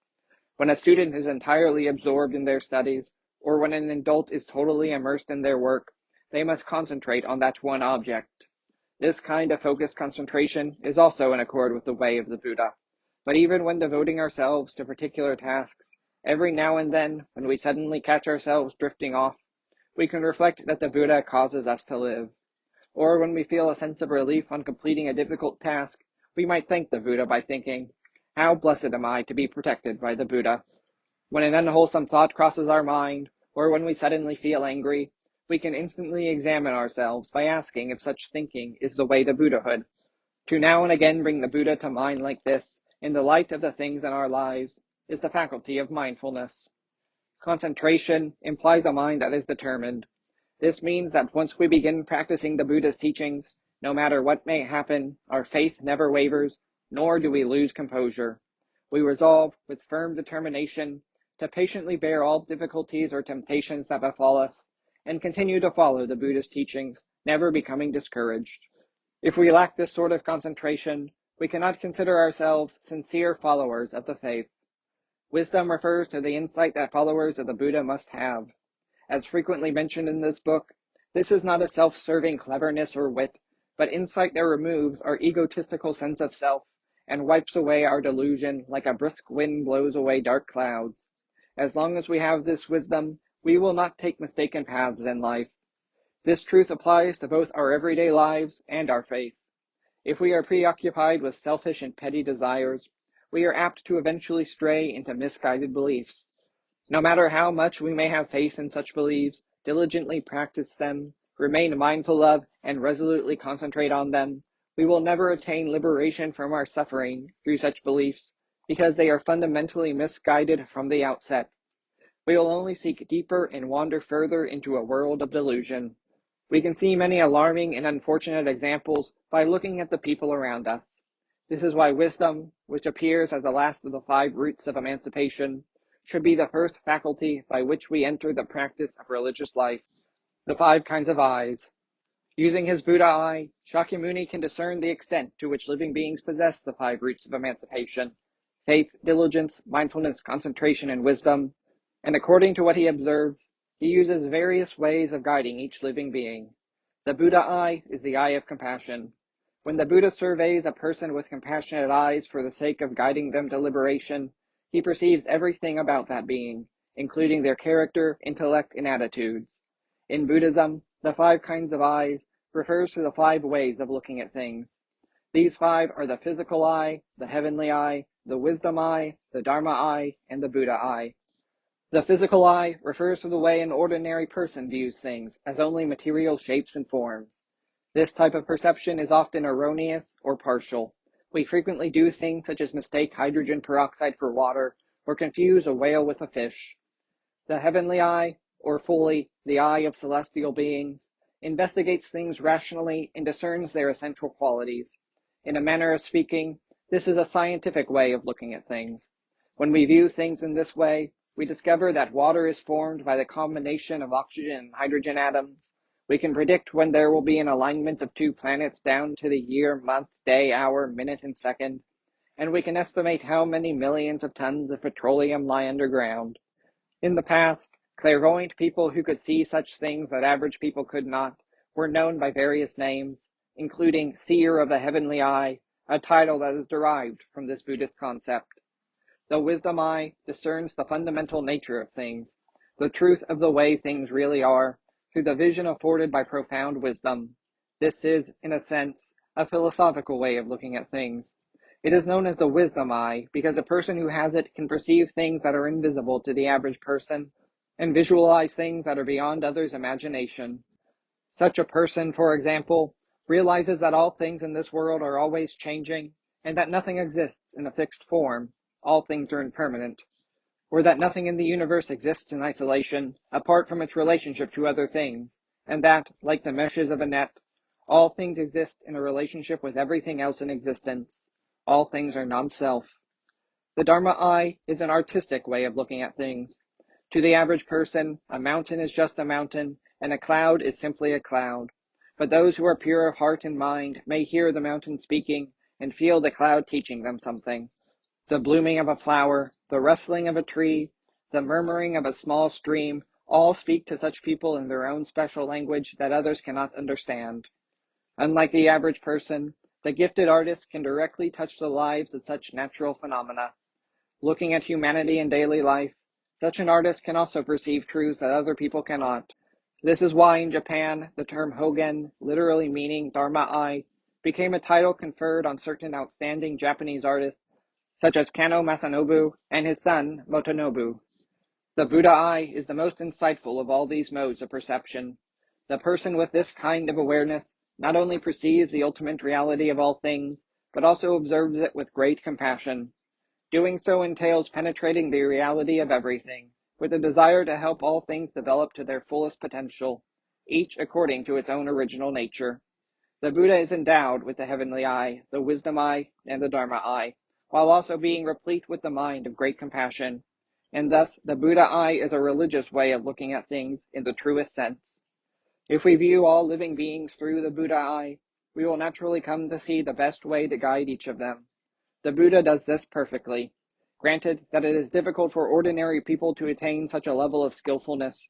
[SPEAKER 1] When a student is entirely absorbed in their studies, or when an adult is totally immersed in their work, they must concentrate on that one object. This kind of focused concentration is also in accord with the way of the Buddha. But even when devoting ourselves to particular tasks, every now and then, when we suddenly catch ourselves drifting off, we can reflect that the Buddha causes us to live. Or when we feel a sense of relief on completing a difficult task, we might thank the Buddha by thinking, "How blessed am I to be protected by the Buddha." When an unwholesome thought crosses our mind, or when we suddenly feel angry, we can instantly examine ourselves by asking if such thinking is the way to Buddhahood. To now and again bring the Buddha to mind like this, in the light of the things in our lives, is the faculty of mindfulness. Concentration implies a mind that is determined. This means that once we begin practicing the Buddha's teachings, no matter what may happen, our faith never wavers, nor do we lose composure. We resolve, with firm determination, to patiently bear all difficulties or temptations that befall us, and continue to follow the Buddha's teachings, never becoming discouraged. If we lack this sort of concentration, we cannot consider ourselves sincere followers of the faith. Wisdom refers to the insight that followers of the Buddha must have. As frequently mentioned in this book, this is not a self-serving cleverness or wit, but insight that removes our egotistical sense of self and wipes away our delusion like a brisk wind blows away dark clouds. As long as we have this wisdom, we will not take mistaken paths in life. This truth applies to both our everyday lives and our faith. If we are preoccupied with selfish and petty desires, we are apt to eventually stray into misguided beliefs. No matter how much we may have faith in such beliefs, diligently practice them, remain mindful of, and resolutely concentrate on them, we will never attain liberation from our suffering through such beliefs, because they are fundamentally misguided from the outset. We will only seek deeper and wander further into a world of delusion. We can see many alarming and unfortunate examples by looking at the people around us. This is why wisdom, which appears as the last of the 5 roots of emancipation, should be the first faculty by which we enter the practice of religious life. The 5 kinds of eyes. Using his Buddha eye, Shakyamuni can discern the extent to which living beings possess the 5 roots of emancipation: faith, diligence, mindfulness, concentration, and wisdom. And according to what he observes, he uses various ways of guiding each living being. The Buddha eye is the eye of compassion. When the Buddha surveys a person with compassionate eyes for the sake of guiding them to liberation, he perceives everything about that being, including their character, intellect, and attitudes. In Buddhism, the 5 kinds of eyes refers to the 5 ways of looking at things. These 5 are the physical eye, the heavenly eye, the wisdom eye, the Dharma eye, and the Buddha eye. The physical eye refers to the way an ordinary person views things as only material shapes and forms. This type of perception is often erroneous or partial. We frequently do things such as mistake hydrogen peroxide for water or confuse a whale with a fish. The heavenly eye, or fully the eye of celestial beings, investigates things rationally and discerns their essential qualities. In a manner of speaking, this is a scientific way of looking at things. When we view things in this way, we discover that water is formed by the combination of oxygen and hydrogen atoms. We can predict when there will be an alignment of 2 planets down to the year, month, day, hour, minute, and second, and we can estimate how many millions of tons of petroleum lie underground. In the past, clairvoyant people who could see such things that average people could not were known by various names, including Seer of the Heavenly Eye, a title that is derived from this Buddhist concept. The wisdom eye discerns the fundamental nature of things, the truth of the way things really are, through the vision afforded by profound wisdom. This is, in a sense, a philosophical way of looking at things. It is known as the wisdom eye because the person who has it can perceive things that are invisible to the average person and visualize things that are beyond others' imagination. Such a person, for example, realizes that all things in this world are always changing and that nothing exists in a fixed form. All things are impermanent, or that nothing in the universe exists in isolation, apart from its relationship to other things, and that, like the meshes of a net, all things exist in a relationship with everything else in existence. All things are non-self. The Dharma eye is an artistic way of looking at things. To the average person, a mountain is just a mountain, and a cloud is simply a cloud. But those who are pure of heart and mind may hear the mountain speaking and feel the cloud teaching them something. The blooming of a flower, the rustling of a tree, the murmuring of a small stream, all speak to such people in their own special language that others cannot understand. Unlike the average person, the gifted artist can directly touch the lives of such natural phenomena. Looking at humanity in daily life, such an artist can also perceive truths that other people cannot. This is why in Japan, the term Hogen, literally meaning Dharma eye, became a title conferred on certain outstanding Japanese artists such as Kano Masanobu and his son Motonobu. The Buddha eye is the most insightful of all these modes of perception. The person with this kind of awareness not only perceives the ultimate reality of all things, but also observes it with great compassion. Doing so entails penetrating the reality of everything, with a desire to help all things develop to their fullest potential, each according to its own original nature. The Buddha is endowed with the heavenly eye, the wisdom eye, and the Dharma eye, while also being replete with the mind of great compassion. And thus, the Buddha eye is a religious way of looking at things in the truest sense. If we view all living beings through the Buddha eye, we will naturally come to see the best way to guide each of them. The Buddha does this perfectly. Granted that it is difficult for ordinary people to attain such a level of skillfulness,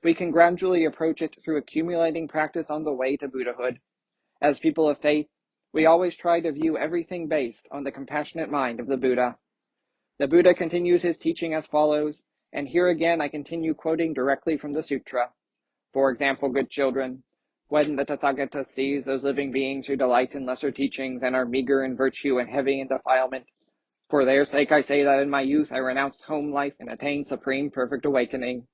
[SPEAKER 1] we can gradually approach it through accumulating practice on the way to Buddhahood. As people of faith, we always try to view everything based on the compassionate mind of the Buddha. The Buddha continues his teaching as follows, and here again I continue quoting directly from the sutra. For example, good children, when the Tathagata sees those living beings who delight in lesser teachings and are meager in virtue and heavy in defilement, for their sake I say that in my youth I renounced home life and attained supreme perfect awakening.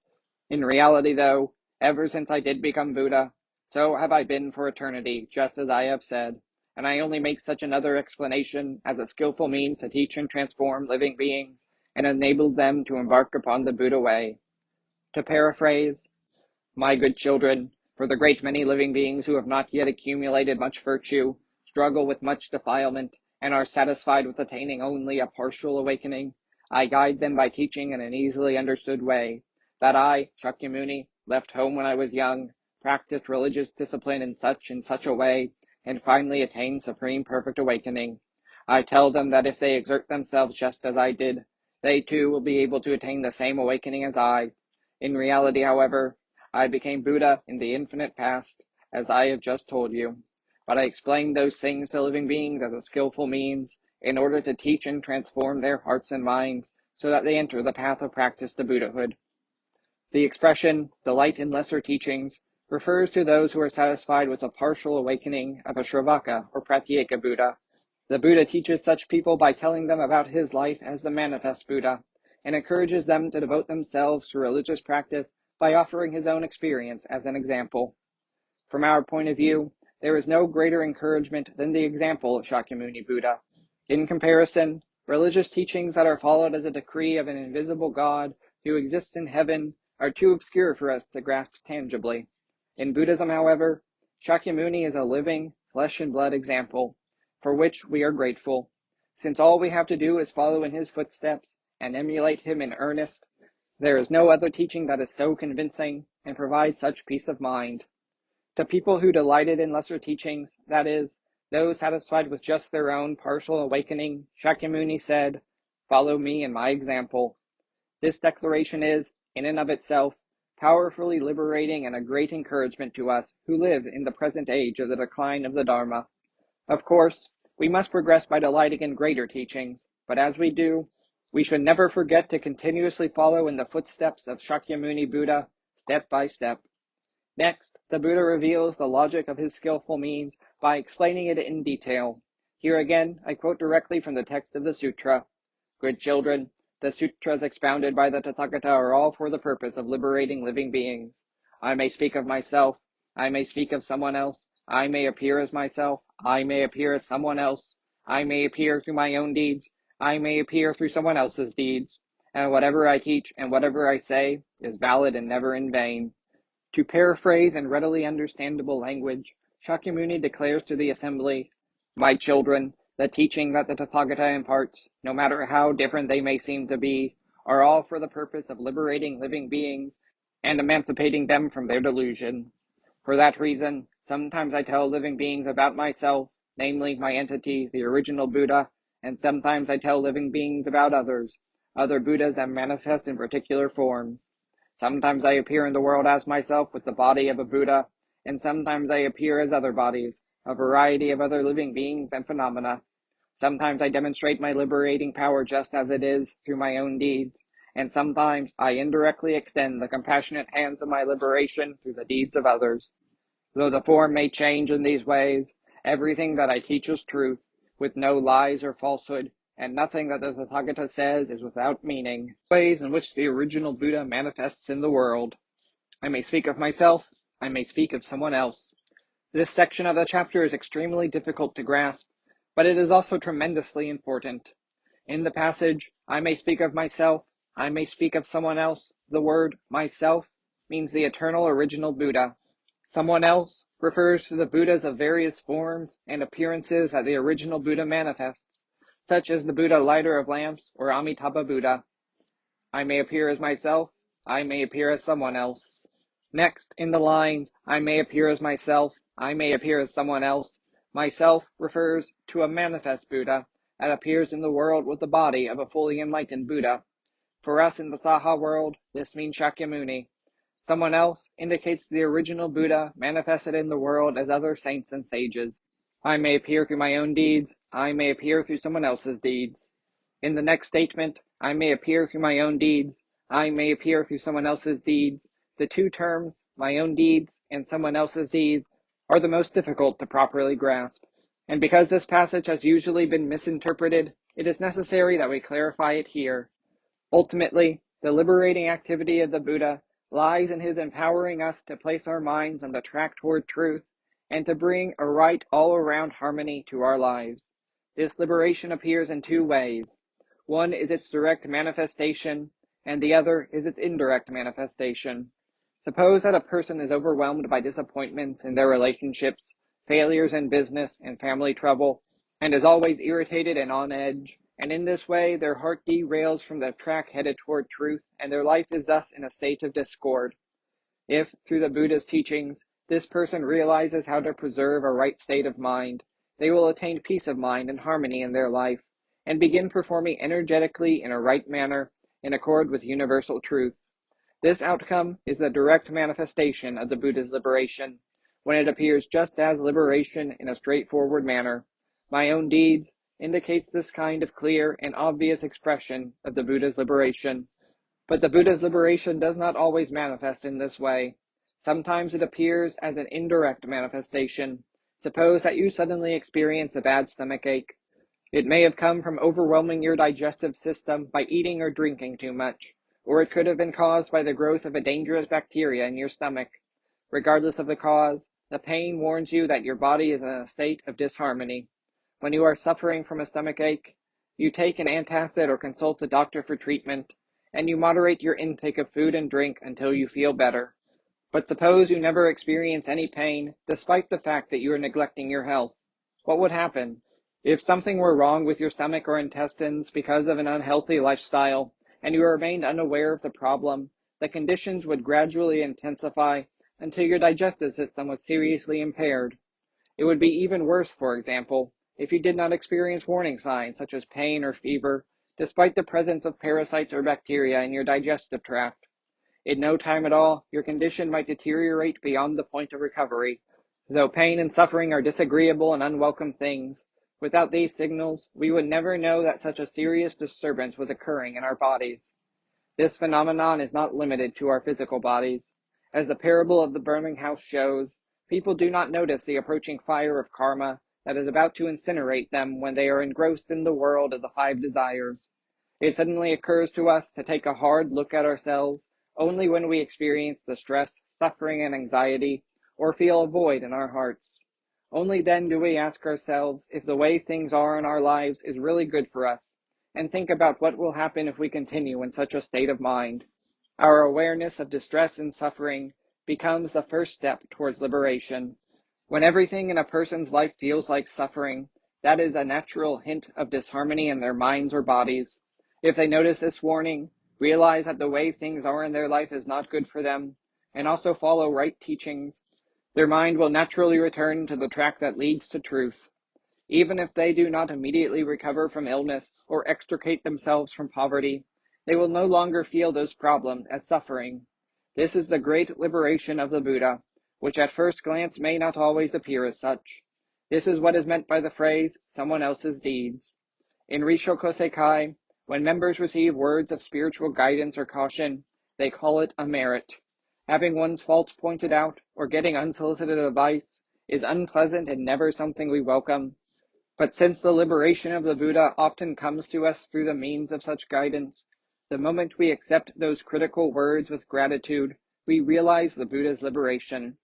[SPEAKER 1] In reality, though, ever since I did become Buddha, so have I been for eternity, just as I have said, and I only make such another explanation as a skillful means to teach and transform living beings and enable them to embark upon the Buddha way. To paraphrase, my good children, for the great many living beings who have not yet accumulated much virtue, struggle with much defilement, and are satisfied with attaining only a partial awakening, I guide them by teaching in an easily understood way, that I, Shakyamuni, left home when I was young, practiced religious discipline in such a way, and finally attained supreme perfect awakening. I tell them that if they exert themselves just as I did, they too will be able to attain the same awakening as I. In reality, however, I became Buddha in the infinite past, as I have just told you, but I explained those things to living beings as a skillful means, in order to teach and transform their hearts and minds, so that they enter the path of practice to Buddhahood. The expression, delight in lesser teachings, refers to those who are satisfied with a partial awakening of a Shravaka or Pratyeka Buddha. The Buddha teaches such people by telling them about his life as the manifest Buddha, and encourages them to devote themselves to religious practice by offering his own experience as an example. From our point of view, there is no greater encouragement than the example of Shakyamuni Buddha. In comparison, religious teachings that are followed as a decree of an invisible God who exists in heaven are too obscure for us to grasp tangibly. In Buddhism, however, Shakyamuni is a living, flesh and blood example, for which we are grateful, since all we have to do is follow in his footsteps and emulate him in earnest. There is no other teaching that is so convincing and provides such peace of mind. To people who delighted in lesser teachings, that is, those satisfied with just their own partial awakening, Shakyamuni said, "Follow me and my example." This declaration is, in and of itself, powerfully liberating and a great encouragement to us who live in the present age of the decline of the Dharma. Of course, we must progress by delighting in greater teachings, but as we do, we should never forget to continuously follow in the footsteps of Shakyamuni Buddha, step by step. Next, the Buddha reveals the logic of his skillful means by explaining it in detail. Here again, I quote directly from the text of the sutra. Good children, the sutras expounded by the Tathagata are all for the purpose of liberating living beings. I may speak of myself, I may speak of someone else, I may appear as myself, I may appear as someone else, I may appear through my own deeds, I may appear through someone else's deeds, and whatever I teach and whatever I say is valid and never in vain. To paraphrase in readily understandable language, Shakyamuni declares to the assembly, my children, the teaching that the Tathagata imparts, no matter how different they may seem to be, are all for the purpose of liberating living beings and emancipating them from their delusion. For that reason, sometimes I tell living beings about myself, namely my entity, the original Buddha, and sometimes I tell living beings about others, other Buddhas that manifest in particular forms. Sometimes I appear in the world as myself with the body of a Buddha, and sometimes I appear as other bodies, a variety of other living beings and phenomena. Sometimes I demonstrate my liberating power just as it is, through my own deeds, and sometimes I indirectly extend the compassionate hands of my liberation through the deeds of others. Though the form may change in these ways, everything that I teach is truth, with no lies or falsehood, and nothing that the Tathagata says is without meaning. Ways in which the original Buddha manifests in the world. I may speak of myself, I may speak of someone else. This section of the chapter is extremely difficult to grasp, but it is also tremendously important. In the passage, I may speak of myself, I may speak of someone else, the word myself means the eternal original Buddha. Someone else refers to the Buddhas of various forms and appearances that the original Buddha manifests, such as the Buddha lighter of lamps or Amitabha Buddha. I may appear as myself, I may appear as someone else. Next, in the lines, I may appear as myself, I may appear as someone else, Myself refers to a manifest Buddha that appears in the world with the body of a fully enlightened Buddha. For us in the Saha world, this means Shakyamuni. Someone else indicates the original Buddha manifested in the world as other saints and sages. I may appear through my own deeds, I may appear through someone else's deeds. In the next statement, I may appear through my own deeds, I may appear through someone else's deeds. The two terms, my own deeds and someone else's deeds, are the most difficult to properly grasp. And because this passage has usually been misinterpreted, it is necessary that we clarify it here. Ultimately, the liberating activity of the Buddha lies in his empowering us to place our minds on the track toward truth and to bring a right all-around harmony to our lives. This liberation appears in two ways. One is its direct manifestation, and the other is its indirect manifestation. Suppose that a person is overwhelmed by disappointments in their relationships, failures in business and family trouble, and is always irritated and on edge, and in this way their heart derails from the track headed toward truth, and their life is thus in a state of discord. If, through the Buddha's teachings, this person realizes how to preserve a right state of mind, they will attain peace of mind and harmony in their life, and begin performing energetically in a right manner, in accord with universal truth. This outcome is the direct manifestation of the Buddha's liberation, when it appears just as liberation in a straightforward manner. My own deeds indicates this kind of clear and obvious expression of the Buddha's liberation. But the Buddha's liberation does not always manifest in this way. Sometimes it appears as an indirect manifestation. Suppose that you suddenly experience a bad stomach ache. It may have come from overwhelming your digestive system by eating or drinking too much, or it could have been caused by the growth of a dangerous bacteria in your stomach. Regardless of the cause, the pain warns you that your body is in a state of disharmony. When you are suffering from a stomach ache, you take an antacid or consult a doctor for treatment, and you moderate your intake of food and drink until you feel better. But suppose you never experience any pain, despite the fact that you are neglecting your health. What would happen? If something were wrong with your stomach or intestines because of an unhealthy lifestyle, and you remained unaware of the problem, the conditions would gradually intensify until your digestive system was seriously impaired. It would be even worse, for example, if you did not experience warning signs such as pain or fever, despite the presence of parasites or bacteria in your digestive tract. In no time at all, your condition might deteriorate beyond the point of recovery. Though pain and suffering are disagreeable and unwelcome things, without these signals, we would never know that such a serious disturbance was occurring in our bodies. This phenomenon is not limited to our physical bodies. As the parable of the burning house shows, people do not notice the approaching fire of karma that is about to incinerate them when they are engrossed in the world of the five desires. It suddenly occurs to us to take a hard look at ourselves only when we experience the stress, suffering, and anxiety, or feel a void in our hearts. Only then do we ask ourselves if the way things are in our lives is really good for us, and think about what will happen if we continue in such a state of mind. Our awareness of distress and suffering becomes the first step towards liberation. When everything in a person's life feels like suffering, that is a natural hint of disharmony in their minds or bodies. If they notice this warning, realize that the way things are in their life is not good for them, and also follow right teachings, their mind will naturally return to the track that leads to truth. Even if they do not immediately recover from illness or extricate themselves from poverty, they will no longer feel those problems as suffering. This is the great liberation of the Buddha, which at first glance may not always appear as such. This is what is meant by the phrase, someone else's deeds. In Rissho Kosei-Kai, when members receive words of spiritual guidance or caution, they call it a merit. Having one's faults pointed out or getting unsolicited advice is unpleasant and never something we welcome. But since the liberation of the Buddha often comes to us through the means of such guidance, the moment we accept those critical words with gratitude, we realize the Buddha's liberation.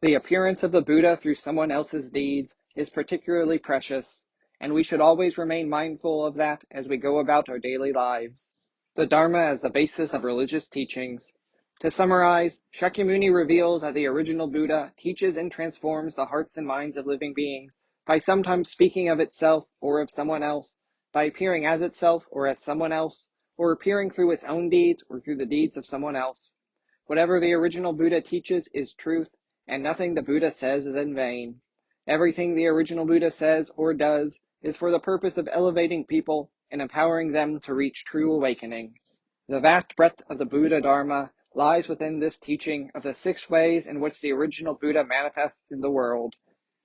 [SPEAKER 1] The appearance of the Buddha through someone else's deeds is particularly precious, and we should always remain mindful of that as we go about our daily lives. The Dharma as the basis of religious teachings. To summarize, Shakyamuni reveals that the original Buddha teaches and transforms the hearts and minds of living beings by sometimes speaking of itself or of someone else, by appearing as itself or as someone else, or appearing through its own deeds or through the deeds of someone else. Whatever the original Buddha teaches is truth, and nothing the Buddha says is in vain. Everything the original Buddha says or does is for the purpose of elevating people and empowering them to reach true awakening. The vast breadth of the Buddha Dharma lies within this teaching of the 6 ways in which the original Buddha manifests in the world.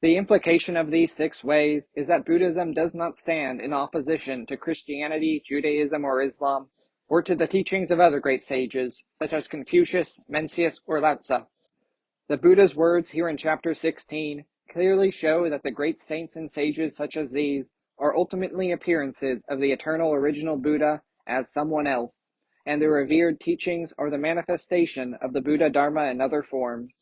[SPEAKER 1] The implication of these 6 ways is that Buddhism does not stand in opposition to Christianity, Judaism, or Islam, or to the teachings of other great sages, such as Confucius, Mencius, or Lao Tzu. The Buddha's words here in chapter 16 clearly show that the great saints and sages such as these are ultimately appearances of the eternal original Buddha as someone else, and their revered teachings are the manifestation of the Buddha Dharma in other forms.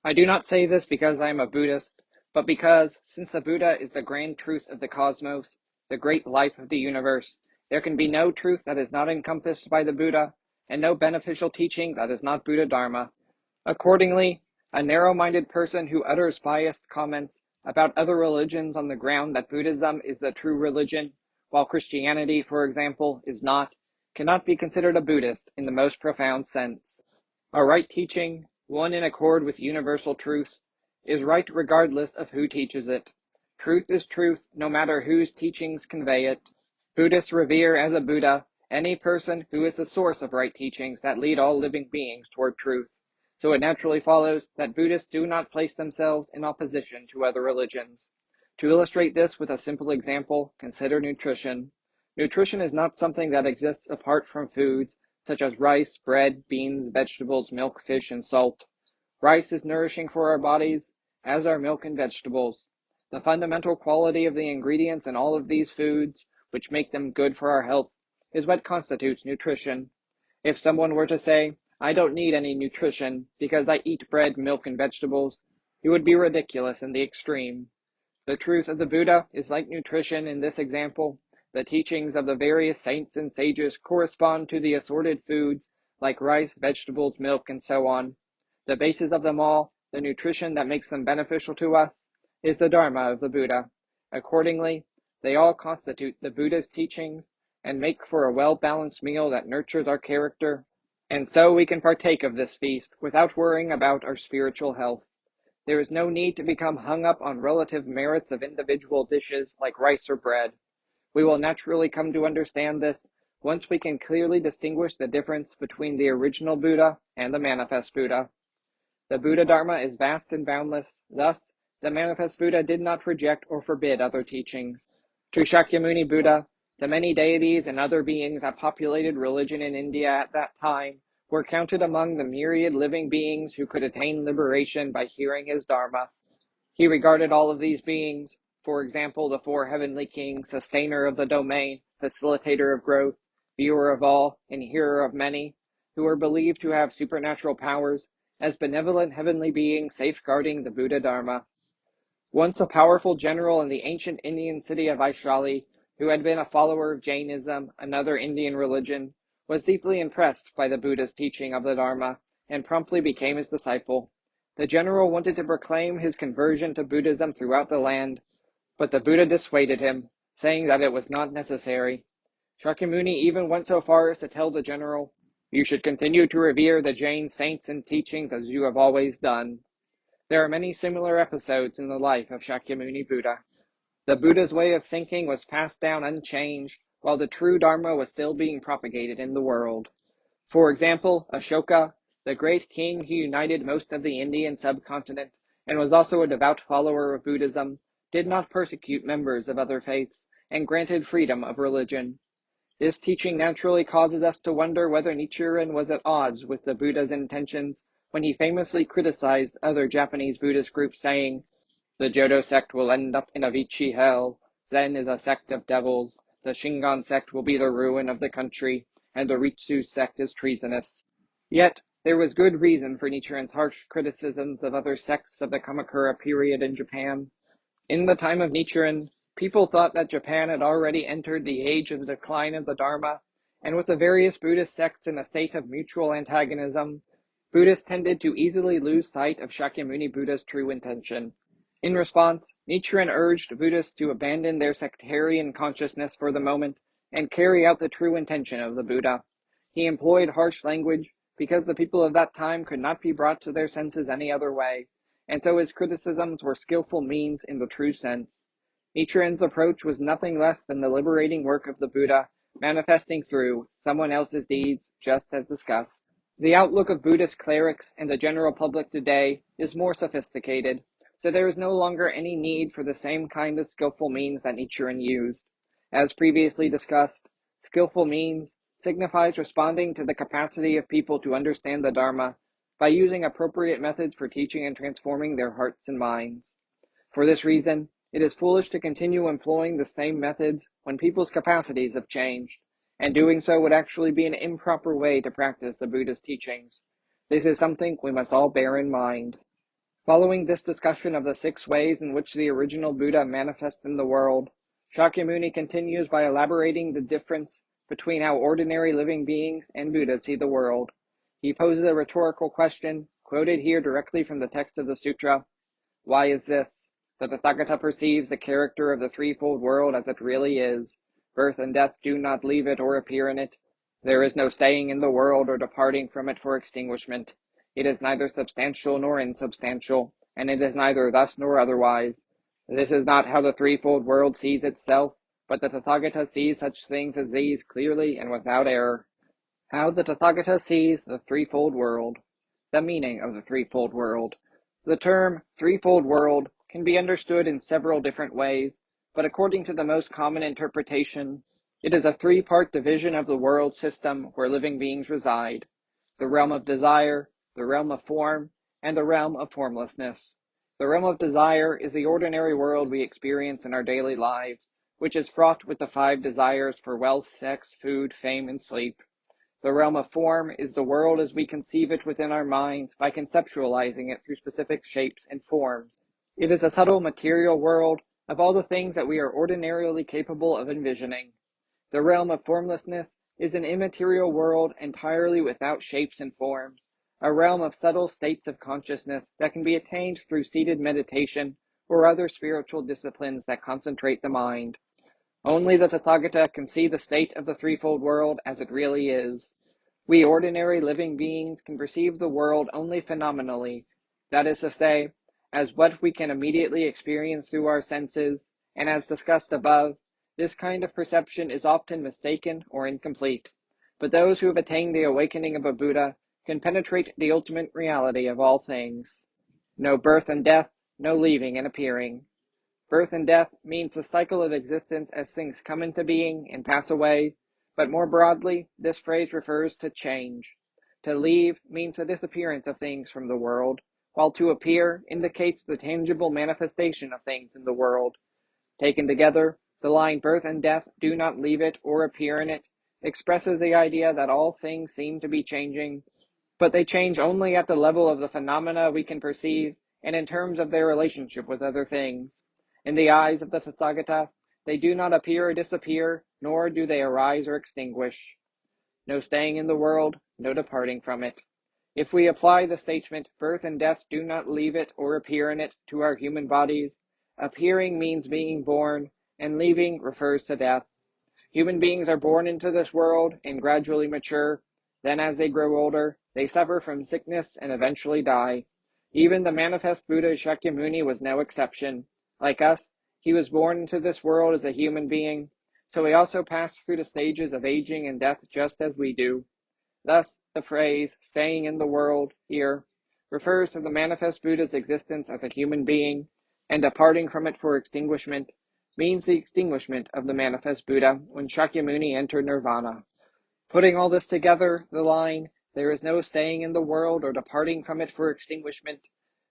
[SPEAKER 1] I do not say this because I am a Buddhist, but because, since the Buddha is the grand truth of the cosmos, the great life of the universe, there can be no truth that is not encompassed by the Buddha, and no beneficial teaching that is not Buddha Dharma. Accordingly, a narrow-minded person who utters biased comments about other religions on the ground that Buddhism is the true religion, while Christianity, for example, is not, cannot be considered a Buddhist in the most profound sense. A right teaching, one in accord with universal truth, is right regardless of who teaches it. Truth is truth, no matter whose teachings convey it. Buddhists revere as a Buddha any person who is the source of right teachings that lead all living beings toward truth. So it naturally follows that Buddhists do not place themselves in opposition to other religions. To illustrate this with a simple example, consider nutrition. Nutrition is not something that exists apart from foods, such as rice, bread, beans, vegetables, milk, fish, and salt. Rice is nourishing for our bodies, as are milk and vegetables. The fundamental quality of the ingredients in all of these foods, which make them good for our health, is what constitutes nutrition. If someone were to say, "I don't need any nutrition because I eat bread, milk, and vegetables," he would be ridiculous in the extreme. The truth of the Buddha is like nutrition in this example. The teachings of the various saints and sages correspond to the assorted foods like rice, vegetables, milk, and so on. The basis of them all, the nutrition that makes them beneficial to us, is the Dharma of the Buddha. Accordingly, they all constitute the Buddha's teachings and make for a well-balanced meal that nurtures our character, and so we can partake of this feast without worrying about our spiritual health. There is no need to become hung up on relative merits of individual dishes like rice or bread. We will naturally come to understand this once we can clearly distinguish the difference between the original Buddha and the manifest Buddha. The Buddha Dharma is vast and boundless. Thus, the manifest Buddha did not reject or forbid other teachings. To Shakyamuni Buddha, the many deities and other beings that populated religion in India at that time were counted among the myriad living beings who could attain liberation by hearing his Dharma. He regarded all of these beings, for example, the 4 heavenly kings, sustainer of the domain, facilitator of growth, viewer of all, and hearer of many, who were believed to have supernatural powers, as benevolent heavenly beings safeguarding the Buddha Dharma. Once a powerful general in the ancient Indian city of Vaishali, who had been a follower of Jainism, another Indian religion, was deeply impressed by the Buddha's teaching of the Dharma and promptly became his disciple. The general wanted to proclaim his conversion to Buddhism throughout the land, but the Buddha dissuaded him, saying that it was not necessary. Shakyamuni even went so far as to tell the general, "You should continue to revere the Jain saints and teachings as you have always done." There are many similar episodes in the life of Shakyamuni Buddha. The Buddha's way of thinking was passed down unchanged, while the true Dharma was still being propagated in the world. For example, Ashoka, the great king who united most of the Indian subcontinent and was also a devout follower of Buddhism, did not persecute members of other faiths and granted freedom of religion. This teaching naturally causes us to wonder whether Nichiren was at odds with the Buddha's intentions when he famously criticized other Japanese Buddhist groups, saying, "The Jodo sect will end up in a Vichy hell, Zen is a sect of devils, the Shingon sect will be the ruin of the country, and the Ritsu sect is treasonous." Yet, there was good reason for Nichiren's harsh criticisms of other sects of the Kamakura period in Japan. In the time of Nichiren, people thought that Japan had already entered the age of the decline of the Dharma, and with the various Buddhist sects in a state of mutual antagonism, Buddhists tended to easily lose sight of Shakyamuni Buddha's true intention. In response, Nichiren urged Buddhists to abandon their sectarian consciousness for the moment and carry out the true intention of the Buddha. He employed harsh language because the people of that time could not be brought to their senses any other way, and so his criticisms were skillful means in the true sense. Nichiren's approach was nothing less than the liberating work of the Buddha, manifesting through someone else's deeds, just as discussed. The outlook of Buddhist clerics and the general public today is more sophisticated, so there is no longer any need for the same kind of skillful means that Nichiren used. As previously discussed, skillful means signifies responding to the capacity of people to understand the Dharma by using appropriate methods for teaching and transforming their hearts and minds. For this reason, it is foolish to continue employing the same methods when people's capacities have changed, and doing so would actually be an improper way to practice the Buddha's teachings. This is something we must all bear in mind. Following this discussion of the 6 ways in which the original Buddha manifests in the world, Shakyamuni continues by elaborating the difference between how ordinary living beings and Buddhas see the world. He poses a rhetorical question, quoted here directly from the text of the sutra. Why is this? The Tathagata perceives the character of the threefold world as it really is. Birth and death do not leave it or appear in it. There is no staying in the world or departing from it for extinguishment. It is neither substantial nor insubstantial, and it is neither thus nor otherwise. This is not how the threefold world sees itself, but the Tathagata sees such things as these clearly and without error. How the Tathagata sees the threefold world. The meaning of the threefold world. The term threefold world can be understood in several different ways, but according to the most common interpretation, it is a 3-part division of the world system where living beings reside: the realm of desire, the realm of form, and the realm of formlessness. The realm of desire is the ordinary world we experience in our daily lives, which is fraught with the 5 desires for wealth, sex, food, fame, and sleep. The realm of form is the world as we conceive it within our minds by conceptualizing it through specific shapes and forms. It is a subtle material world of all the things that we are ordinarily capable of envisioning. The realm of formlessness is an immaterial world entirely without shapes and forms, a realm of subtle states of consciousness that can be attained through seated meditation or other spiritual disciplines that concentrate the mind. Only the Tathagata can see the state of the threefold world as it really is. We ordinary living beings can perceive the world only phenomenally, that is to say, as what we can immediately experience through our senses, and as discussed above, this kind of perception is often mistaken or incomplete. But those who have attained the awakening of a Buddha can penetrate the ultimate reality of all things. No birth and death, no leaving and appearing. Birth and death means the cycle of existence as things come into being and pass away, but more broadly, this phrase refers to change. To leave means the disappearance of things from the world, while to appear indicates the tangible manifestation of things in the world. Taken together, the line birth and death do not leave it or appear in it expresses the idea that all things seem to be changing, but they change only at the level of the phenomena we can perceive and in terms of their relationship with other things. In the eyes of the Tathagata, they do not appear or disappear, nor do they arise or extinguish. No staying in the world, no departing from it. If we apply the statement, birth and death do not leave it or appear in it, to our human bodies, appearing means being born, and leaving refers to death. Human beings are born into this world and gradually mature. Then as they grow older, they suffer from sickness and eventually die. Even the manifest Buddha Shakyamuni was no exception. Like us, he was born into this world as a human being, so he also passed through the stages of aging and death just as we do. Thus, the phrase, staying in the world, here, refers to the manifest Buddha's existence as a human being, and departing from it for extinguishment means the extinguishment of the manifest Buddha when Shakyamuni entered nirvana. Putting all this together, the line, there is no staying in the world or departing from it for extinguishment,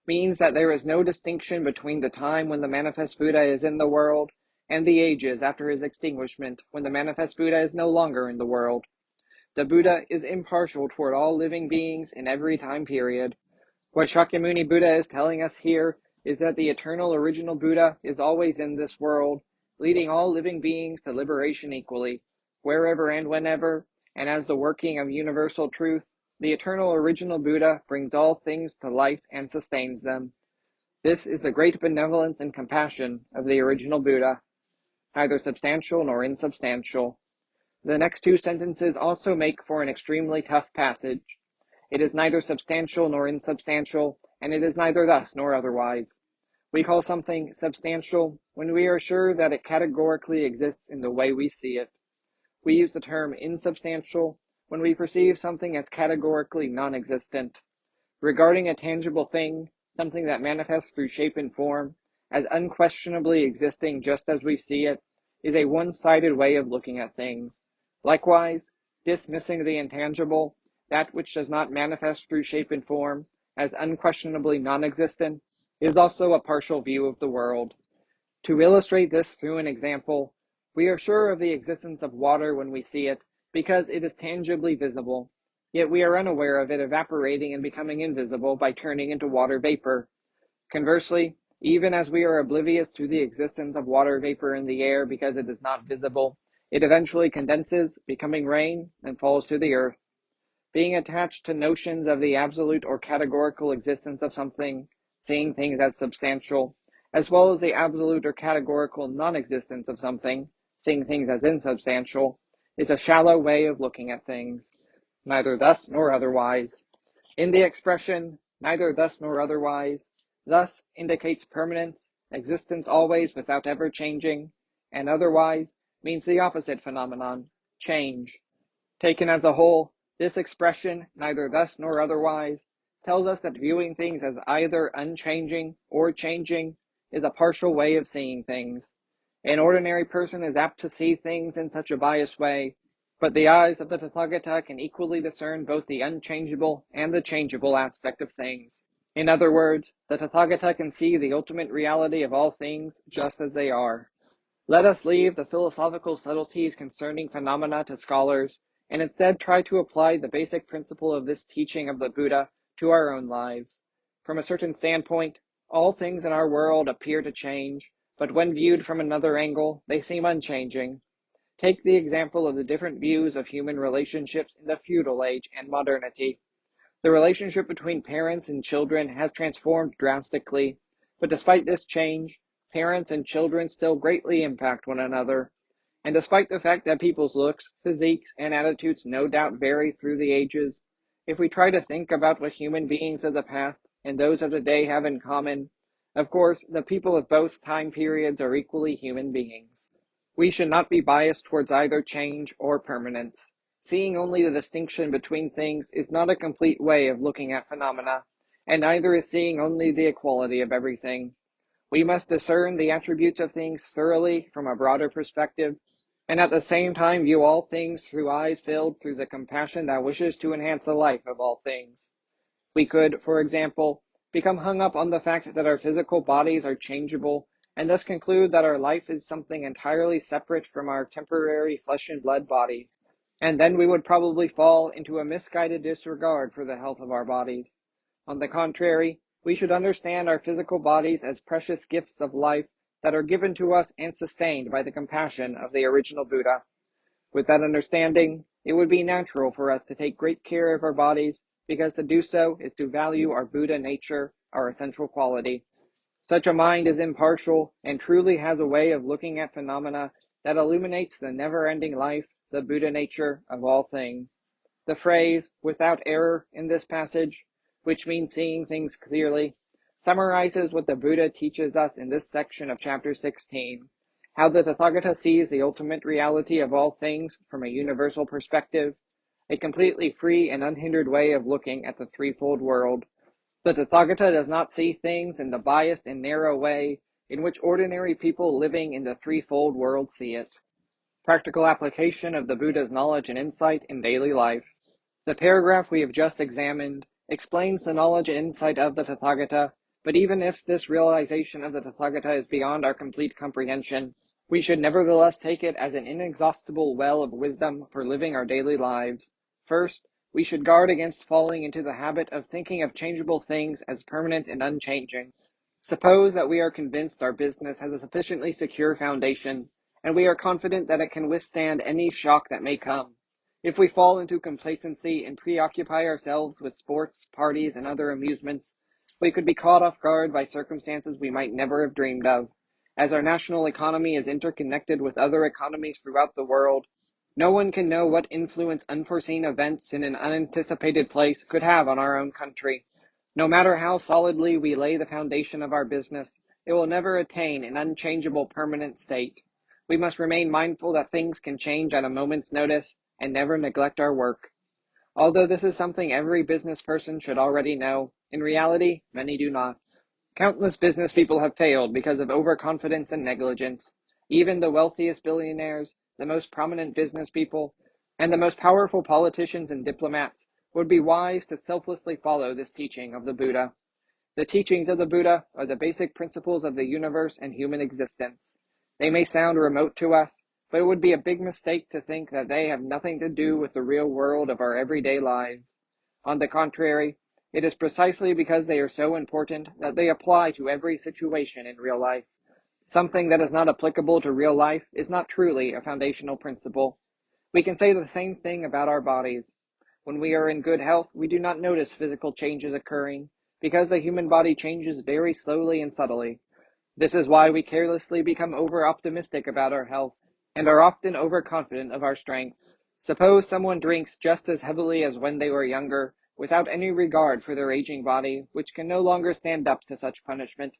[SPEAKER 1] means that there is no distinction between the time when the manifest Buddha is in the world and the ages after his extinguishment when the manifest Buddha is no longer in the world. The Buddha is impartial toward all living beings in every time period. What Shakyamuni Buddha is telling us here is that the eternal original Buddha is always in this world, leading all living beings to liberation equally, wherever and whenever, and as the working of universal truth, the eternal original Buddha brings all things to life and sustains them. This is the great benevolence and compassion of the original Buddha, neither substantial nor insubstantial. The next 2 sentences also make for an extremely tough passage. It is neither substantial nor insubstantial, and it is neither thus nor otherwise. We call something substantial when we are sure that it categorically exists in the way we see it. We use the term insubstantial when we perceive something as categorically non-existent. Regarding a tangible thing, something that manifests through shape and form, as unquestionably existing just as we see it, is a one-sided way of looking at things. Likewise, dismissing the intangible, that which does not manifest through shape and form, as unquestionably non-existent, is also a partial view of the world. To illustrate this through an example, we are sure of the existence of water when we see it, because it is tangibly visible, yet we are unaware of it evaporating and becoming invisible by turning into water vapor. Conversely, even as we are oblivious to the existence of water vapor in the air because it is not visible, it eventually condenses, becoming rain, and falls to the earth. Being attached to notions of the absolute or categorical existence of something, seeing things as substantial, as well as the absolute or categorical non-existence of something, seeing things as insubstantial, is a shallow way of looking at things. Neither thus nor otherwise. In the expression, neither thus nor otherwise, thus indicates permanence, existence always without ever changing, and otherwise means the opposite phenomenon, change. Taken as a whole, this expression, neither thus nor otherwise, tells us that viewing things as either unchanging or changing is a partial way of seeing things. An ordinary person is apt to see things in such a biased way, but the eyes of the Tathagata can equally discern both the unchangeable and the changeable aspect of things. In other words, the Tathagata can see the ultimate reality of all things just as they are. Let us leave the philosophical subtleties concerning phenomena to scholars, and instead try to apply the basic principle of this teaching of the Buddha to our own lives. From a certain standpoint, all things in our world appear to change, but when viewed from another angle, they seem unchanging. Take the example of the different views of human relationships in the feudal age and modernity. The relationship between parents and children has transformed drastically, but despite this change, parents and children still greatly impact one another. And despite the fact that people's looks, physiques, and attitudes no doubt vary through the ages, if we try to think about what human beings of the past and those of today have in common, of course, the people of both time periods are equally human beings. We should not be biased towards either change or permanence. Seeing only the distinction between things is not a complete way of looking at phenomena, and neither is seeing only the equality of everything. We must discern the attributes of things thoroughly from a broader perspective, and at the same time view all things through eyes filled through the compassion that wishes to enhance the life of all things. We could, for example, become hung up on the fact that our physical bodies are changeable, and thus conclude that our life is something entirely separate from our temporary flesh and blood body, and then we would probably fall into a misguided disregard for the health of our bodies. On the contrary, we should understand our physical bodies as precious gifts of life that are given to us and sustained by the compassion of the original Buddha. With that understanding, it would be natural for us to take great care of our bodies, because to do so is to value our Buddha nature, our essential quality. Such a mind is impartial and truly has a way of looking at phenomena that illuminates the never-ending life, the Buddha nature of all things. The phrase, without error, in this passage, which means seeing things clearly, summarizes what the Buddha teaches us in this section of chapter 16, how the Tathagata sees the ultimate reality of all things from a universal perspective, a completely free and unhindered way of looking at the threefold world. The Tathagata does not see things in the biased and narrow way in which ordinary people living in the threefold world see it. Practical application of the Buddha's knowledge and insight in daily life. The paragraph we have just examined explains the knowledge and insight of the Tathagata, but even if this realization of the Tathagata is beyond our complete comprehension, we should nevertheless take it as an inexhaustible well of wisdom for living our daily lives. First, we should guard against falling into the habit of thinking of changeable things as permanent and unchanging. Suppose that we are convinced our business has a sufficiently secure foundation, and we are confident that it can withstand any shock that may come. If we fall into complacency and preoccupy ourselves with sports, parties, and other amusements, we could be caught off guard by circumstances we might never have dreamed of. As our national economy is interconnected with other economies throughout the world, no one can know what influence unforeseen events in an unanticipated place could have on our own country. No matter how solidly we lay the foundation of our business, it will never attain an unchangeable permanent state. We must remain mindful that things can change at a moment's notice and never neglect our work. Although this is something every business person should already know, in reality, many do not. Countless business people have failed because of overconfidence and negligence. Even the wealthiest billionaires, the most prominent business people, and the most powerful politicians and diplomats would be wise to selflessly follow this teaching of the Buddha. The teachings of the Buddha are the basic principles of the universe and human existence. They may sound remote to us, but it would be a big mistake to think that they have nothing to do with the real world of our everyday lives. On the contrary, it is precisely because they are so important that they apply to every situation in real life. Something that is not applicable to real life is not truly a foundational principle. We can say the same thing about our bodies. When we are in good health, we do not notice physical changes occurring, because the human body changes very slowly and subtly. This is why we carelessly become over-optimistic about our health, and are often overconfident of our strength. Suppose someone drinks just as heavily as when they were younger, without any regard for their aging body, which can no longer stand up to such punishment.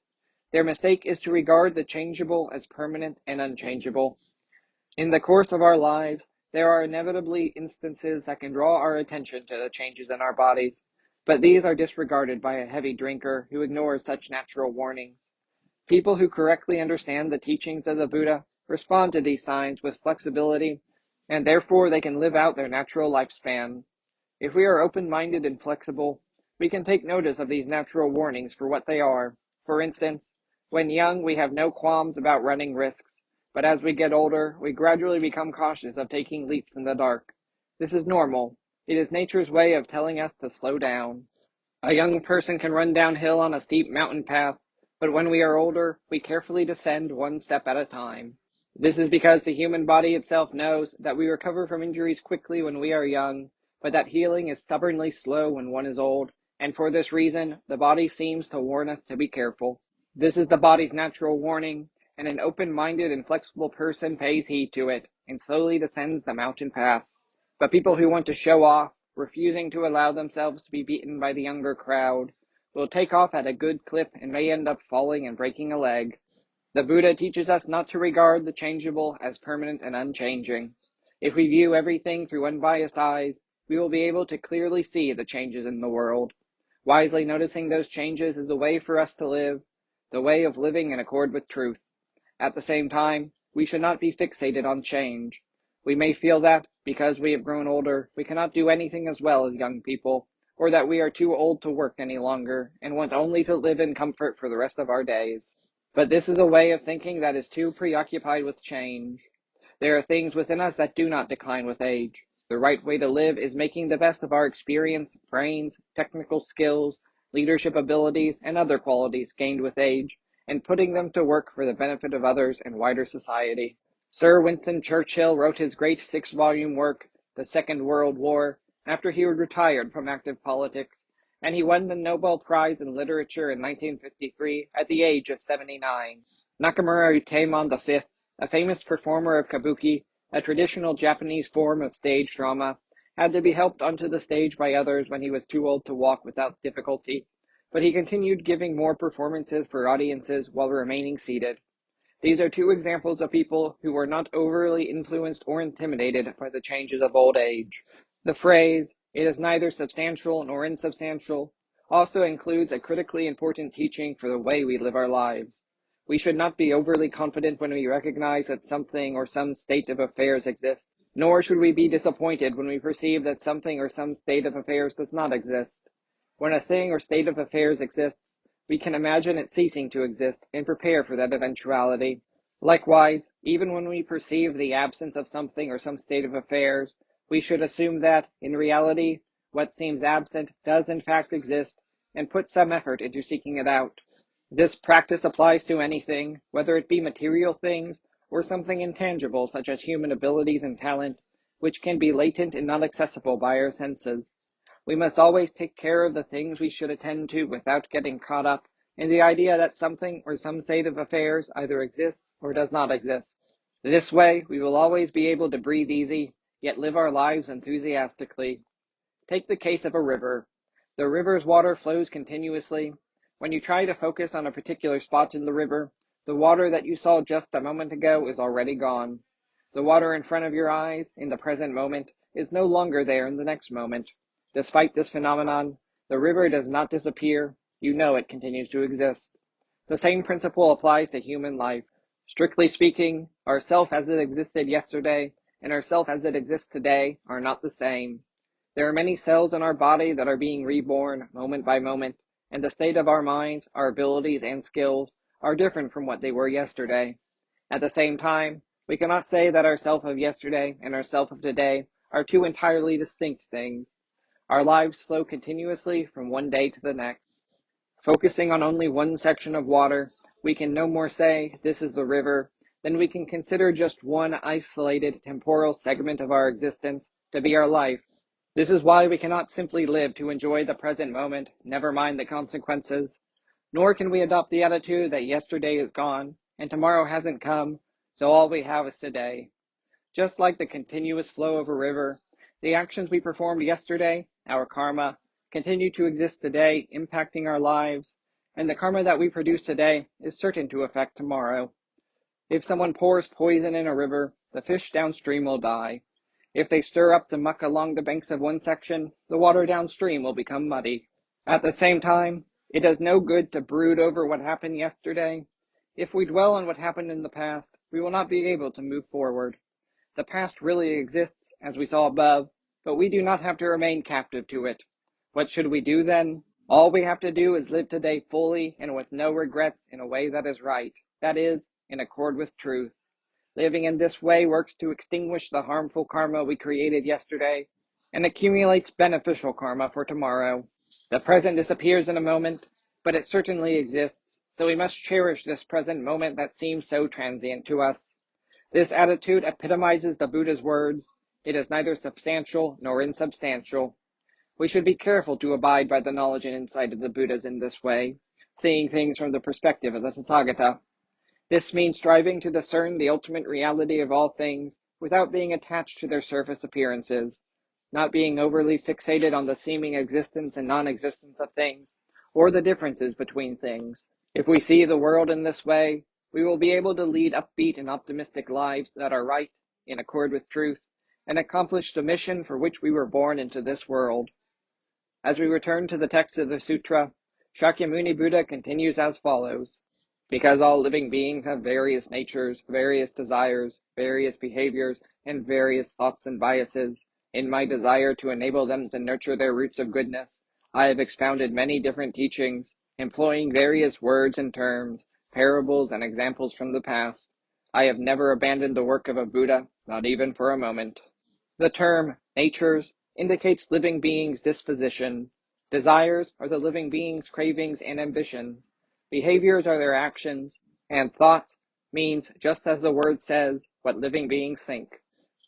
[SPEAKER 1] Their mistake is to regard the changeable as permanent and unchangeable. In the course of our lives, there are inevitably instances that can draw our attention to the changes in our bodies, but these are disregarded by a heavy drinker who ignores such natural warnings. People who correctly understand the teachings of the Buddha respond to these signs with flexibility, and therefore they can live out their natural lifespan. If we are open-minded and flexible, we can take notice of these natural warnings for what they are. For instance, when young, we have no qualms about running risks, but as we get older, we gradually become cautious of taking leaps in the dark. This is normal. It is nature's way of telling us to slow down. A young person can run downhill on a steep mountain path, but when we are older, we carefully descend one step at a time. This is because the human body itself knows that we recover from injuries quickly when we are young, but that healing is stubbornly slow when one is old, and for this reason, the body seems to warn us to be careful. This is the body's natural warning, and an open-minded and flexible person pays heed to it, and slowly descends the mountain path. But people who want to show off, refusing to allow themselves to be beaten by the younger crowd, will take off at a good clip and may end up falling and breaking a leg. The Buddha teaches us not to regard the changeable as permanent and unchanging. If we view everything through unbiased eyes, we will be able to clearly see the changes in the world. Wisely noticing those changes is the way for us to live, the way of living in accord with truth. At the same time, we should not be fixated on change. We may feel that, because we have grown older, we cannot do anything as well as young people, or that we are too old to work any longer, and want only to live in comfort for the rest of our days. But this is a way of thinking that is too preoccupied with change. There are things within us that do not decline with age. The right way to live is making the best of our experience, brains, technical skills, leadership abilities, and other qualities gained with age, and putting them to work for the benefit of others and wider society. Sir Winston Churchill wrote his great 6-volume work, The Second World War, after he had retired from active politics, and he won the Nobel Prize in Literature in 1953 at the age of 79. Nakamura Utemon V, a famous performer of kabuki, a traditional Japanese form of stage drama, had to be helped onto the stage by others when he was too old to walk without difficulty, but he continued giving more performances for audiences while remaining seated. These are two examples of people who were not overly influenced or intimidated by the changes of old age. The phrase, "it is neither substantial nor insubstantial," also includes a critically important teaching for the way we live our lives. We should not be overly confident when we recognize that something or some state of affairs exists, nor should we be disappointed when we perceive that something or some state of affairs does not exist. When a thing or state of affairs exists, we can imagine it ceasing to exist and prepare for that eventuality. Likewise, even when we perceive the absence of something or some state of affairs, we should assume that, in reality, what seems absent does in fact exist, and put some effort into seeking it out. This practice applies to anything, whether it be material things or something intangible such as human abilities and talent, which can be latent and not accessible by our senses. We must always take care of the things we should attend to without getting caught up in the idea that something or some state of affairs either exists or does not exist. This way, we will always be able to breathe easy, yet live our lives enthusiastically. Take the case of a river. The river's water flows continuously. When you try to focus on a particular spot in the river, the water that you saw just a moment ago is already gone. The water in front of your eyes in the present moment is no longer there in the next moment. Despite this phenomenon, the river does not disappear. You know it continues to exist. The same principle applies to human life. Strictly speaking, our self as it existed yesterday and our self as it exists today are not the same. There are many cells in our body that are being reborn moment by moment, and the state of our minds, our abilities, and skills are different from what they were yesterday. At the same time, we cannot say that our self of yesterday and our self of today are two entirely distinct things. Our lives flow continuously from one day to the next. Focusing on only one section of water, we can no more say, "This is the river," than we can consider just one isolated temporal segment of our existence to be our life. This is why we cannot simply live to enjoy the present moment, never mind the consequences. Nor can we adopt the attitude that yesterday is gone, and tomorrow hasn't come, so all we have is today. Just like the continuous flow of a river, the actions we performed yesterday, our karma, continue to exist today, impacting our lives, and the karma that we produce today is certain to affect tomorrow. If someone pours poison in a river, the fish downstream will die. If they stir up the muck along the banks of one section, the water downstream will become muddy. At the same time, it does no good to brood over what happened yesterday. If we dwell on what happened in the past, we will not be able to move forward. The past really exists, as we saw above, but we do not have to remain captive to it. What should we do then? All we have to do is live today fully and with no regrets in a way that is right, that is, in accord with truth. Living in this way works to extinguish the harmful karma we created yesterday and accumulates beneficial karma for tomorrow. The present disappears in a moment, but it certainly exists, so we must cherish this present moment that seems so transient to us. This attitude epitomizes the Buddha's words, "It is neither substantial nor insubstantial." We should be careful to abide by the knowledge and insight of the Buddhas in this way, seeing things from the perspective of the Tathagata. This means striving to discern the ultimate reality of all things without being attached to their surface appearances, not being overly fixated on the seeming existence and non-existence of things, or the differences between things. If we see the world in this way, we will be able to lead upbeat and optimistic lives that are right, in accord with truth, and accomplish the mission for which we were born into this world. As we return to the text of the sutra, Shakyamuni Buddha continues as follows. Because all living beings have various natures, various desires, various behaviors, and various thoughts and biases, in my desire to enable them to nurture their roots of goodness, I have expounded many different teachings, employing various words and terms, parables and examples from the past. I have never abandoned the work of a Buddha, not even for a moment. The term natures indicates living beings' dispositions. Desires are the living beings' cravings and ambitions. Behaviors are their actions, and thoughts means, just as the word says, what living beings think.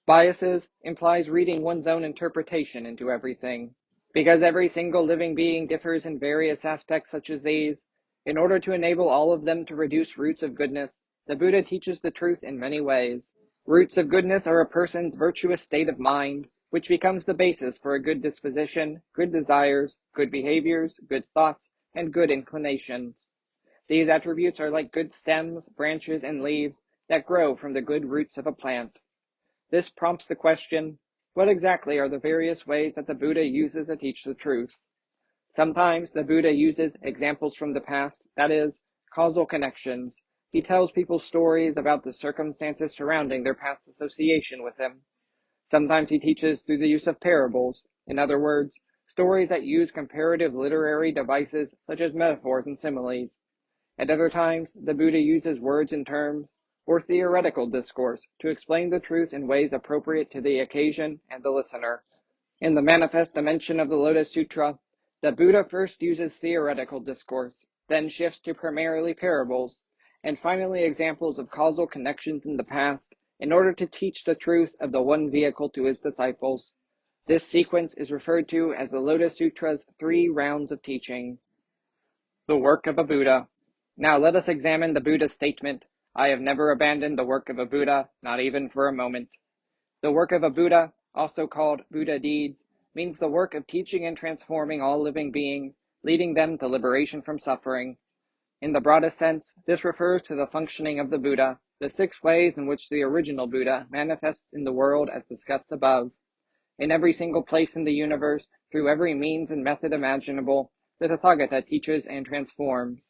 [SPEAKER 1] Biases implies reading one's own interpretation into everything. Because every single living being differs in various aspects such as these, in order to enable all of them to produce roots of goodness, the Buddha teaches the truth in many ways. Roots of goodness are a person's virtuous state of mind, which becomes the basis for a good disposition, good desires, good behaviors, good thoughts, and good inclinations. These attributes are like good stems, branches, and leaves that grow from the good roots of a plant. This prompts the question, what exactly are the various ways that the Buddha uses to teach the truth? Sometimes the Buddha uses examples from the past, that is, causal connections. He tells people stories about the circumstances surrounding their past association with him. Sometimes he teaches through the use of parables, in other words, stories that use comparative literary devices such as metaphors and similes. At other times, the Buddha uses words and terms, or theoretical discourse, to explain the truth in ways appropriate to the occasion and the listener. In the manifest dimension of the Lotus Sutra, the Buddha first uses theoretical discourse, then shifts to primarily parables, and finally examples of causal connections in the past in order to teach the truth of the one vehicle to his disciples. This sequence is referred to as the Lotus Sutra's 3 rounds of teaching. The work of a Buddha. Now let us examine the Buddha's statement, I have never abandoned the work of a Buddha, not even for a moment. The work of a Buddha, also called Buddha deeds, means the work of teaching and transforming all living beings, leading them to liberation from suffering. In the broadest sense, this refers to the functioning of the Buddha, the 6 ways in which the original Buddha manifests in the world as discussed above. In every single place in the universe, through every means and method imaginable, the Tathagata teaches and transforms.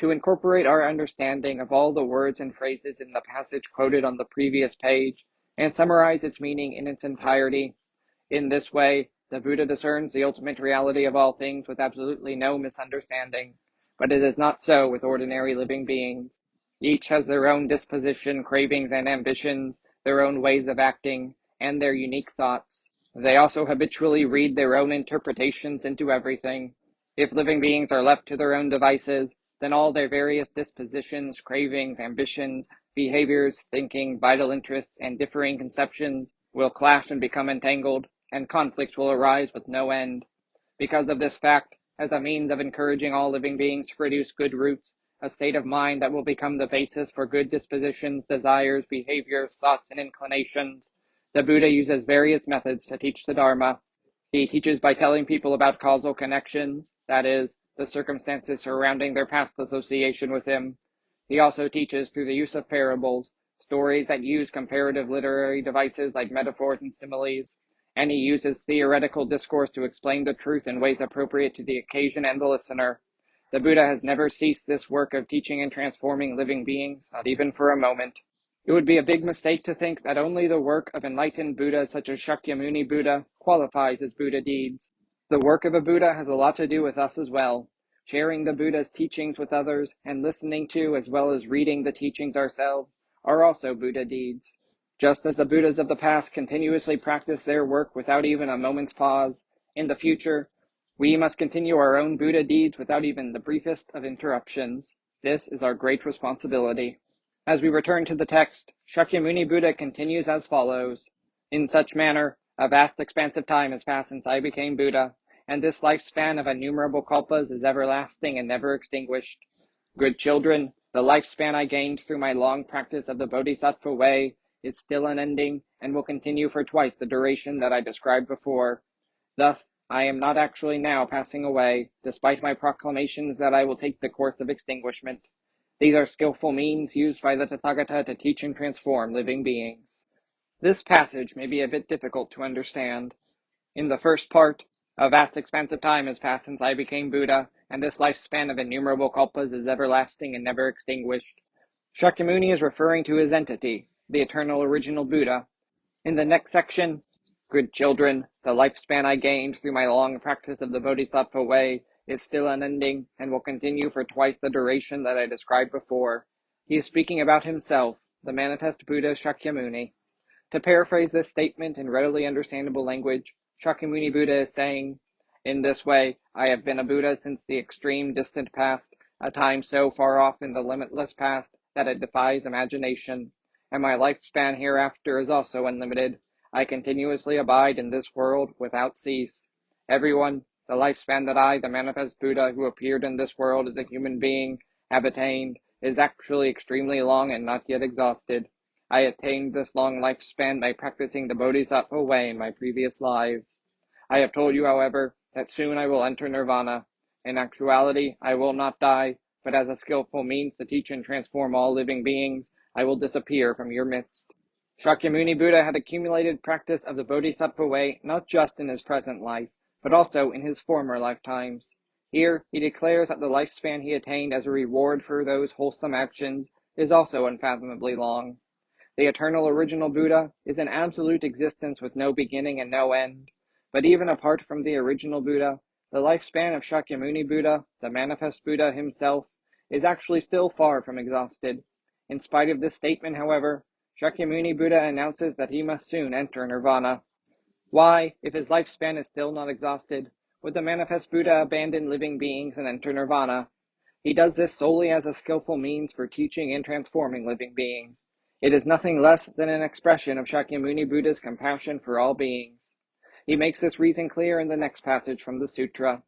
[SPEAKER 1] To incorporate our understanding of all the words and phrases in the passage quoted on the previous page, and summarize its meaning in its entirety. In this way, the Buddha discerns the ultimate reality of all things with absolutely no misunderstanding. But it is not so with ordinary living beings. Each has their own disposition, cravings, and ambitions, their own ways of acting, and their unique thoughts. They also habitually read their own interpretations into everything. If living beings are left to their own devices, then all their various dispositions, cravings, ambitions, behaviors, thinking, vital interests, and differing conceptions will clash and become entangled, and conflict will arise with no end. Because of this fact, as a means of encouraging all living beings to produce good roots, a state of mind that will become the basis for good dispositions, desires, behaviors, thoughts, and inclinations, the Buddha uses various methods to teach the Dharma. He teaches by telling people about causal connections, that is, the circumstances surrounding their past association with him. He also teaches through the use of parables, stories that use comparative literary devices like metaphors and similes, and he uses theoretical discourse to explain the truth in ways appropriate to the occasion and the listener. The Buddha has never ceased this work of teaching and transforming living beings, not even for a moment. It would be a big mistake to think that only the work of enlightened Buddhas such as Shakyamuni Buddha qualifies as Buddha deeds. The work of a Buddha has a lot to do with us as well. Sharing the Buddha's teachings with others and listening to as well as reading the teachings ourselves are also Buddha deeds. Just as the Buddhas of the past continuously practice their work without even a moment's pause, in the future, we must continue our own Buddha deeds without even the briefest of interruptions. This is our great responsibility. As we return to the text, Shakyamuni Buddha continues as follows. In such manner, a vast expanse of time has passed since I became Buddha, and this lifespan of innumerable kalpas is everlasting and never extinguished. Good children, the lifespan I gained through my long practice of the Bodhisattva way is still unending and will continue for twice the duration that I described before. Thus, I am not actually now passing away, despite my proclamations that I will take the course of extinguishment. These are skillful means used by the Tathagata to teach and transform living beings. This passage may be a bit difficult to understand. In the first part, a vast expanse of time has passed since I became Buddha, and this lifespan of innumerable kalpas is everlasting and never extinguished. Shakyamuni is referring to his entity, the eternal original Buddha. In the next section, good children, the lifespan I gained through my long practice of the Bodhisattva way is still unending and will continue for twice the duration that I described before. He is speaking about himself, the manifest Buddha Shakyamuni. To paraphrase this statement in readily understandable language, Shakyamuni Buddha is saying, in this way, I have been a Buddha since the extreme distant past, a time so far off in the limitless past that it defies imagination, and my lifespan hereafter is also unlimited. I continuously abide in this world without cease. Everyone, the lifespan that I, the manifest Buddha who appeared in this world as a human being, have attained, is actually extremely long and not yet exhausted. I attained this long lifespan by practicing the Bodhisattva way in my previous lives. I have told you, however, that soon I will enter nirvana. In actuality, I will not die, but as a skillful means to teach and transform all living beings, I will disappear from your midst. Shakyamuni Buddha had accumulated practice of the Bodhisattva way not just in his present life, but also in his former lifetimes. Here, he declares that the lifespan he attained as a reward for those wholesome actions is also unfathomably long. The eternal original Buddha is an absolute existence with no beginning and no end. But even apart from the original Buddha, the lifespan of Shakyamuni Buddha, the manifest Buddha himself, is actually still far from exhausted. In spite of this statement, however, Shakyamuni Buddha announces that he must soon enter nirvana. Why, if his lifespan is still not exhausted, would the manifest Buddha abandon living beings and enter nirvana? He does this solely as a skillful means for teaching and transforming living beings. It is nothing less than an expression of Shakyamuni Buddha's compassion for all beings. He makes this reason clear in the next passage from the sutra.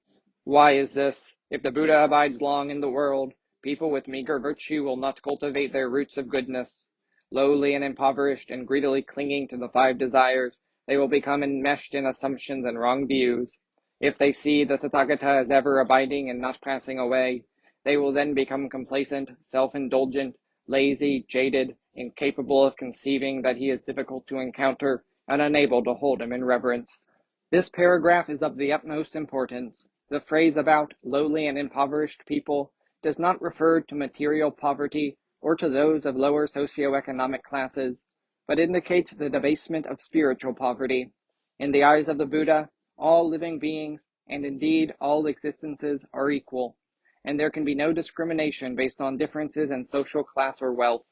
[SPEAKER 1] Why is this? If the Buddha abides long in the world, people with meager virtue will not cultivate their roots of goodness. Lowly and impoverished and greedily clinging to the 5 desires, they will become enmeshed in assumptions and wrong views. If they see the Tathagata as ever abiding and not passing away, they will then become complacent, self-indulgent, lazy, jaded, incapable of conceiving that he is difficult to encounter, and unable to hold him in reverence. This paragraph is of the utmost importance. The phrase about lowly and impoverished people does not refer to material poverty or to those of lower socioeconomic classes, but indicates the debasement of spiritual poverty. In the eyes of the Buddha, all living beings, and indeed all existences, are equal, and there can be no discrimination based on differences in social class or wealth.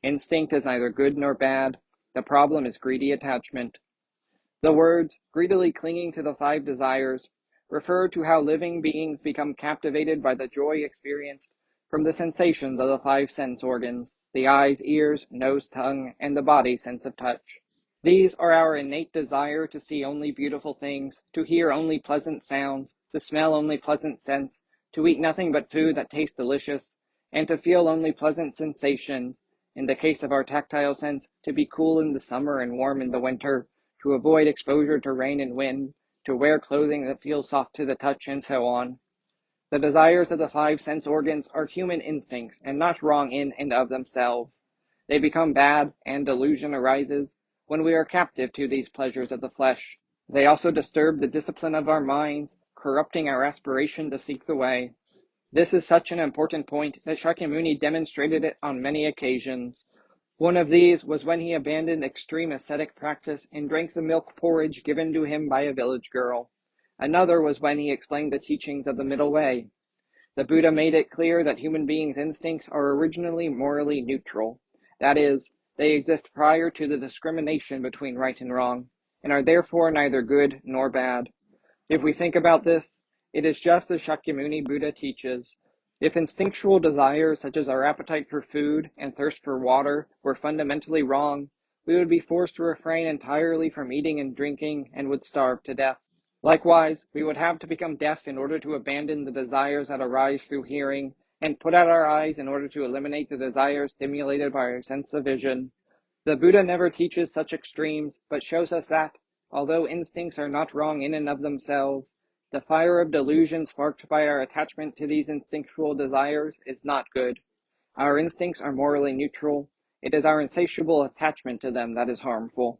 [SPEAKER 1] Instinct is neither good nor bad. The problem is greedy attachment. The words, greedily clinging to the 5 desires, refer to how living beings become captivated by the joy experienced from the sensations of the 5 sense organs, the eyes, ears, nose, tongue, and the body sense of touch. These are our innate desire to see only beautiful things, to hear only pleasant sounds, to smell only pleasant scents, to eat nothing but food that tastes delicious, and to feel only pleasant sensations. In the case of our tactile sense, to be cool in the summer and warm in the winter, to avoid exposure to rain and wind, to wear clothing that feels soft to the touch, and so on. The desires of the 5 sense organs are human instincts and not wrong in and of themselves. They become bad, and delusion arises, when we are captive to these pleasures of the flesh. They also disturb the discipline of our minds, corrupting our aspiration to seek the way. This is such an important point that Shakyamuni demonstrated it on many occasions. One of these was when he abandoned extreme ascetic practice and drank the milk porridge given to him by a village girl. Another was when he explained the teachings of the middle way. The Buddha made it clear that human beings' instincts are originally morally neutral. That is, they exist prior to the discrimination between right and wrong, and are therefore neither good nor bad. If we think about this, it is just as Shakyamuni Buddha teaches. If instinctual desires such as our appetite for food and thirst for water were fundamentally wrong, we would be forced to refrain entirely from eating and drinking and would starve to death. Likewise, we would have to become deaf in order to abandon the desires that arise through hearing, and put out our eyes in order to eliminate the desires stimulated by our sense of vision. The Buddha never teaches such extremes, but shows us that, although instincts are not wrong in and of themselves, the fire of delusion sparked by our attachment to these instinctual desires is not good. Our instincts are morally neutral. It is our insatiable attachment to them that is harmful.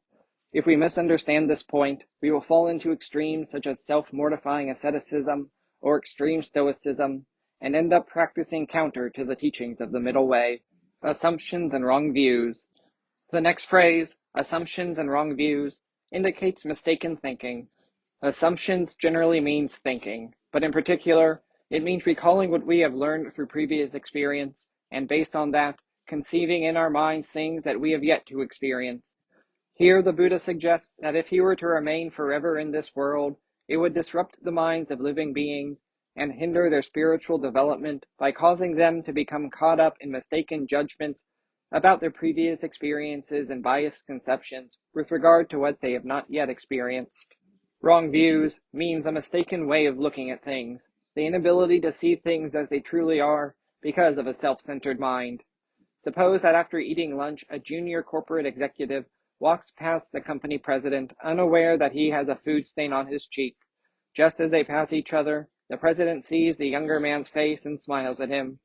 [SPEAKER 1] If we misunderstand this point, we will fall into extremes such as self-mortifying asceticism or extreme stoicism, and end up practicing counter to the teachings of the middle way. Assumptions and wrong views. The next phrase, assumptions and wrong views, indicates mistaken thinking. Assumptions generally means thinking, but in particular, it means recalling what we have learned through previous experience, and based on that, conceiving in our minds things that we have yet to experience. Here the Buddha suggests that if he were to remain forever in this world, it would disrupt the minds of living beings and hinder their spiritual development by causing them to become caught up in mistaken judgments about their previous experiences and biased conceptions with regard to what they have not yet experienced. Wrong views means a mistaken way of looking at things, the inability to see things as they truly are because of a self-centered mind. Suppose that after eating lunch, a junior corporate executive walks past the company president, unaware that he has a food stain on his cheek. Just as they pass each other, the president sees the younger man's face and smiles at him.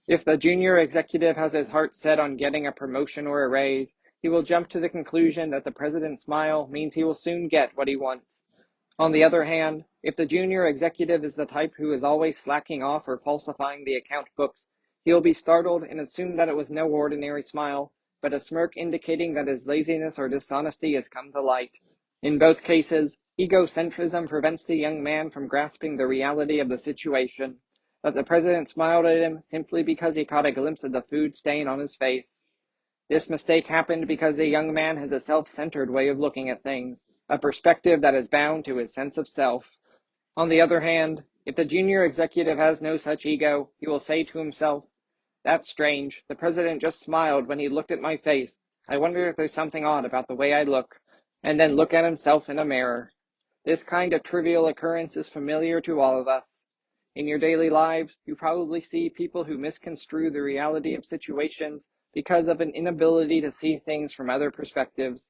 [SPEAKER 1] If the junior executive has his heart set on getting a promotion or a raise, he will jump to the conclusion that the president's smile means he will soon get what he wants. On the other hand, if the junior executive is the type who is always slacking off or falsifying the account books, he will be startled and assume that it was no ordinary smile, but a smirk indicating that his laziness or dishonesty has come to light. In both cases, egocentrism prevents the young man from grasping the reality of the situation, that the president smiled at him simply because he caught a glimpse of the food stain on his face. This mistake happened because the young man has a self-centered way of looking at things, a perspective that is bound to his sense of self. On the other hand, if the junior executive has no such ego, he will say to himself, "That's strange. The president just smiled when he looked at my face. I wonder if there's something odd about the way I look," and then look at himself in a mirror. This kind of trivial occurrence is familiar to all of us. In your daily lives, you probably see people who misconstrue the reality of situations because of an inability to see things from other perspectives.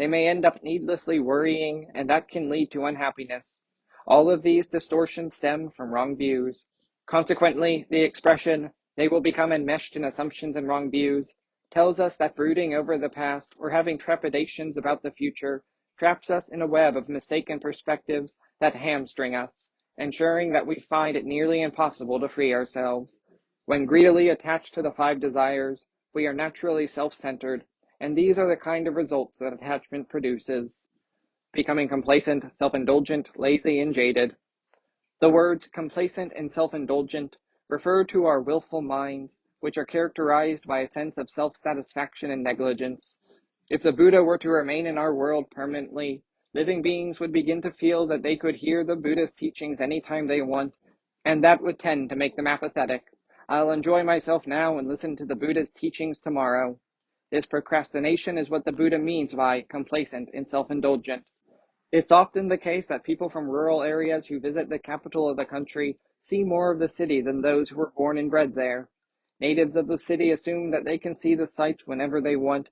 [SPEAKER 1] They may end up needlessly worrying, and that can lead to unhappiness. All of these distortions stem from wrong views. Consequently, the expression, they will become enmeshed in assumptions and wrong views, tells us that brooding over the past or having trepidations about the future traps us in a web of mistaken perspectives that hamstring us, ensuring that we find it nearly impossible to free ourselves. When greedily attached to the five desires, we are naturally self-centered, and these are the kind of results that attachment produces: becoming complacent, self-indulgent, lazy, and jaded. The words complacent and self-indulgent refer to our willful minds, which are characterized by a sense of self-satisfaction and negligence. If the Buddha were to remain in our world permanently, living beings would begin to feel that they could hear the Buddha's teachings anytime they want, and that would tend to make them apathetic. I'll enjoy myself now and listen to the Buddha's teachings tomorrow. This procrastination is what the Buddha means by complacent and self-indulgent. It's often the case that people from rural areas who visit the capital of the country see more of the city than those who were born and bred there. Natives of the city assume that they can see the sights whenever they want,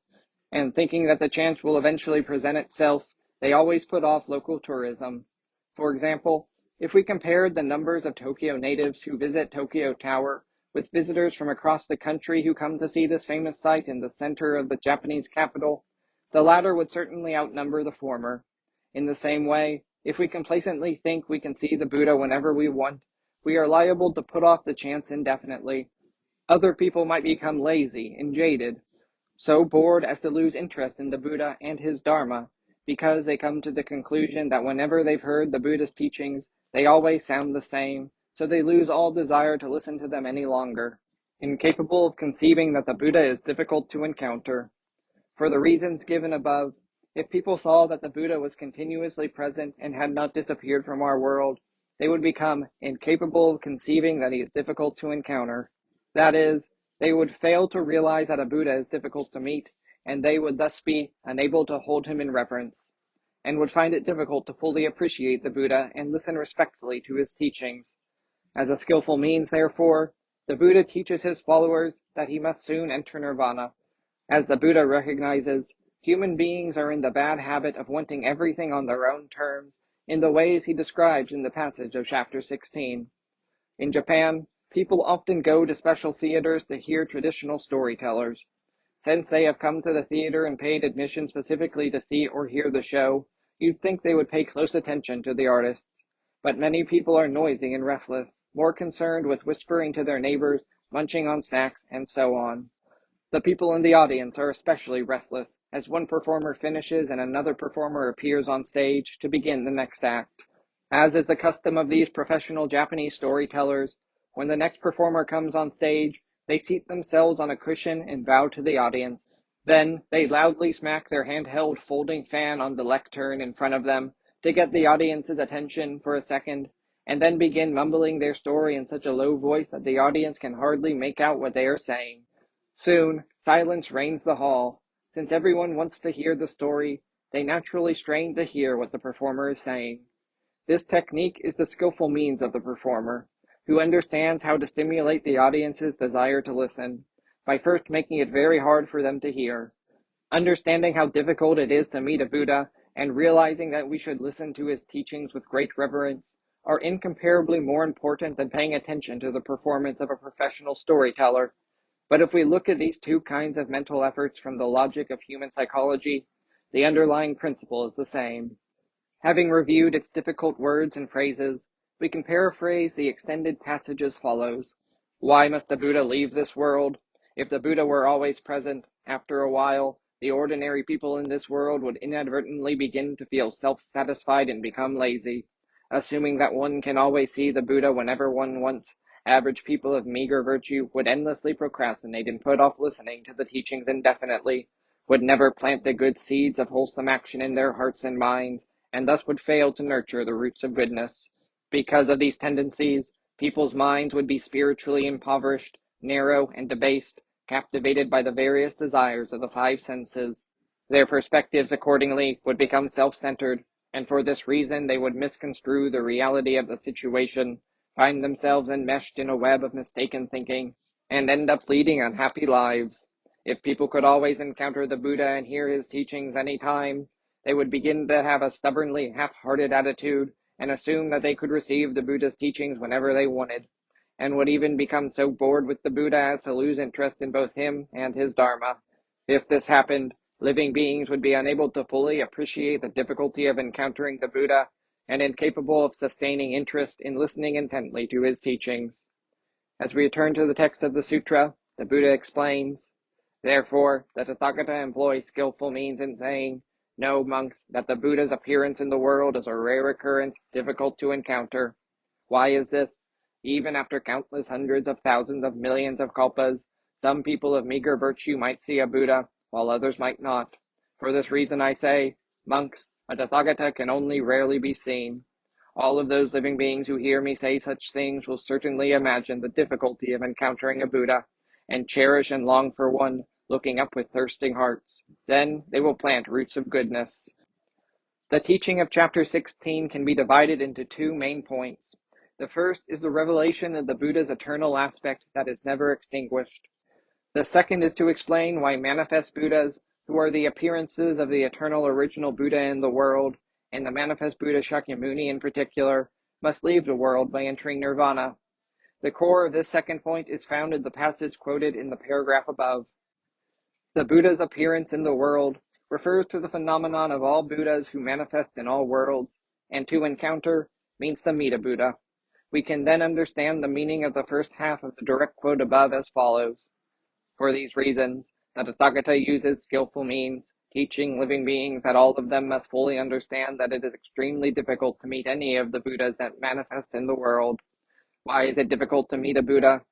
[SPEAKER 1] and thinking that the chance will eventually present itself, they always put off local tourism. For example, if we compared the numbers of Tokyo natives who visit Tokyo Tower with visitors from across the country who come to see this famous site in the center of the Japanese capital, the latter would certainly outnumber the former. In the same way, if we complacently think we can see the Buddha whenever we want, we are liable to put off the chance indefinitely. Other people might become lazy and jaded, so bored as to lose interest in the Buddha and his Dharma, because they come to the conclusion that whenever they've heard the Buddha's teachings, they always sound the same, so they lose all desire to listen to them any longer, incapable of conceiving that the Buddha is difficult to encounter. For the reasons given above, if people saw that the Buddha was continuously present and had not disappeared from our world, they would become incapable of conceiving that he is difficult to encounter. That is, they would fail to realize that a Buddha is difficult to meet, and they would thus be unable to hold him in reverence, and would find it difficult to fully appreciate the Buddha and listen respectfully to his teachings. As a skillful means, therefore, the Buddha teaches his followers that he must soon enter nirvana. As the Buddha recognizes, human beings are in the bad habit of wanting everything on their own terms, in the ways he describes in the passage of chapter 16. In Japan, people often go to special theaters to hear traditional storytellers. Since they have come to the theater and paid admission specifically to see or hear the show, you'd think they would pay close attention to the artists. But many people are noisy and restless, more concerned with whispering to their neighbors, munching on snacks, and so on. The people in the audience are especially restless, as one performer finishes and another performer appears on stage to begin the next act. As is the custom of these professional Japanese storytellers, when the next performer comes on stage, they seat themselves on a cushion and bow to the audience. Then they loudly smack their handheld folding fan on the lectern in front of them to get the audience's attention for a second, and then begin mumbling their story in such a low voice that the audience can hardly make out what they are saying. Soon, silence reigns the hall. Since everyone wants to hear the story, they naturally strain to hear what the performer is saying. This technique is the skillful means of the performer, who understands how to stimulate the audience's desire to listen, by first making it very hard for them to hear. Understanding how difficult it is to meet a Buddha, and realizing that we should listen to his teachings with great reverence, are incomparably more important than paying attention to the performance of a professional storyteller. But if we look at these two kinds of mental efforts from the logic of human psychology, the underlying principle is the same. Having reviewed its difficult words and phrases, we can paraphrase the extended passage as follows. Why must the Buddha leave this world? If the Buddha were always present, after a while, the ordinary people in this world would inadvertently begin to feel self-satisfied and become lazy. Assuming that one can always see the Buddha whenever one wants, average people of meager virtue would endlessly procrastinate and put off listening to the teachings indefinitely, would never plant the good seeds of wholesome action in their hearts and minds, and thus would fail to nurture the roots of goodness. Because of these tendencies, people's minds would be spiritually impoverished, narrow, and debased, captivated by the various desires of the five senses. Their perspectives, accordingly, would become self-centered, and for this reason they would misconstrue the reality of the situation, find themselves enmeshed in a web of mistaken thinking, and end up leading unhappy lives. If people could always encounter the Buddha and hear his teachings any time, They would begin to have a stubbornly half-hearted attitude and assume that they could receive the Buddha's teachings whenever they wanted, and would even become so bored with the Buddha as to lose interest in both him and his Dharma. If this happened, living beings would be unable to fully appreciate the difficulty of encountering the Buddha and incapable of sustaining interest in listening intently to his teachings. As we return to the text of the sutra, the Buddha explains, "Therefore, the Tathagata employs skillful means in saying, 'Know, monks, that the Buddha's appearance in the world is a rare occurrence, difficult to encounter.' Why is this? Even after countless hundreds of thousands of millions of kalpas, some people of meager virtue might see a Buddha, while others might not. For this reason I say, monks, a Tathagata can only rarely be seen. All of those living beings who hear me say such things will certainly imagine the difficulty of encountering a Buddha, and cherish and long for one, looking up with thirsting hearts. Then they will plant roots of goodness." The teaching of chapter 16 can be divided into two main points. The first is the revelation of the Buddha's eternal aspect that is never extinguished. The second is to explain why manifest Buddhas, who are the appearances of the eternal original Buddha in the world, and the manifest Buddha Shakyamuni in particular, must leave the world by entering nirvana. The core of this second point is found in the passage quoted in the paragraph above. The Buddha's appearance in the world refers to the phenomenon of all Buddhas who manifest in all worlds, and to encounter means to meet a Buddha. We can then understand the meaning of the first half of the direct quote above as follows. For these reasons, the Tathagata uses skillful means, teaching living beings that all of them must fully understand that it is extremely difficult to meet any of the Buddhas that manifest in the world. Why is it difficult to meet a Buddha?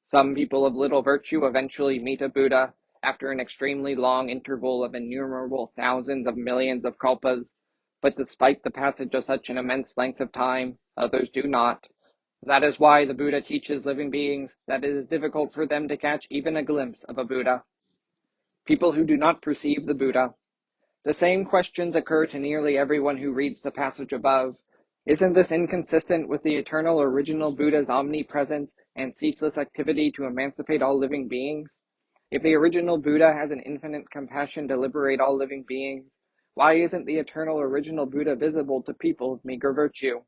[SPEAKER 1] Some people of little virtue eventually meet a Buddha after an extremely long interval of innumerable thousands of millions of kalpas, but despite the passage of such an immense length of time, others do not. That is why the Buddha teaches living beings that it is difficult for them to catch even a glimpse of a Buddha. People who do not perceive the Buddha. The same questions occur to nearly everyone who reads the passage above. Isn't this inconsistent with the eternal original Buddha's omnipresence and ceaseless activity to emancipate all living beings? If the original Buddha has an infinite compassion to liberate all living beings, why isn't the eternal original Buddha visible to people of meager virtue?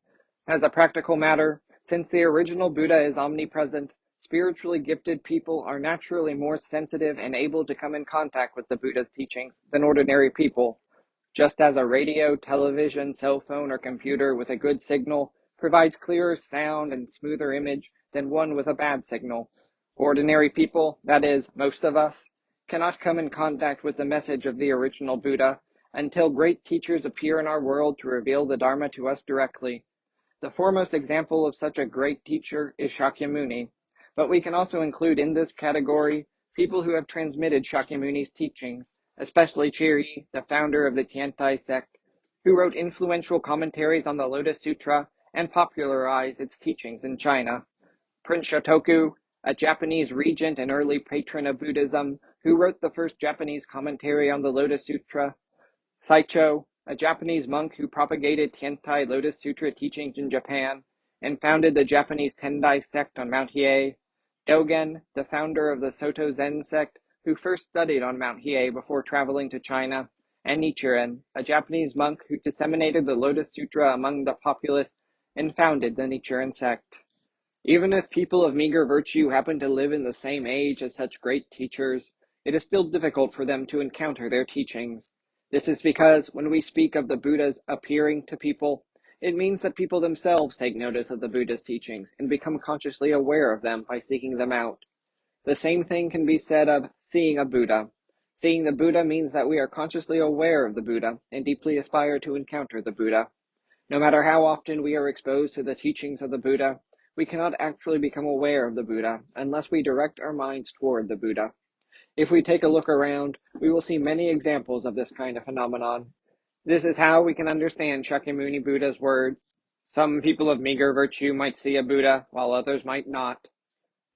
[SPEAKER 1] As a practical matter, since the original Buddha is omnipresent, spiritually gifted people are naturally more sensitive and able to come in contact with the Buddha's teachings than ordinary people. Just as a radio, television, cell phone, or computer with a good signal provides clearer sound and smoother image than one with a bad signal, ordinary people, that is, most of us, cannot come in contact with the message of the original Buddha until great teachers appear in our world to reveal the Dharma to us directly. The foremost example of such a great teacher is Shakyamuni, but we can also include in this category people who have transmitted Shakyamuni's teachings, especially Chiri, the founder of the Tiantai sect, who wrote influential commentaries on the Lotus Sutra and popularized its teachings in China. Prince Shotoku, a Japanese regent and early patron of Buddhism, who wrote the first Japanese commentary on the Lotus Sutra. Saicho, a Japanese monk who propagated Tiantai Lotus Sutra teachings in Japan and founded the Japanese Tendai sect on Mount Hiei. Dogen, the founder of the Soto Zen sect, who first studied on Mount Hiei before traveling to China. And Nichiren, a Japanese monk who disseminated the Lotus Sutra among the populace and founded the Nichiren sect. Even if people of meager virtue happen to live in the same age as such great teachers, it is still difficult for them to encounter their teachings. This is because when we speak of the Buddhas appearing to people, it means that people themselves take notice of the Buddha's teachings and become consciously aware of them by seeking them out. The same thing can be said of seeing a Buddha. Seeing the Buddha means that we are consciously aware of the Buddha and deeply aspire to encounter the Buddha. No matter how often we are exposed to the teachings of the Buddha, we cannot actually become aware of the Buddha unless we direct our minds toward the Buddha. If we take a look around, we will see many examples of this kind of phenomenon. This is how we can understand Shakyamuni Buddha's words. Some people of meager virtue might see a Buddha, while others might not.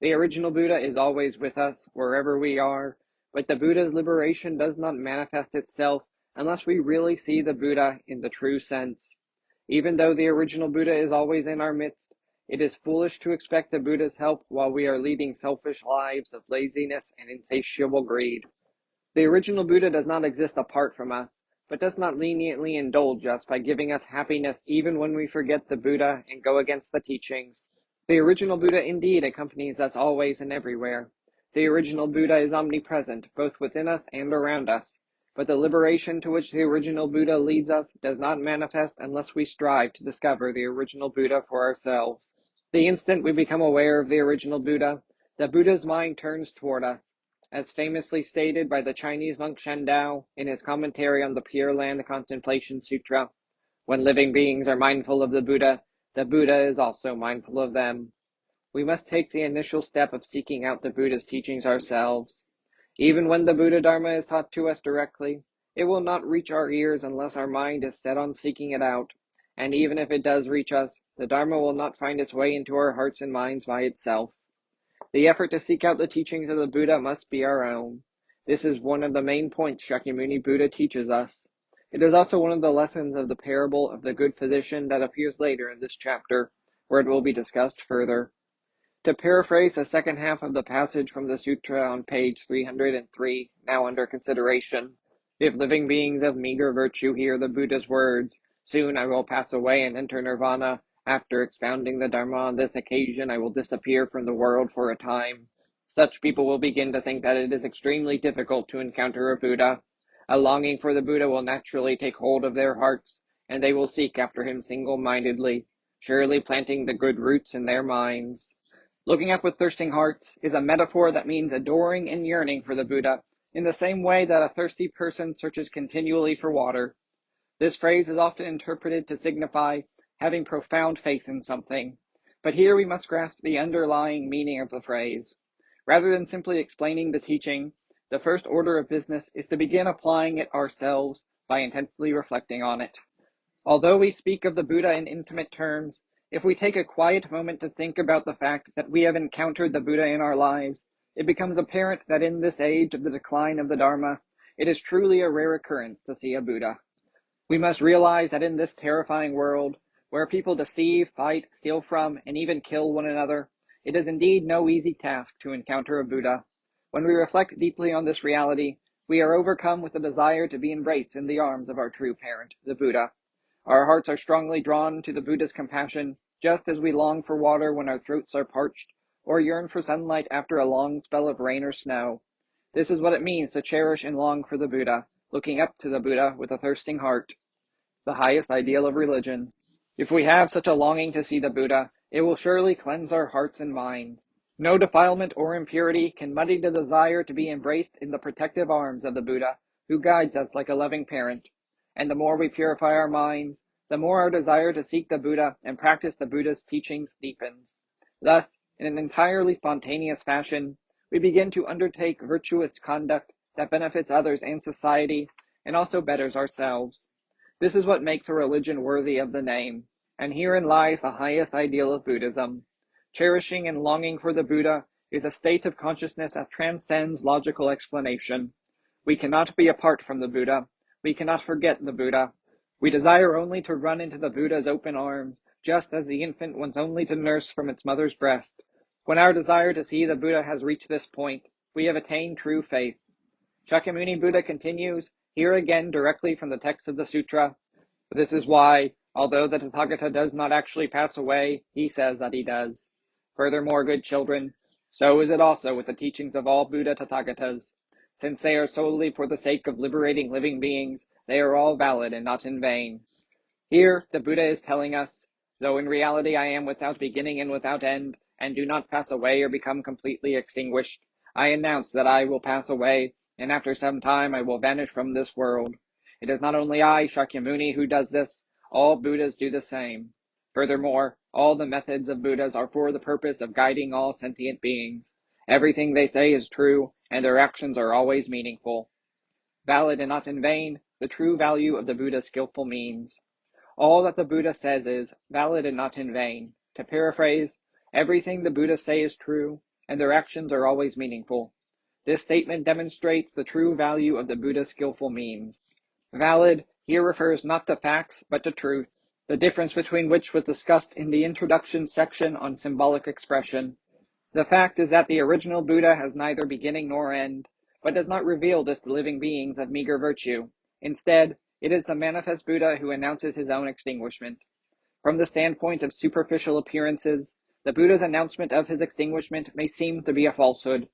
[SPEAKER 1] The original Buddha is always with us, wherever we are, but the Buddha's liberation does not manifest itself unless we really see the Buddha in the true sense. Even though the original Buddha is always in our midst, it is foolish to expect the Buddha's help while we are leading selfish lives of laziness and insatiable greed. The original Buddha does not exist apart from us, but does not leniently indulge us by giving us happiness even when we forget the Buddha and go against the teachings. The original Buddha indeed accompanies us always and everywhere. The original Buddha is omnipresent, both within us and around us. But the liberation to which the original Buddha leads us does not manifest unless we strive to discover the original Buddha for ourselves. The instant we become aware of the original Buddha, the Buddha's mind turns toward us. As famously stated by the Chinese monk Shandao in his commentary on the Pure Land Contemplation Sutra, when living beings are mindful of the Buddha is also mindful of them. We must take the initial step of seeking out the Buddha's teachings ourselves. Even when the Buddha Dharma is taught to us directly, it will not reach our ears unless our mind is set on seeking it out. And even if it does reach us, the Dharma will not find its way into our hearts and minds by itself. The effort to seek out the teachings of the Buddha must be our own. This is one of the main points Shakyamuni Buddha teaches us. It is also one of the lessons of the parable of the good physician that appears later in this chapter, where it will be discussed further. To paraphrase the second half of the passage from the sutra on page 303, now under consideration, if living beings of meager virtue hear the Buddha's words, soon I will pass away and enter nirvana. After expounding the Dharma on this occasion, I will disappear from the world for a time. Such people will begin to think that it is extremely difficult to encounter a Buddha. A longing for the Buddha will naturally take hold of their hearts, and they will seek after him single-mindedly, surely planting the good roots in their minds. Looking up with thirsting hearts is a metaphor that means adoring and yearning for the Buddha, in the same way that a thirsty person searches continually for water. This phrase is often interpreted to signify having profound faith in something, but here we must grasp the underlying meaning of the phrase. Rather than simply explaining the teaching, the first order of business is to begin applying it ourselves by intensely reflecting on it. Although we speak of the Buddha in intimate terms, if we take a quiet moment to think about the fact that we have encountered the Buddha in our lives, it becomes apparent that in this age of the decline of the Dharma, it is truly a rare occurrence to see a Buddha. We must realize that in this terrifying world, where people deceive, fight, steal from, and even kill one another, it is indeed no easy task to encounter a Buddha. When we reflect deeply on this reality, we are overcome with the desire to be embraced in the arms of our true parent, the Buddha. Our hearts are strongly drawn to the Buddha's compassion, just as we long for water when our throats are parched, or yearn for sunlight after a long spell of rain or snow. This is what it means to cherish and long for the Buddha, looking up to the Buddha with a thirsting heart, the highest ideal of religion. If we have such a longing to see the Buddha, it will surely cleanse our hearts and minds. No defilement or impurity can muddy the desire to be embraced in the protective arms of the Buddha, who guides us like a loving parent. And the more we purify our minds, the more our desire to seek the Buddha and practice the Buddha's teachings deepens. Thus, in an entirely spontaneous fashion, we begin to undertake virtuous conduct that benefits others and society, and also betters ourselves. This is what makes a religion worthy of the name, and herein lies the highest ideal of Buddhism. Cherishing and longing for the Buddha is a state of consciousness that transcends logical explanation. We cannot be apart from the Buddha. We cannot forget the Buddha. We desire only to run into the Buddha's open arms, just as the infant wants only to nurse from its mother's breast. When our desire to see the Buddha has reached this point, we have attained true faith. Shakyamuni Buddha continues, here again directly from the text of the sutra. This is why, although the Tathagata does not actually pass away, he says that he does. Furthermore, good children, so is it also with the teachings of all Buddha Tathagatas. Since they are solely for the sake of liberating living beings, they are all valid and not in vain. Here, the Buddha is telling us, though in reality I am without beginning and without end, and do not pass away or become completely extinguished, I announce that I will pass away, and after some time I will vanish from this world. It is not only I, Shakyamuni, who does this, all Buddhas do the same. Furthermore, all the methods of Buddhas are for the purpose of guiding all sentient beings. Everything they say is true, and their actions are always meaningful. Valid and not in vain, the true value of the Buddha's skillful means. All that the Buddha says is valid and not in vain. To paraphrase, everything the Buddhas say is true, and their actions are always meaningful. This statement demonstrates the true value of the Buddha's skillful means. Valid here refers not to facts, but to truth, the difference between which was discussed in the introduction section on symbolic expression. The fact is that the original Buddha has neither beginning nor end, but does not reveal this to living beings of meager virtue. Instead, It is the manifest Buddha who announces his own extinguishment. From the standpoint of superficial appearances, the Buddha's announcement of his extinguishment may seem to be a falsehood.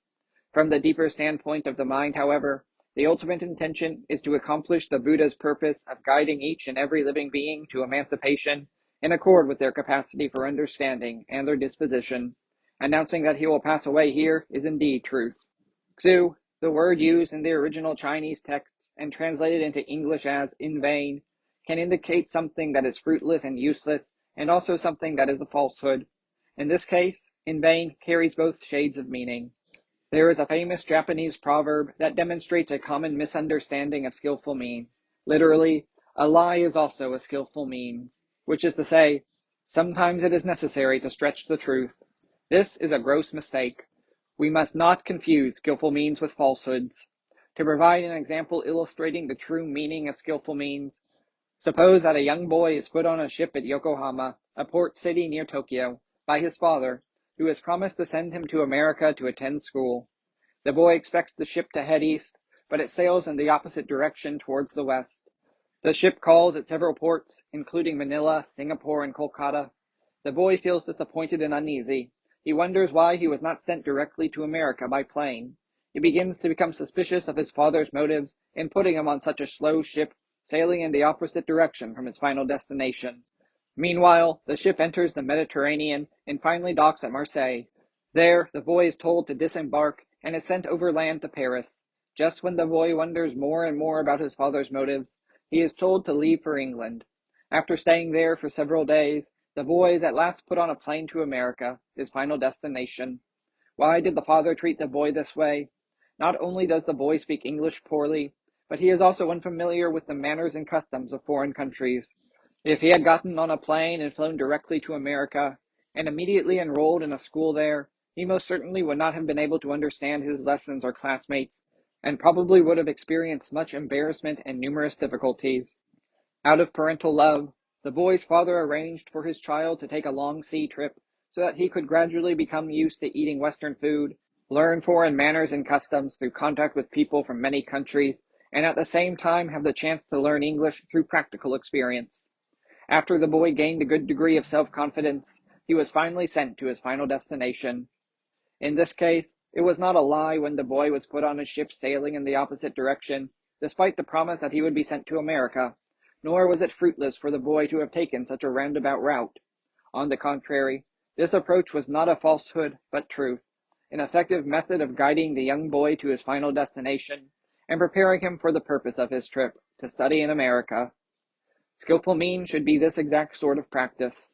[SPEAKER 1] From the deeper standpoint of the mind, however, the ultimate intention is to accomplish the Buddha's purpose of guiding each and every living being to emancipation in accord with their capacity for understanding and their disposition. Announcing that he will pass away here is indeed truth. Xu, the word used in the original Chinese texts and translated into English as in vain, can indicate something that is fruitless and useless, and also something that is a falsehood. In this case, in vain carries both shades of meaning. There is a famous Japanese proverb that demonstrates a common misunderstanding of skillful means. Literally, a lie is also a skillful means, which is to say, sometimes it is necessary to stretch the truth. This is a gross mistake. We must not confuse skillful means with falsehoods. To provide an example illustrating the true meaning of skillful means, suppose that a young boy is put on a ship at Yokohama, a port city near Tokyo, by his father, who has promised to send him to America to attend school. The boy expects the ship to head east, but it sails in the opposite direction towards the west. The ship calls at several ports, including Manila, Singapore, and Kolkata. The boy feels disappointed and uneasy. He wonders why he was not sent directly to America by plane. He begins to become suspicious of his father's motives in putting him on such a slow ship, sailing in the opposite direction from its final destination. Meanwhile, the ship enters the Mediterranean and finally docks at Marseille. There, the boy is told to disembark and is sent overland to Paris. Just when the boy wonders more and more about his father's motives, he is told to leave for England. After staying there for several days, the boy is at last put on a plane to America, his final destination. Why did the father treat the boy this way? Not only does the boy speak English poorly, but he is also unfamiliar with the manners and customs of foreign countries. If he had gotten on a plane and flown directly to America, and immediately enrolled in a school there, he most certainly would not have been able to understand his lessons or classmates, and probably would have experienced much embarrassment and numerous difficulties. Out of parental love, the boy's father arranged for his child to take a long sea trip so that he could gradually become used to eating Western food, learn foreign manners and customs through contact with people from many countries, and at the same time have the chance to learn English through practical experience. After the boy gained a good degree of self-confidence, he was finally sent to his final destination. In this case, it was not a lie when the boy was put on a ship sailing in the opposite direction, despite the promise that he would be sent to America, nor was it fruitless for the boy to have taken such a roundabout route. On the contrary, this approach was not a falsehood, but truth, an effective method of guiding the young boy to his final destination, and preparing him for the purpose of his trip, to study in America. Skillful means should be this exact sort of practice,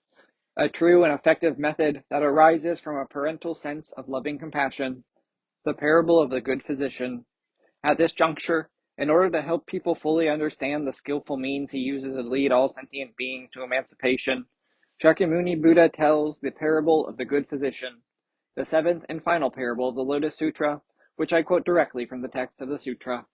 [SPEAKER 1] a true and effective method that arises from a parental sense of loving compassion. The parable of the good physician. At this juncture, in order to help people fully understand the skillful means he uses to lead all sentient beings to emancipation, Shakyamuni Buddha tells the parable of the good physician, the seventh and final parable of the Lotus Sutra, which I quote directly from the text of the sutra.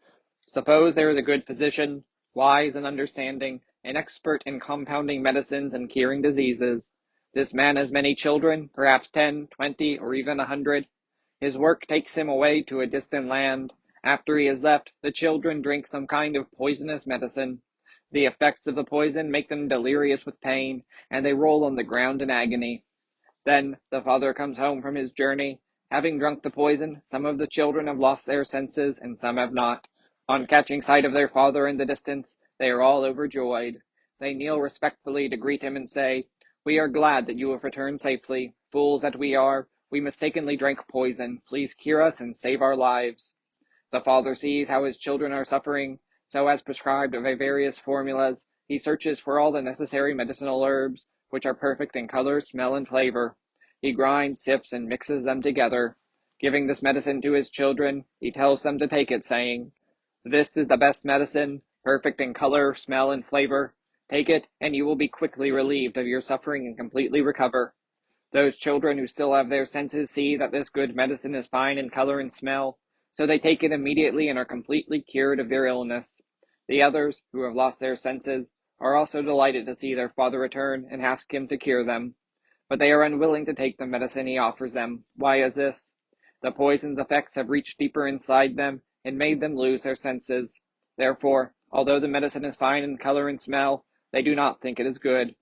[SPEAKER 1] Suppose there is a good physician, wise and understanding, an expert in compounding medicines and curing diseases. This man has many children, perhaps 10, 20, or even 100. His work takes him away to a distant land. After he is left, the children drink some kind of poisonous medicine. The effects of the poison make them delirious with pain, and they roll on the ground in agony. Then the father comes home from his journey. Having drunk the poison, some of the children have lost their senses, and some have not. On catching sight of their father in the distance, they are all overjoyed. They kneel respectfully to greet him and say, "We are glad that you have returned safely. Fools that we are, we mistakenly drank poison. Please cure us and save our lives." The father sees how his children are suffering, so as prescribed by various formulas, he searches for all the necessary medicinal herbs, which are perfect in color, smell, and flavor. He grinds, sifts, and mixes them together. Giving this medicine to his children, he tells them to take it, saying, "This is the best medicine, perfect in color, smell, and flavor. Take it, and you will be quickly relieved of your suffering and completely recover." Those children who still have their senses see that this good medicine is fine in color and smell, so they take it immediately and are completely cured of their illness. The others, who have lost their senses, are also delighted to see their father return and ask him to cure them. But they are unwilling to take the medicine he offers them. Why is this? The poison's effects have reached deeper inside them and made them lose their senses. Therefore, Although the medicine is fine in color and smell, they do not think it is good.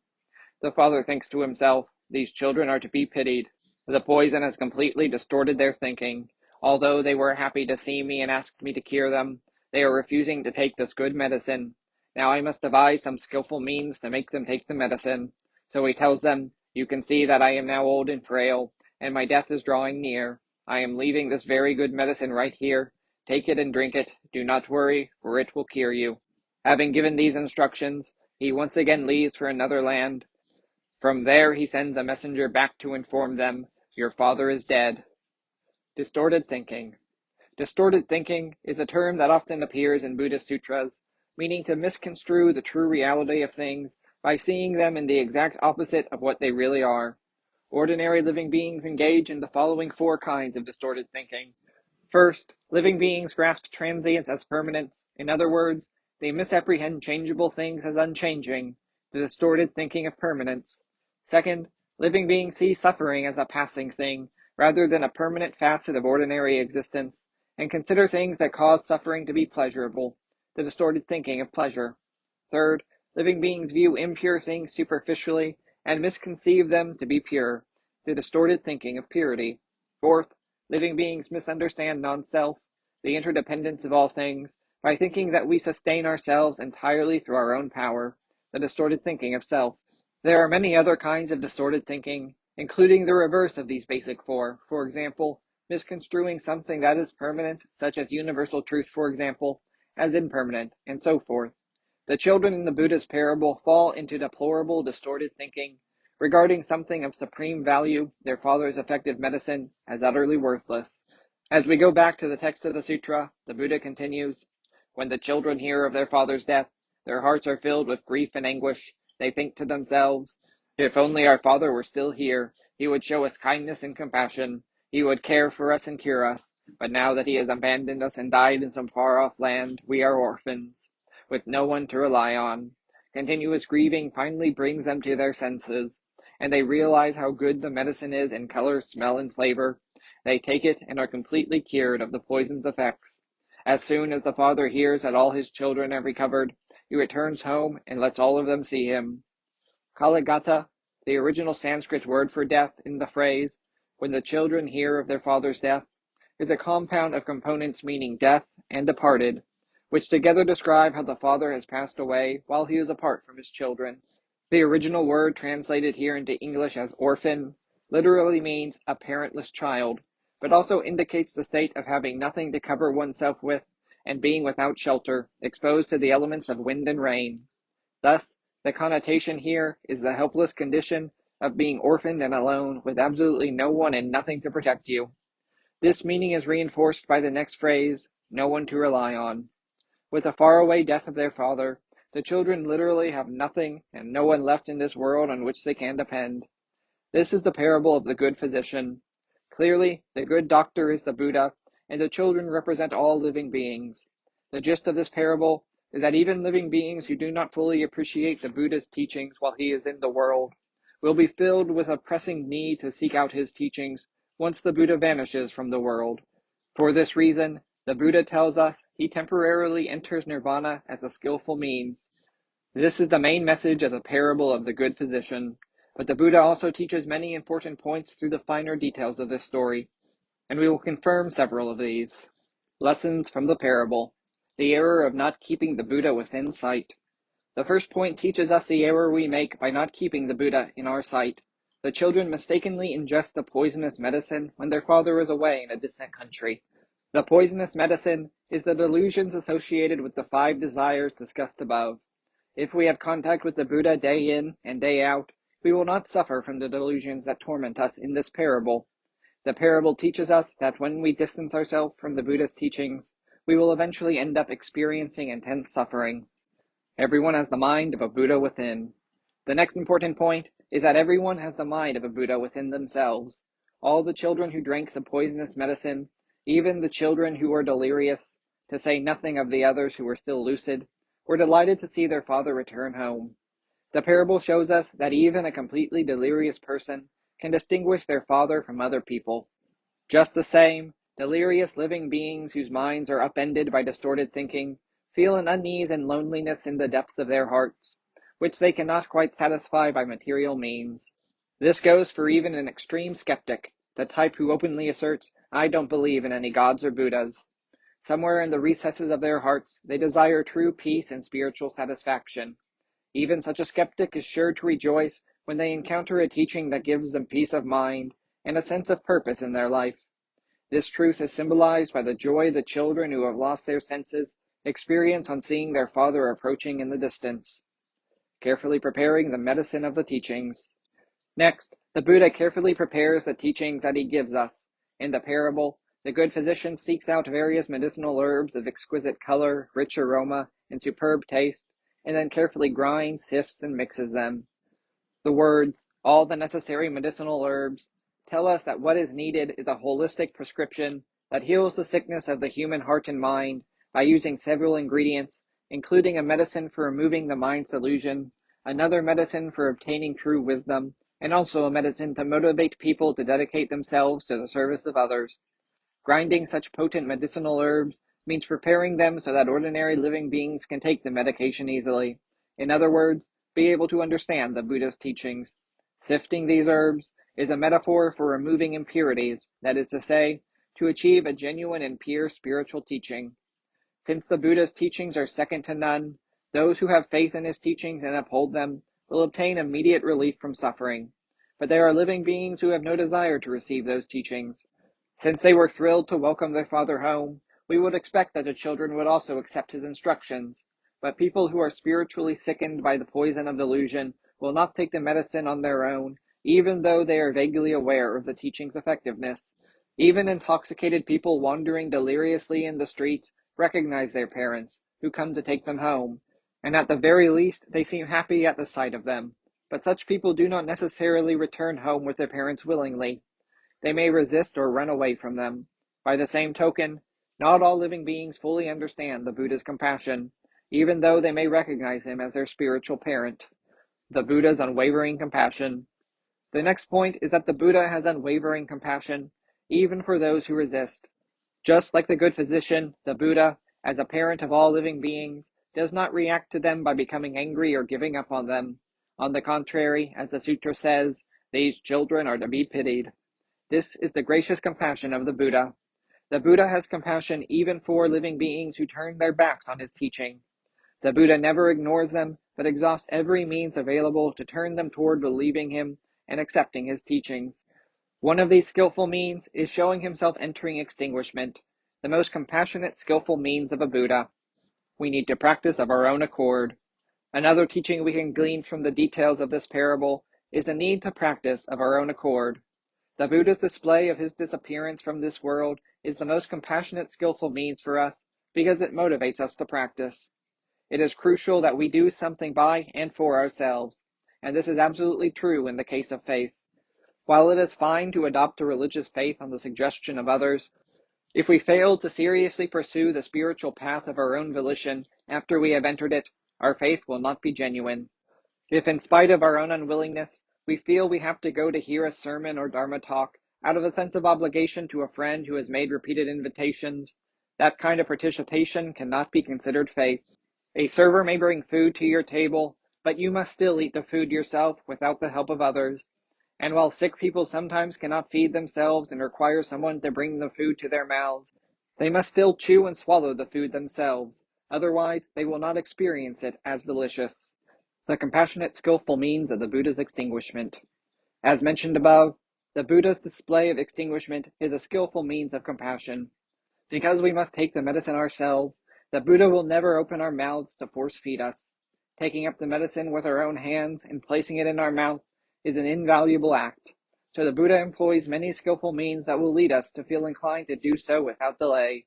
[SPEAKER 1] The father thinks to himself, "These children are to be pitied. The poison has completely distorted their thinking. Although they were happy to see me and asked me to cure them, they are refusing to take this good medicine. Now I must devise some skillful means to make them take the medicine." So he tells them, "You can see that I am now old and frail, and my death is drawing near. I am leaving this very good medicine right here. Take it and drink it. Do not worry, for it will cure you." Having given these instructions, he once again leaves for another land. From there he sends a messenger back to inform them, "Your father is dead." Distorted thinking. Distorted thinking is a term that often appears in Buddhist sutras, meaning to misconstrue the true reality of things by seeing them in the exact opposite of what they really are. Ordinary living beings engage in the following four kinds of distorted thinking. First, living beings grasp transience as permanence. In other words, they misapprehend changeable things as unchanging, the distorted thinking of permanence. Second, living beings see suffering as a passing thing, rather than a permanent facet of ordinary existence, and consider things that cause suffering to be pleasurable, the distorted thinking of pleasure. Third, living beings view impure things superficially and misconceive them to be pure, the distorted thinking of purity. Fourth, living beings misunderstand non-self, the interdependence of all things, by thinking that we sustain ourselves entirely through our own power, the distorted thinking of self. There are many other kinds of distorted thinking, including the reverse of these basic four. For example, misconstruing something that is permanent, such as universal truth, for example, as impermanent, and so forth. The children in the Buddha's parable fall into deplorable, distorted thinking, regarding something of supreme value, their father's effective medicine, as utterly worthless. As we go back to the text of the sutra, the Buddha continues, "When the children hear of their father's death, their hearts are filled with grief and anguish. They think to themselves, 'If only our father were still here, he would show us kindness and compassion. He would care for us and cure us. But now that he has abandoned us and died in some far-off land, we are orphans, with no one to rely on.' Continuous grieving finally brings them to their senses, and they realize how good the medicine is in color, smell, and flavor. They take it and are completely cured of the poison's effects. As soon as the father hears that all his children have recovered, he returns home and lets all of them see him." Kaligata, the original Sanskrit word for death in the phrase, "when the children hear of their father's death," is a compound of components meaning death and departed, which together describe how the father has passed away while he is apart from his children. The original word translated here into English as orphan literally means a parentless child, but also indicates the state of having nothing to cover oneself with and being without shelter, exposed to the elements of wind and rain. Thus, the connotation here is the helpless condition of being orphaned and alone with absolutely no one and nothing to protect you. This meaning is reinforced by the next phrase, "no one to rely on." With the faraway death of their father, the children literally have nothing and no one left in this world on which they can depend. This is the parable of the good physician. Clearly, the good doctor is the Buddha, and the children represent all living beings. The gist of this parable is that even living beings who do not fully appreciate the Buddha's teachings while he is in the world will be filled with a pressing need to seek out his teachings once the Buddha vanishes from the world. For this reason, the Buddha tells us he temporarily enters nirvana as a skillful means. This is the main message of the parable of the good physician, but the Buddha also teaches many important points through the finer details of this story, and we will confirm several of these. Lessons from the parable. The error of not keeping the Buddha within sight. The first point teaches us the error we make by not keeping the Buddha in our sight. The children mistakenly ingest the poisonous medicine when their father is away in a distant country. The poisonous medicine is the delusions associated with the 5 desires discussed above. If we have contact with the Buddha day in and day out, we will not suffer from the delusions that torment us in this parable. The parable teaches us that when we distance ourselves from the Buddha's teachings, we will eventually end up experiencing intense suffering. Everyone has the mind of a Buddha within. The next important point is that everyone has the mind of a Buddha within themselves. All the children who drank the poisonous medicine, even the children who were delirious, to say nothing of the others who were still lucid, were delighted to see their father return home. The parable shows us that even a completely delirious person can distinguish their father from other people. Just the same, delirious living beings whose minds are upended by distorted thinking feel an unease and loneliness in the depths of their hearts, which they cannot quite satisfy by material means. This goes for even an extreme skeptic, the type who openly asserts, "I don't believe in any gods or Buddhas." Somewhere in the recesses of their hearts, they desire true peace and spiritual satisfaction. Even such a skeptic is sure to rejoice when they encounter a teaching that gives them peace of mind and a sense of purpose in their life. This truth is symbolized by the joy the children who have lost their senses experience on seeing their father approaching in the distance. Carefully preparing the medicine of the teachings. Next, the Buddha carefully prepares the teachings that he gives us. In the parable, the good physician seeks out various medicinal herbs of exquisite color, rich aroma, and superb taste, and then carefully grinds, sifts, and mixes them. The words, "all the necessary medicinal herbs," tell us that what is needed is a holistic prescription that heals the sickness of the human heart and mind by using several ingredients, including a medicine for removing the mind's illusion, another medicine for obtaining true wisdom, and also a medicine to motivate people to dedicate themselves to the service of others. Grinding such potent medicinal herbs means preparing them so that ordinary living beings can take the medication easily. In other words, be able to understand the Buddha's teachings. Sifting these herbs is a metaphor for removing impurities, that is to say, to achieve a genuine and pure spiritual teaching. Since the Buddha's teachings are second to none, those who have faith in his teachings and uphold them will obtain immediate relief from suffering. But there are living beings who have no desire to receive those teachings. Since they were thrilled to welcome their father home, we would expect that the children would also accept his instructions. But people who are spiritually sickened by the poison of delusion will not take the medicine on their own, even though they are vaguely aware of the teaching's effectiveness. Even intoxicated people wandering deliriously in the streets recognize their parents, who come to take them home, and at the very least they seem happy at the sight of them. But such people do not necessarily return home with their parents willingly. They may resist or run away from them. By the same token, not all living beings fully understand the Buddha's compassion, even though they may recognize him as their spiritual parent. The Buddha's unwavering compassion. The next point is that the Buddha has unwavering compassion, even for those who resist. Just like the good physician, the Buddha, as a parent of all living beings, does not react to them by becoming angry or giving up on them. On the contrary, as the sutra says, these children are to be pitied. This is the gracious compassion of the Buddha. The Buddha has compassion even for living beings who turn their backs on his teaching. The Buddha never ignores them, but exhausts every means available to turn them toward believing him and accepting his teachings. One of these skillful means is showing himself entering extinguishment, the most compassionate, skillful means of a Buddha. We need to practice of our own accord. Another teaching we can glean from the details of this parable is the need to practice of our own accord. The Buddha's display of his disappearance from this world is the most compassionate, skillful means for us because it motivates us to practice. It is crucial that we do something by and for ourselves, and this is absolutely true in the case of faith. While it is fine to adopt a religious faith on the suggestion of others, if we fail to seriously pursue the spiritual path of our own volition after we have entered it, our faith will not be genuine. If in spite of our own unwillingness, we feel we have to go to hear a sermon or Dharma talk out of a sense of obligation to a friend who has made repeated invitations, that kind of participation cannot be considered faith. A server may bring food to your table, but you must still eat the food yourself without the help of others. And while sick people sometimes cannot feed themselves and require someone to bring the food to their mouths, they must still chew and swallow the food themselves. Otherwise, they will not experience it as delicious. The compassionate, skillful means of the Buddha's extinguishment. As mentioned above, the Buddha's display of extinguishment is a skillful means of compassion. Because we must take the medicine ourselves, the Buddha will never open our mouths to force feed us. Taking up the medicine with our own hands and placing it in our mouth is an invaluable act. So the Buddha employs many skillful means that will lead us to feel inclined to do so without delay.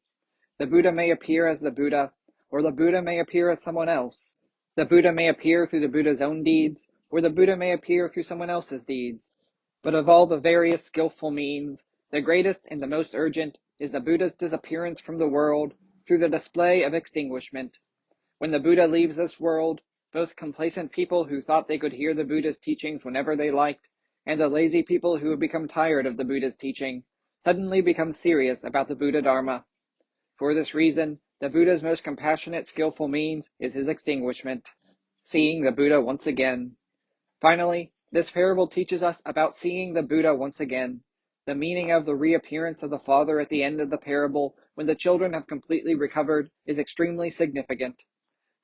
[SPEAKER 1] The Buddha may appear as the Buddha, or the Buddha may appear as someone else. The Buddha may appear through the Buddha's own deeds, or the Buddha may appear through someone else's deeds. But of all the various skillful means, the greatest and the most urgent is the Buddha's disappearance from the world through the display of extinguishment. When the Buddha leaves this world, both complacent people who thought they could hear the Buddha's teachings whenever they liked, and the lazy people who have become tired of the Buddha's teaching, suddenly become serious about the Buddha Dharma. For this reason, The Buddha's most compassionate, skillful means is his extinguishment, seeing the Buddha once again. Finally, this parable teaches us about seeing the Buddha once again. The meaning of the reappearance of the father at the end of the parable, when the children have completely recovered, is extremely significant.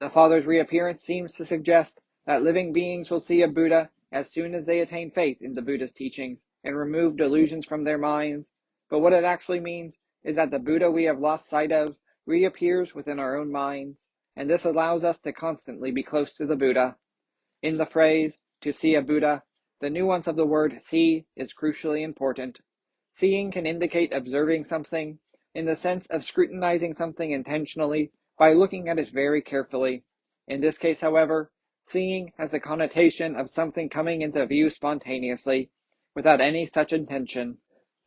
[SPEAKER 1] The father's reappearance seems to suggest that living beings will see a Buddha as soon as they attain faith in the Buddha's teachings and remove delusions from their minds. But what it actually means is that the Buddha we have lost sight of reappears within our own minds, and this allows us to constantly be close to the Buddha. In the phrase, to see a Buddha, the nuance of the word see is crucially important. Seeing can indicate observing something, in the sense of scrutinizing something intentionally by looking at it very carefully. In this case, however, seeing has the connotation of something coming into view spontaneously, without any such intention.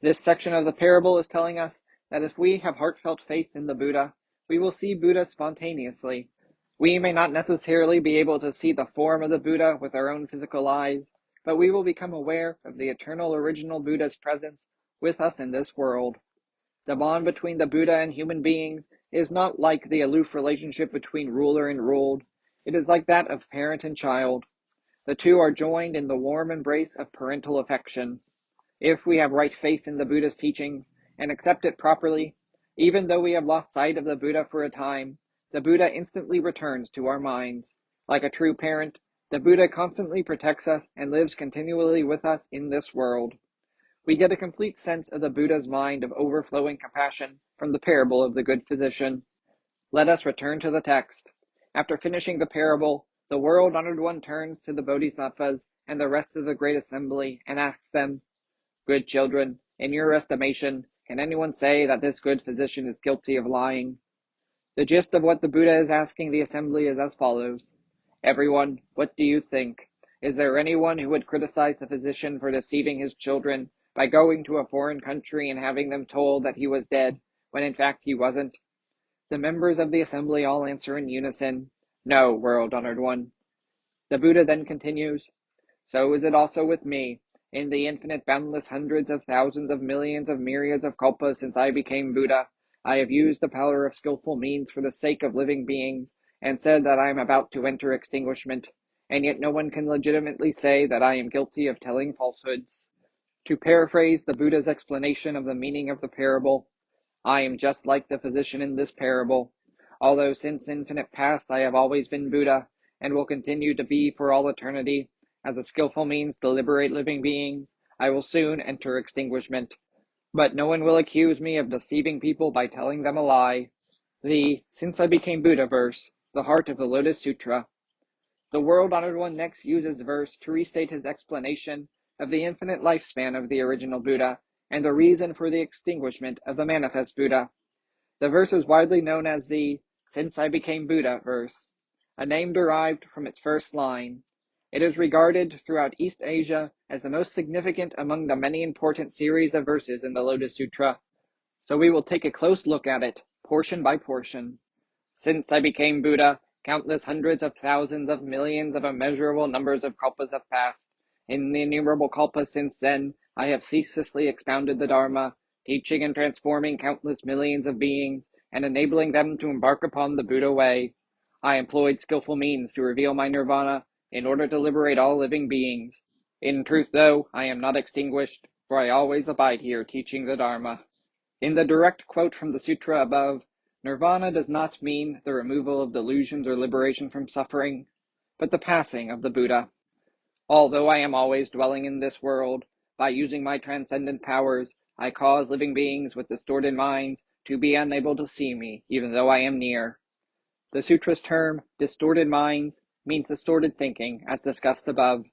[SPEAKER 1] This section of the parable is telling us that if we have heartfelt faith in the Buddha, we will see Buddha spontaneously. We may not necessarily be able to see the form of the Buddha with our own physical eyes, but we will become aware of the eternal original Buddha's presence with us in this world. The bond between the Buddha and human beings is not like the aloof relationship between ruler and ruled. It is like that of parent and child. The two are joined in the warm embrace of parental affection. If we have right faith in the Buddha's teachings and accept it properly, even though we have lost sight of the Buddha for a time, the Buddha instantly returns to our minds. Like a true parent, the Buddha constantly protects us and lives continually with us in this world. We get a complete sense of the Buddha's mind of overflowing compassion from the parable of the good physician. Let us return to the text. After finishing the parable, the world-honored one turns to the Bodhisattvas and the rest of the great assembly and asks them, "Good children, in your estimation, can anyone say that this good physician is guilty of lying?" The gist of what the Buddha is asking the assembly is as follows. Everyone, what do you think? Is there anyone who would criticize the physician for deceiving his children by going to a foreign country and having them told that he was dead, when in fact he wasn't? The members of the assembly all answer in unison, "No, world-honored one." The Buddha then continues, "So is it also with me. In the infinite boundless hundreds of thousands of millions of myriads of kalpas since I became Buddha, I have used the power of skillful means for the sake of living beings, and said that I am about to enter extinguishment, and yet no one can legitimately say that I am guilty of telling falsehoods. To paraphrase the Buddha's explanation of the meaning of the parable, I am just like the physician in this parable. Although since infinite past I have always been Buddha, and will continue to be for all eternity, as a skillful means to liberate living beings, I will soon enter extinguishment. But no one will accuse me of deceiving people by telling them a lie." The "since I became Buddha" verse, the heart of the Lotus Sutra. The world-honored one next uses verse to restate his explanation of the infinite lifespan of the original Buddha and the reason for the extinguishment of the manifest Buddha. The verse is widely known as the "Since I became Buddha" verse, a name derived from its first line. It is regarded throughout East Asia as the most significant among the many important series of verses in the Lotus Sutra, so we will take a close look at it, portion by portion. Since I became Buddha, countless hundreds of thousands of millions of immeasurable numbers of kalpas have passed. In the innumerable kalpas since then, I have ceaselessly expounded the Dharma, teaching and transforming countless millions of beings, and enabling them to embark upon the Buddha way. I employed skillful means to reveal my nirvana, in order to liberate all living beings. In truth, though, I am not extinguished, for I always abide here teaching the Dharma. In the direct quote from the sutra above, nirvana does not mean the removal of delusions or liberation from suffering, but the passing of the Buddha. Although I am always dwelling in this world, by using my transcendent powers, I cause living beings with distorted minds to be unable to see me, even though I am near. The sutra's term, distorted minds, means distorted thinking, as discussed above.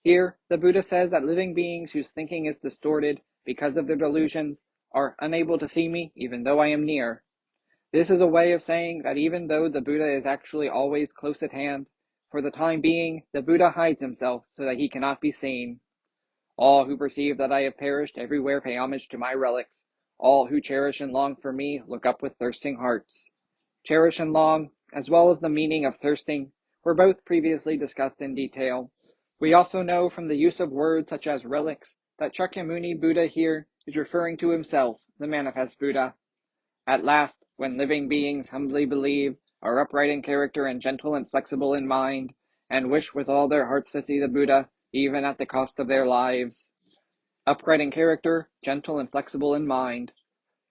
[SPEAKER 1] Here, the Buddha says that living beings whose thinking is distorted because of their delusions are unable to see me even though I am near. This is a way of saying that even though the Buddha is actually always close at hand, for the time being, the Buddha hides himself so that he cannot be seen. All who perceive that I have perished everywhere pay homage to my relics. All who cherish and long for me look up with thirsting hearts. Cherish and long, as well as the meaning of thirsting, were both previously discussed in detail. We also know from the use of words such as relics that Shakyamuni Buddha here is referring to himself, the manifest Buddha. At last, when living beings humbly believe, are upright in character and gentle and flexible in mind, and wish with all their hearts to see the Buddha, even at the cost of their lives. Upright in character, gentle and flexible in mind.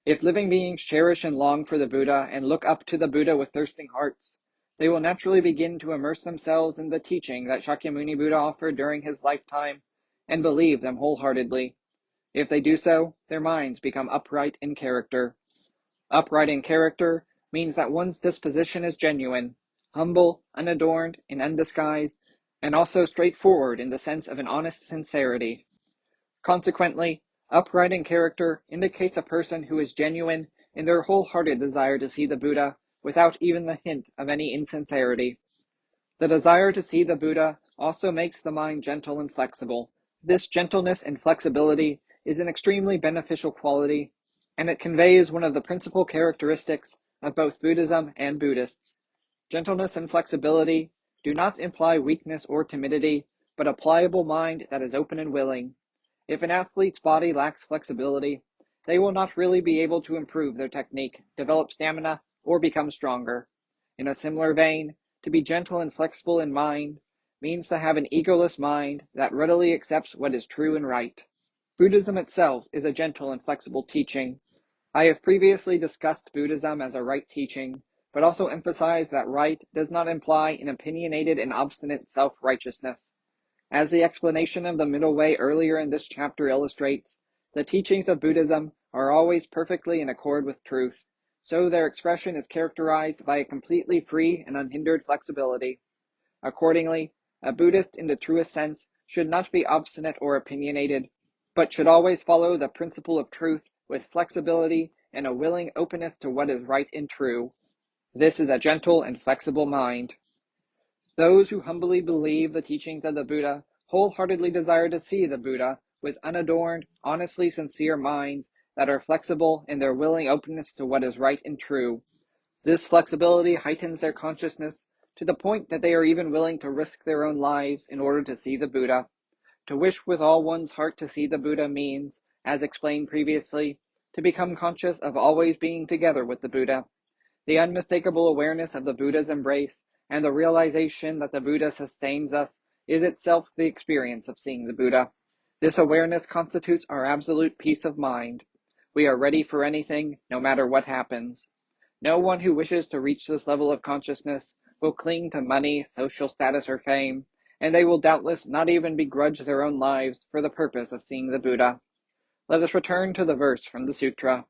[SPEAKER 1] If living beings cherish and long for the Buddha and look up to the Buddha with thirsting hearts, they will naturally begin to immerse themselves in the teaching that Shakyamuni Buddha offered during his lifetime and believe them wholeheartedly. If they do so, their minds become upright in character. Upright in character means that one's disposition is genuine, humble, unadorned, and undisguised, and also straightforward in the sense of an honest sincerity. Consequently, upright in character indicates a person who is genuine in their wholehearted desire to see the Buddha without even the hint of any insincerity. The desire to see the Buddha also makes the mind gentle and flexible. This gentleness and flexibility is an extremely beneficial quality, and it conveys one of the principal characteristics of both Buddhism and Buddhists. Gentleness and flexibility do not imply weakness or timidity, but a pliable mind that is open and willing. If an athlete's body lacks flexibility, they will not really be able to improve their technique, develop stamina, or become stronger. In a similar vein, to be gentle and flexible in mind means to have an egoless mind that readily accepts what is true and right. Buddhism itself is a gentle and flexible teaching. I have previously discussed Buddhism as a right teaching, but also emphasized that right does not imply an opinionated and obstinate self-righteousness. As the explanation of the middle way earlier in this chapter illustrates, the teachings of Buddhism are always perfectly in accord with truth, so their expression is characterized by a completely free and unhindered flexibility. Accordingly, a Buddhist in the truest sense should not be obstinate or opinionated, but should always follow the principle of truth with flexibility and a willing openness to what is right and true. This is a gentle and flexible mind. Those who humbly believe the teachings of the Buddha wholeheartedly desire to see the Buddha with unadorned, honestly sincere minds that are flexible in their willing openness to what is right and true. This flexibility heightens their consciousness to the point that they are even willing to risk their own lives in order to see the Buddha. To wish with all one's heart to see the Buddha means, as explained previously, to become conscious of always being together with the Buddha. The unmistakable awareness of the Buddha's embrace and the realization that the Buddha sustains us is itself the experience of seeing the Buddha. This awareness constitutes our absolute peace of mind. We are ready for anything, no matter what happens. No one who wishes to reach this level of consciousness will cling to money, social status, or fame, and they will doubtless not even begrudge their own lives for the purpose of seeing the Buddha. Let us return to the verse from the sutra.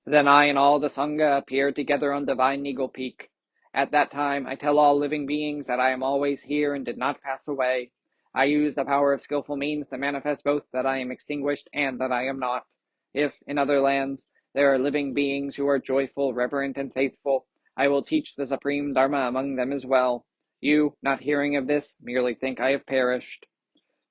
[SPEAKER 1] Then I and all the Sangha appeared together on Divine Eagle Peak. At that time, I tell all living beings that I am always here and did not pass away. I use the power of skillful means to manifest both that I am extinguished and that I am not. If, in other lands, there are living beings who are joyful, reverent, and faithful, I will teach the supreme Dharma among them as well. You, not hearing of this, merely think I have perished.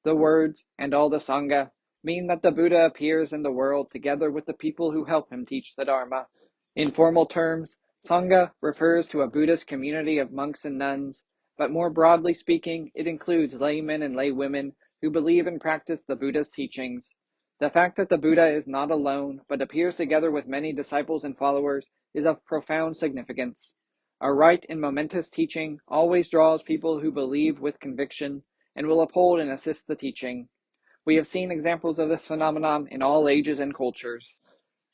[SPEAKER 1] The words, and all the Sangha, mean that the Buddha appears in the world together with the people who help him teach the Dharma. In formal terms, Sangha refers to a Buddhist community of monks and nuns, but more broadly speaking, it includes laymen and laywomen who believe and practice the Buddha's teachings. The fact that the Buddha is not alone, but appears together with many disciples and followers, is of profound significance. A right and momentous teaching always draws people who believe with conviction and will uphold and assist the teaching. We have seen examples of this phenomenon in all ages and cultures.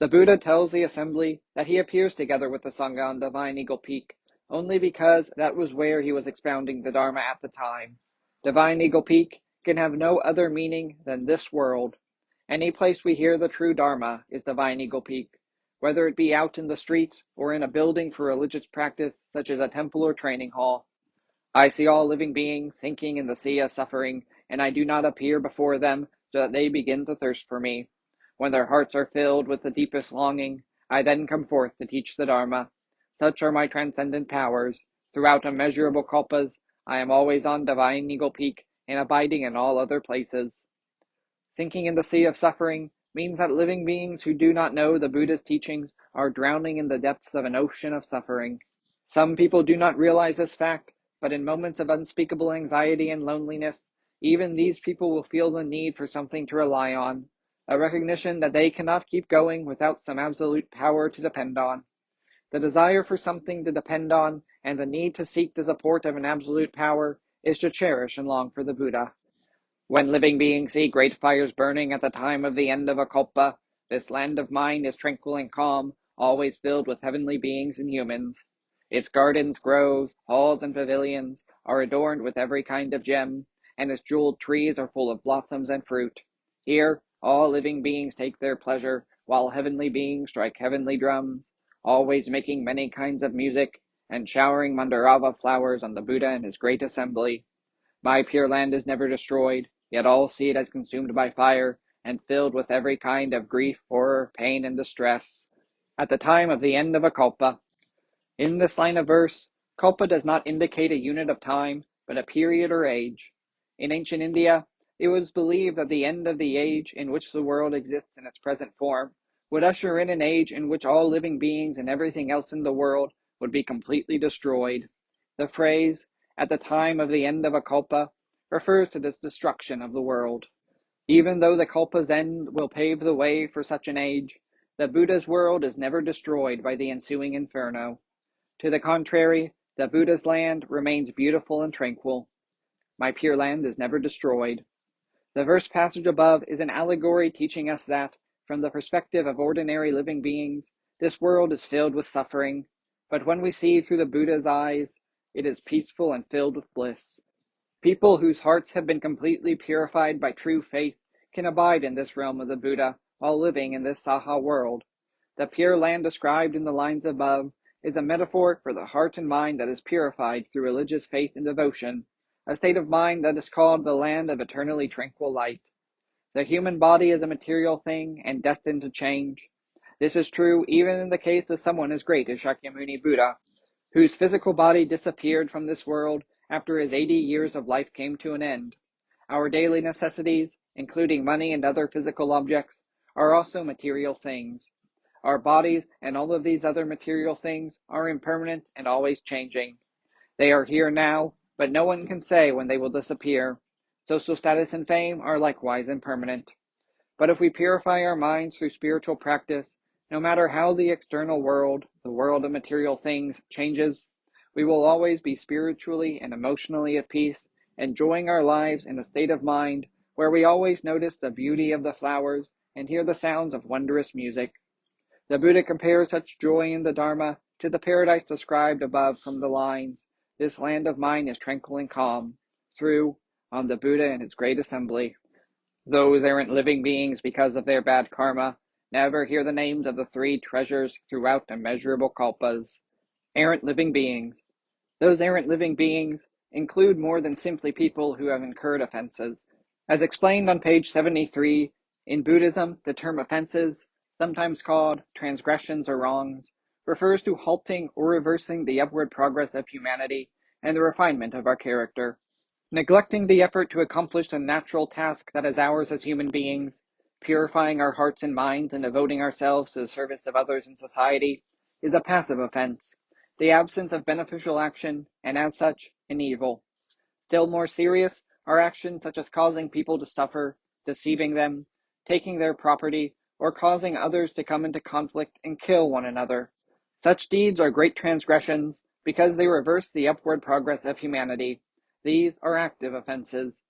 [SPEAKER 1] The Buddha tells the assembly that he appears together with the Sangha on Divine Eagle Peak, only because that was where he was expounding the Dharma at the time. Divine Eagle Peak can have no other meaning than this world. Any place we hear the true Dharma is Divine Eagle Peak, whether it be out in the streets or in a building for religious practice such as a temple or training hall. I see all living beings sinking in the sea of suffering, and I do not appear before them so that they begin to thirst for me. When their hearts are filled with the deepest longing, I then come forth to teach the Dharma. Such are my transcendent powers. Throughout immeasurable kalpas, I am always on Divine Eagle Peak and abiding in all other places. Sinking in the sea of suffering means that living beings who do not know the Buddha's teachings are drowning in the depths of an ocean of suffering. Some people do not realize this fact, but in moments of unspeakable anxiety and loneliness, even these people will feel the need for something to rely on, a recognition that they cannot keep going without some absolute power to depend on. The desire for something to depend on and the need to seek the support of an absolute power is to cherish and long for the Buddha. When living beings see great fires burning at the time of the end of a kalpa, this land of mine is tranquil and calm, always filled with heavenly beings and humans. Its gardens, groves, halls, and pavilions are adorned with every kind of gem, and its jeweled trees are full of blossoms and fruit. Here, all living beings take their pleasure, while heavenly beings strike heavenly drums, always making many kinds of music, and showering mandarava flowers on the Buddha and his great assembly. My Pure Land is never destroyed, yet all see it as consumed by fire, and filled with every kind of grief, horror, pain, and distress. At the time of the end of a kalpa. In this line of verse, kalpa does not indicate a unit of time, but a period or age. In ancient India, it was believed that the end of the age in which the world exists in its present form would usher in an age in which all living beings and everything else in the world would be completely destroyed. The phrase, at the time of the end of a kalpa, refers to this destruction of the world. Even though the kalpa's end will pave the way for such an age, the Buddha's world is never destroyed by the ensuing inferno. To the contrary, the Buddha's land remains beautiful and tranquil. My Pure Land is never destroyed. The verse passage above is an allegory teaching us that, from the perspective of ordinary living beings, this world is filled with suffering, but when we see through the Buddha's eyes, it is peaceful and filled with bliss. People whose hearts have been completely purified by true faith can abide in this realm of the Buddha while living in this Saha world. The Pure Land described in the lines above is a metaphor for the heart and mind that is purified through religious faith and devotion, a state of mind that is called the land of eternally tranquil light. The human body is a material thing and destined to change. This is true even in the case of someone as great as Shakyamuni Buddha, whose physical body disappeared from this world after his 80 years of life came to an end. Our daily necessities, including money and other physical objects, are also material things. Our bodies and all of these other material things are impermanent and always changing. They are here now, but no one can say when they will disappear. Social status and fame are likewise impermanent. But if we purify our minds through spiritual practice, no matter how the external world, the world of material things, changes, we will always be spiritually and emotionally at peace, enjoying our lives in a state of mind where we always notice the beauty of the flowers and hear the sounds of wondrous music. The Buddha compares such joy in the Dharma to the paradise described above from the lines, "This land of mine is tranquil and calm," through, on the Buddha and his great assembly. Those errant living beings, because of their bad karma, never hear the names of the three treasures throughout immeasurable kalpas. Errant living beings. Those errant living beings include more than simply people who have incurred offenses. As explained on page 73, in Buddhism, the term offenses, sometimes called transgressions or wrongs, refers to halting or reversing the upward progress of humanity and the refinement of our character. Neglecting the effort to accomplish the natural task that is ours as human beings, purifying our hearts and minds and devoting ourselves to the service of others in society, is a passive offense, the absence of beneficial action, and as such, an evil. Still more serious are actions such as causing people to suffer, deceiving them, taking their property, or causing others to come into conflict and kill one another. Such deeds are great transgressions because they reverse the upward progress of humanity. These are active offenses.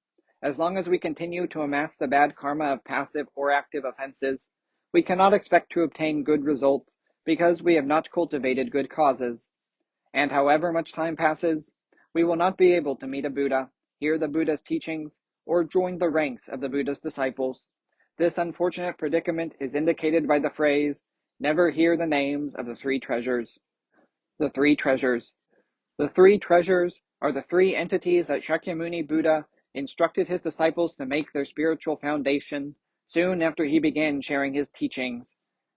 [SPEAKER 1] As long as we continue to amass the bad karma of passive or active offenses, we cannot expect to obtain good results because we have not cultivated good causes. And however much time passes, we will not be able to meet a Buddha, hear the Buddha's teachings, or join the ranks of the Buddha's disciples. This unfortunate predicament is indicated by the phrase, "Never hear the names of the three treasures." The three treasures. The three treasures are the three entities that Shakyamuni Buddha instructed his disciples to make their spiritual foundation soon after he began sharing his teachings.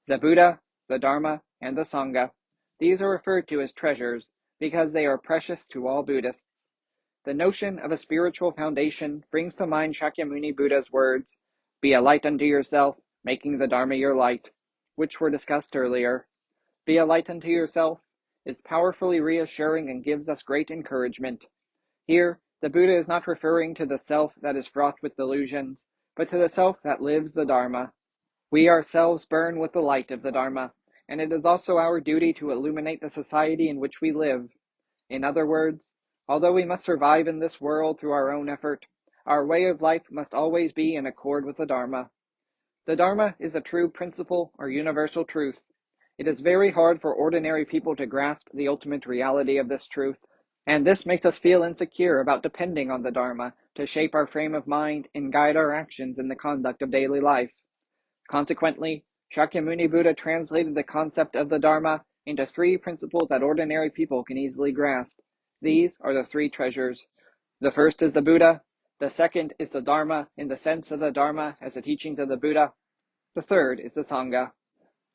[SPEAKER 1] The Buddha, the Dharma, and the Sangha. These are referred to as treasures because they are precious to all Buddhists. The notion of a spiritual foundation brings to mind Shakyamuni Buddha's words, "Be a light unto yourself, making the Dharma your light," which were discussed earlier. "Be a light unto yourself" is powerfully reassuring and gives us great encouragement. Here, the Buddha is not referring to the self that is fraught with delusions, but to the self that lives the Dharma. We ourselves burn with the light of the Dharma, and it is also our duty to illuminate the society in which we live. In other words, although we must survive in this world through our own effort, our way of life must always be in accord with the Dharma. The Dharma is a true principle or universal truth. It is very hard for ordinary people to grasp the ultimate reality of this truth, and this makes us feel insecure about depending on the Dharma to shape our frame of mind and guide our actions in the conduct of daily life. Consequently, Shakyamuni Buddha translated the concept of the Dharma into three principles that ordinary people can easily grasp. These are the three treasures. The first is the Buddha. The second is the Dharma in the sense of the Dharma as the teachings of the Buddha. The third is the Sangha.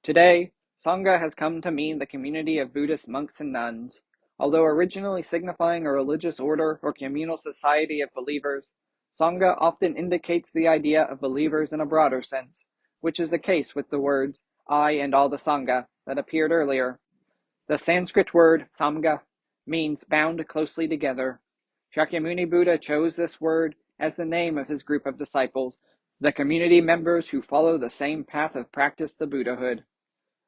[SPEAKER 1] Today, Sangha has come to mean the community of Buddhist monks and nuns. Although originally signifying a religious order or communal society of believers, Sangha often indicates the idea of believers in a broader sense, which is the case with the words I and all the Sangha that appeared earlier. The Sanskrit word Samga means bound closely together. Shakyamuni Buddha chose this word as the name of his group of disciples, the community members who follow the same path of practice to Buddhahood.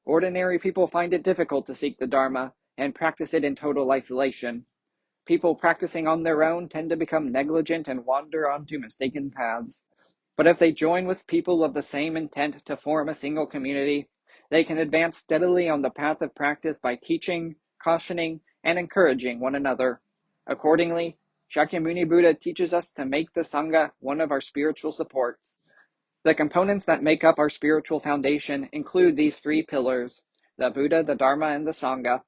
[SPEAKER 1] Ordinary people find it difficult to seek the Dharma and practice it in total isolation. People practicing on their own tend to become negligent and wander onto mistaken paths. But if they join with people of the same intent to form a single community, they can advance steadily on the path of practice by teaching, cautioning, and encouraging one another. Accordingly, Shakyamuni Buddha teaches us to make the Sangha one of our spiritual supports. The components that make up our spiritual foundation include these three pillars, the Buddha, the Dharma, and the Sangha.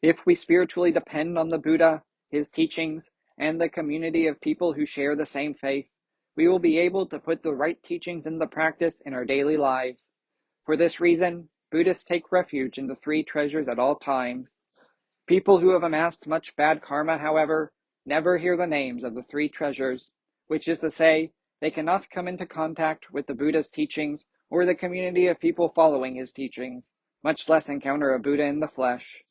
[SPEAKER 1] If we spiritually depend on the Buddha, his teachings, and the community of people who share the same faith, we will be able to put the right teachings into practice in our daily lives. For this reason, Buddhists take refuge in the three treasures at all times. People who have amassed much bad karma, however, never hear the names of the three treasures, which is to say, they cannot come into contact with the Buddha's teachings or the community of people following his teachings, much less encounter a Buddha in the flesh.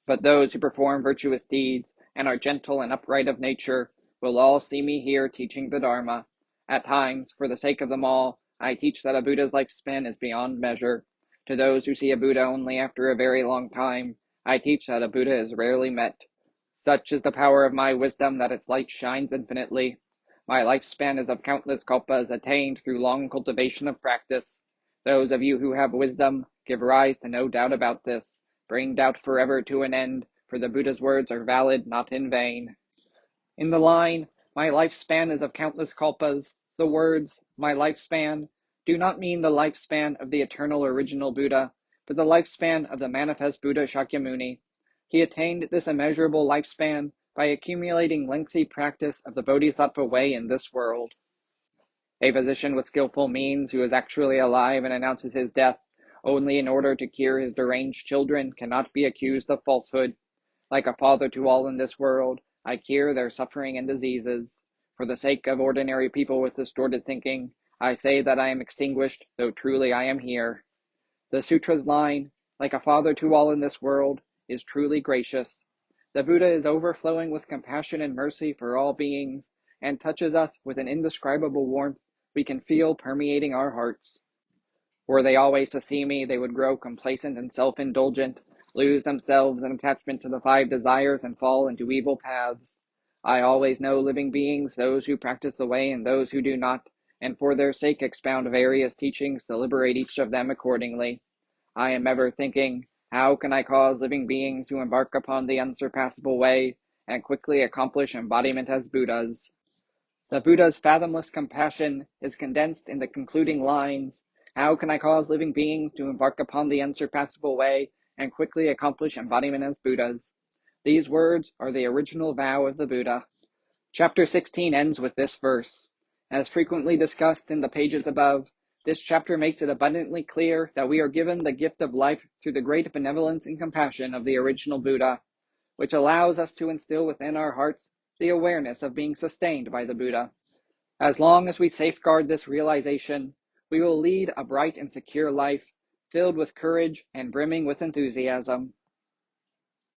[SPEAKER 1] But those who perform virtuous deeds and are gentle and upright of nature will all see me here teaching the Dharma. At times, for the sake of them all, I teach that a Buddha's lifespan is beyond measure. To those who see a Buddha only after a very long time, I teach that a Buddha is rarely met. Such is the power of my wisdom that its light shines infinitely. My lifespan is of countless kalpas attained through long cultivation of practice. Those of you who have wisdom give rise to no doubt about this. Bring doubt forever to an end, for the Buddha's words are valid, not in vain. In the line, my lifespan is of countless kalpas, the words, my lifespan, do not mean the lifespan of the eternal original Buddha, but the lifespan of the manifest Buddha Shakyamuni. He attained this immeasurable lifespan by accumulating lengthy practice of the Bodhisattva way in this world. A physician with skillful means who is actually alive and announces his death only in order to cure his deranged children cannot be accused of falsehood. Like a father to all in this world, I cure their suffering and diseases. For the sake of ordinary people with distorted thinking, I say that I am extinguished, though truly I am here. The sutra's line, like a father to all in this world, is truly gracious. The Buddha is overflowing with compassion and mercy for all beings, and touches us with an indescribable warmth we can feel permeating our hearts. Were they always to see me, they would grow complacent and self-indulgent, lose themselves in attachment to the five desires, and fall into evil paths. I always know living beings, those who practice the way and those who do not, and for their sake expound various teachings to liberate each of them accordingly. I am ever thinking, how can I cause living beings to embark upon the unsurpassable way and quickly accomplish embodiment as Buddhas? The Buddha's fathomless compassion is condensed in the concluding lines, how can I cause living beings to embark upon the unsurpassable way and quickly accomplish embodiment as Buddhas? These words are the original vow of the Buddha. Chapter 16 ends with this verse. As frequently discussed in the pages above, this chapter makes it abundantly clear that we are given the gift of life through the great benevolence and compassion of the original Buddha, which allows us to instill within our hearts the awareness of being sustained by the Buddha. As long as we safeguard this realization, we will lead a bright and secure life, filled with courage and brimming with enthusiasm.